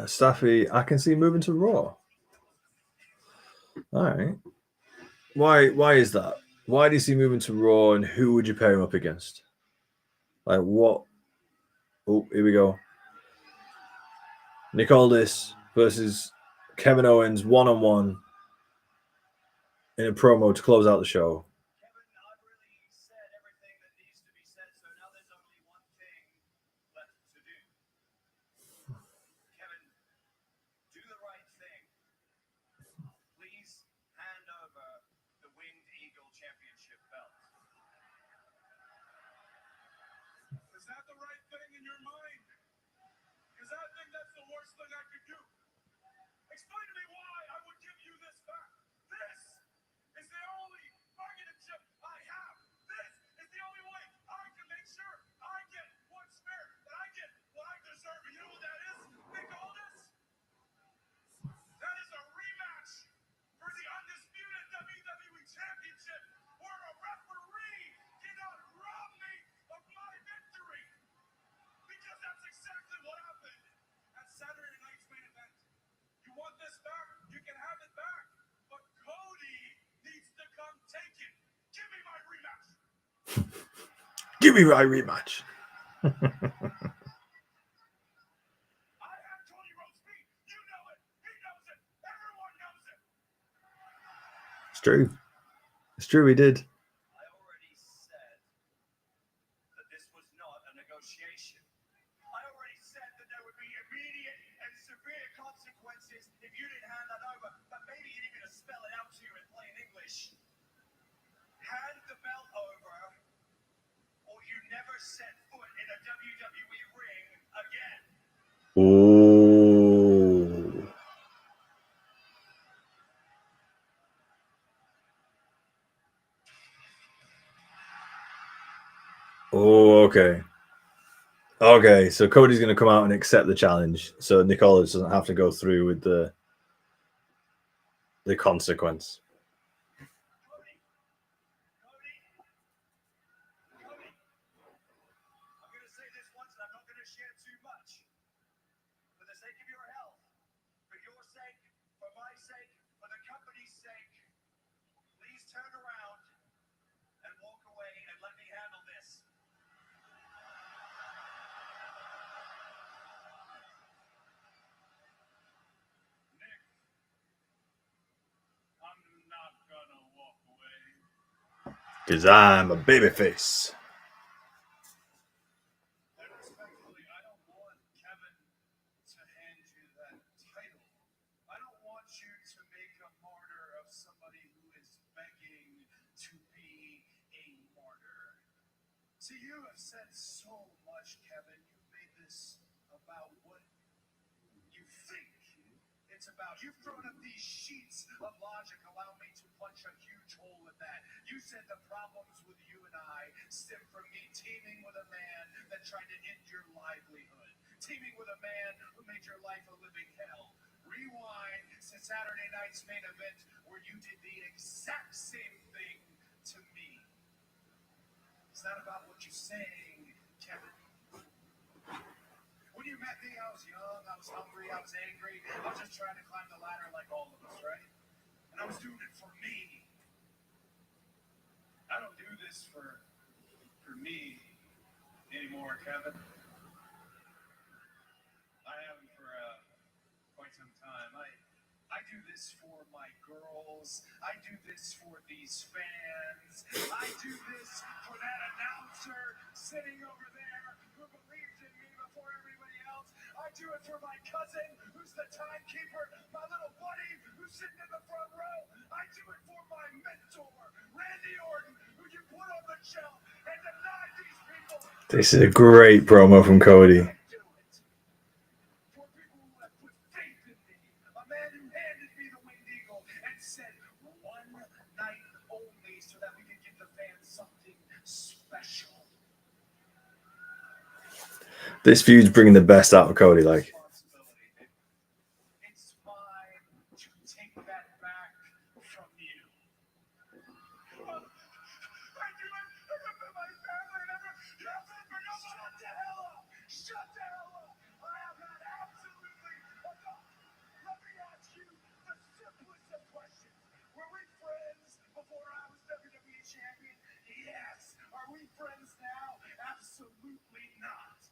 A: Staffy, I can see moving to Raw. All right. Why is that? Why do you see moving to Raw, and who would you pair him up against? Like what? Oh, here we go. Nick Aldis versus Kevin Owens 1-on-1 in a promo to close out the show.
B: Is that the right thing in your mind. Because I think that's the worst thing I could do. Explain to me why I would give you this back. This is the only bargaining chip I have. This is the only way I can make sure I get what's fair, that I get what I deserve. And you know what that is? Think all this? That is a rematch for the undisputed WWE Championship, where a referee cannot rob me of my victory. Because that's exactly what happened at Saturday night's main event. You want this back? You can have it back. But Cody needs to come take it. Give me my rematch.
A: Give me my rematch.
B: I have Cody Rhodes beat. You know it. He knows it. Everyone knows it.
A: It's true. It's true, we did.
B: I already said that this was not a negotiation. I already said that there would be immediate and severe consequences if you didn't hand that over. But maybe you didn't even spell it out to you in plain English. Hand the belt over, or you never set foot in a WWE ring again.
A: Oh. Oh, okay. Okay, so Cody's going to come out and accept the challenge, so Nicholas doesn't have to go through with the consequence.
B: Cody. I'm going to say this once, and I'm not going to share too much. For the sake of your health, for your sake, for my sake, for the company's sake, please turn around and walk away and let me handle this. Nick, I'm not gonna walk away.
A: Because I'm a babyface.
B: And respectfully, I don't want Kevin to hand you that title. I don't want you to make a martyr of somebody who is begging to be a martyr. See, you have said so much, Kevin. You've made this about what you think it's about. You've thrown up these sheets of logic. Allow me to punch a huge hole in that. You said the problems with you and I stem from me teaming with a man that tried to end your livelihood. Teaming with a man who made your life a living hell. Rewind to Saturday night's main event where you did the exact same thing to me. It's not about what you're saying, Kevin. When you met me, I was young, I was hungry, I was angry. I was just trying to climb the ladder like all of us, right? And I was doing it for me. I don't do this for me anymore, Kevin. I haven't for quite some time. I do this for my girls. I do this for these fans. I do this for that announcer sitting over there who believes in me before everybody else. I do it for my cousin who's the timekeeper, my little buddy who's sitting in the front row. I do it for my mentor, Randy Orton, who you put on the shelf and denied these people.
A: This is a great promo from Cody.
B: For people who have put faith in me, a man who handed me the Winged Eagle and said one night only so that we could give the fans something special.
A: This feud's bringing the best out of Cody. Like,
B: It's mine to take that back from you. I do it for my family and everyone. Shut the hell up! Shut the hell up! I have had absolutely enough. Let me ask you the simplest of questions. Were we friends before I was WWE champion? Yes. Are we friends now? Absolutely not.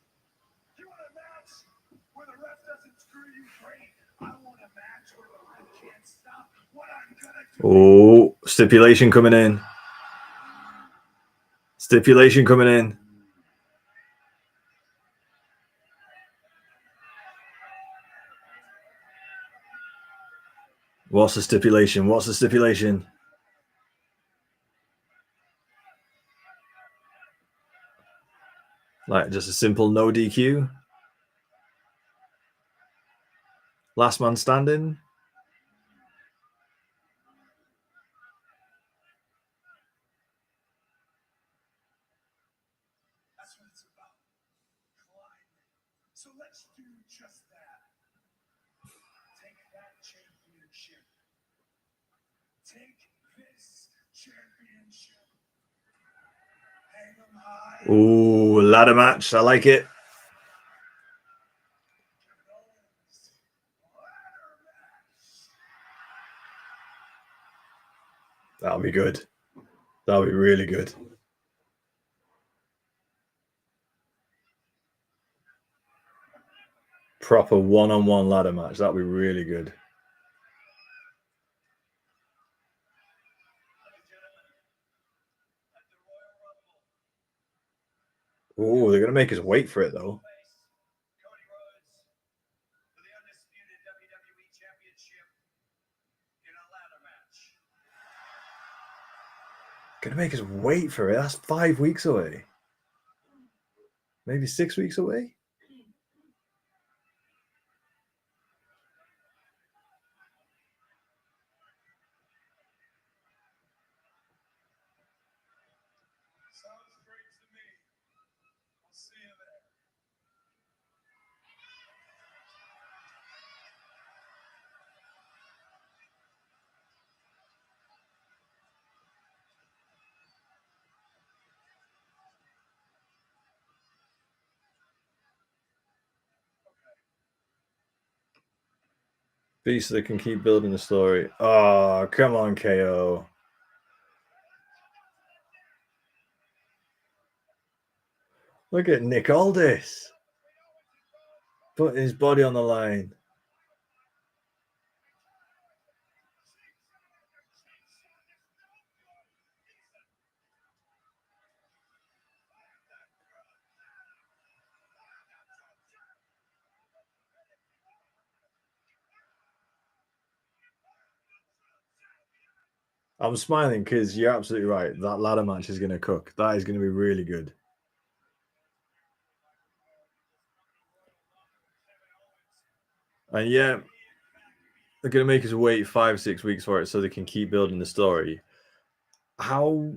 B: You want a match where the ref doesn't screw you? Great. I want a match where the ref can't stop what I'm gonna do.
A: oh, stipulation coming in. Stipulation coming in. What's the stipulation? What's the stipulation? Like just a simple no DQ. Last man standing.
B: That's what it's about. Climbing. So let's do just that. Take that championship. Take this championship. Hang 'em high.
A: Ooh, ladder match. I like it. That'll be good. That'll be really good. Proper one-on-one ladder match. That'll be really good. Oh, they're gonna make us wait for it though.
B: Cody Rhodes for the undisputed WWE Championship in a ladder match.
A: Gonna make us wait for it. That's 5 weeks away. Maybe 6 weeks away.
B: Sounds great to me. We'll see you there.
A: B so they can keep building the story. Oh, come on, KO. Look at Nick Aldis. Putting his body on the line. I'm smiling because you're absolutely right. That ladder match is going to cook. That is going to be really good. And yeah, they're going to make us wait 5 or 6 weeks for it so they can keep building the story. How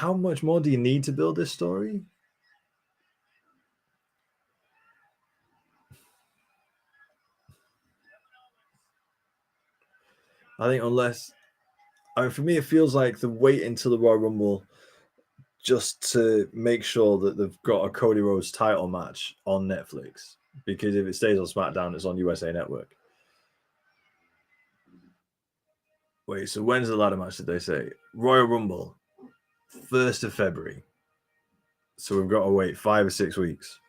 A: much more do you need to build this story? I think for me, it feels like the wait until the Royal Rumble just to make sure that they've got a Cody Rhodes title match on Netflix. Because if it stays on SmackDown, it's on USA Network. Wait, so when's the ladder match, did they say? Royal Rumble, 1st of February. So we've got to wait 5 or 6 weeks.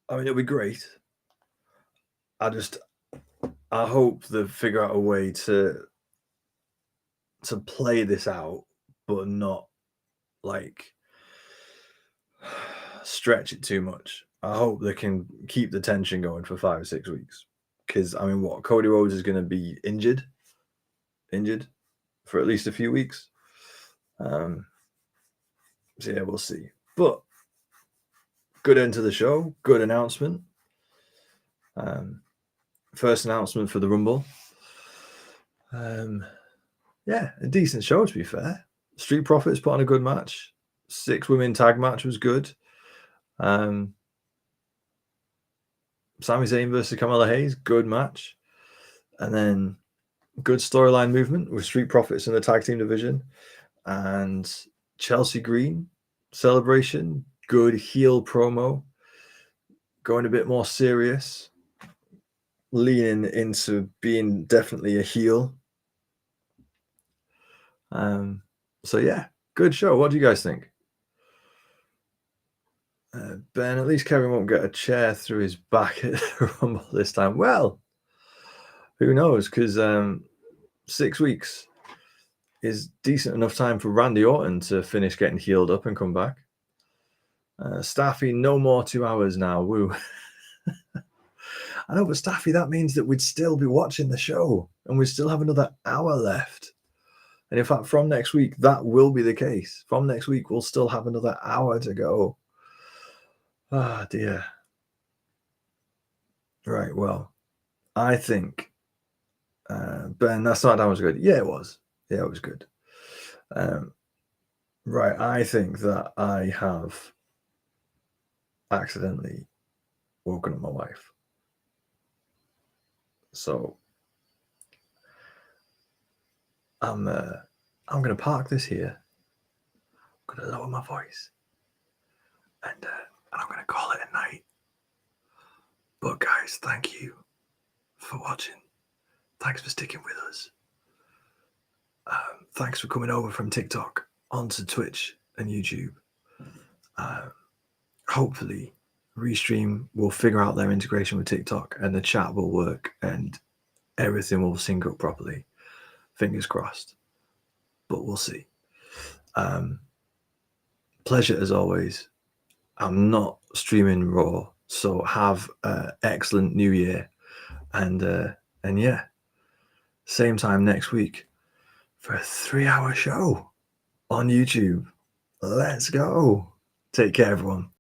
A: I mean, it'll be great. I hope they figure out a way to play this out, but not like stretch it too much. I hope they can keep the tension going for 5 or 6 weeks. Because I mean, what, Cody Rhodes is going to be injured for at least a few weeks. So yeah, we'll see. But good end to the show. Good announcement. First announcement for the Rumble. Yeah, a decent show to be fair. Street Profits put on a good match. 6 women tag match was good. Sami Zayn versus Carmella Hayes, good match. And then good storyline movement with Street Profits in the tag team division. And Chelsea Green celebration, good heel promo. Going a bit more serious. Leaning into being definitely a heel. So yeah, good show. What do you guys think? Ben, at least Kevin won't get a chair through his back at the Rumble this time. Well, who knows? Because 6 weeks is decent enough time for Randy Orton to finish getting healed up and come back. Staffy, no more 2 hours now. Woo. I know, but Staffy, that means that we'd still be watching the show and we'd still have another hour left. And in fact, from next week, that will be the case. From next week, we'll still have another hour to go. Ah, dear. Right, well, I think, Ben, that SmackDown was good. Yeah, it was. Yeah, it was good. Right, I think that I have accidentally woken up my wife. So I'm going to park this here. I'm going to lower my voice. And I'm going to call it a night. But guys, thank you for watching. Thanks for sticking with us. Thanks for coming over from TikTok onto Twitch and YouTube. Hopefully, Restream will figure out their integration with TikTok and the chat will work and everything will sync up properly. Fingers crossed. But we'll see. Pleasure as always. I'm not streaming Raw, so have an excellent New Year. And yeah, same time next week for a 3-hour show on YouTube. Let's go. Take care, everyone.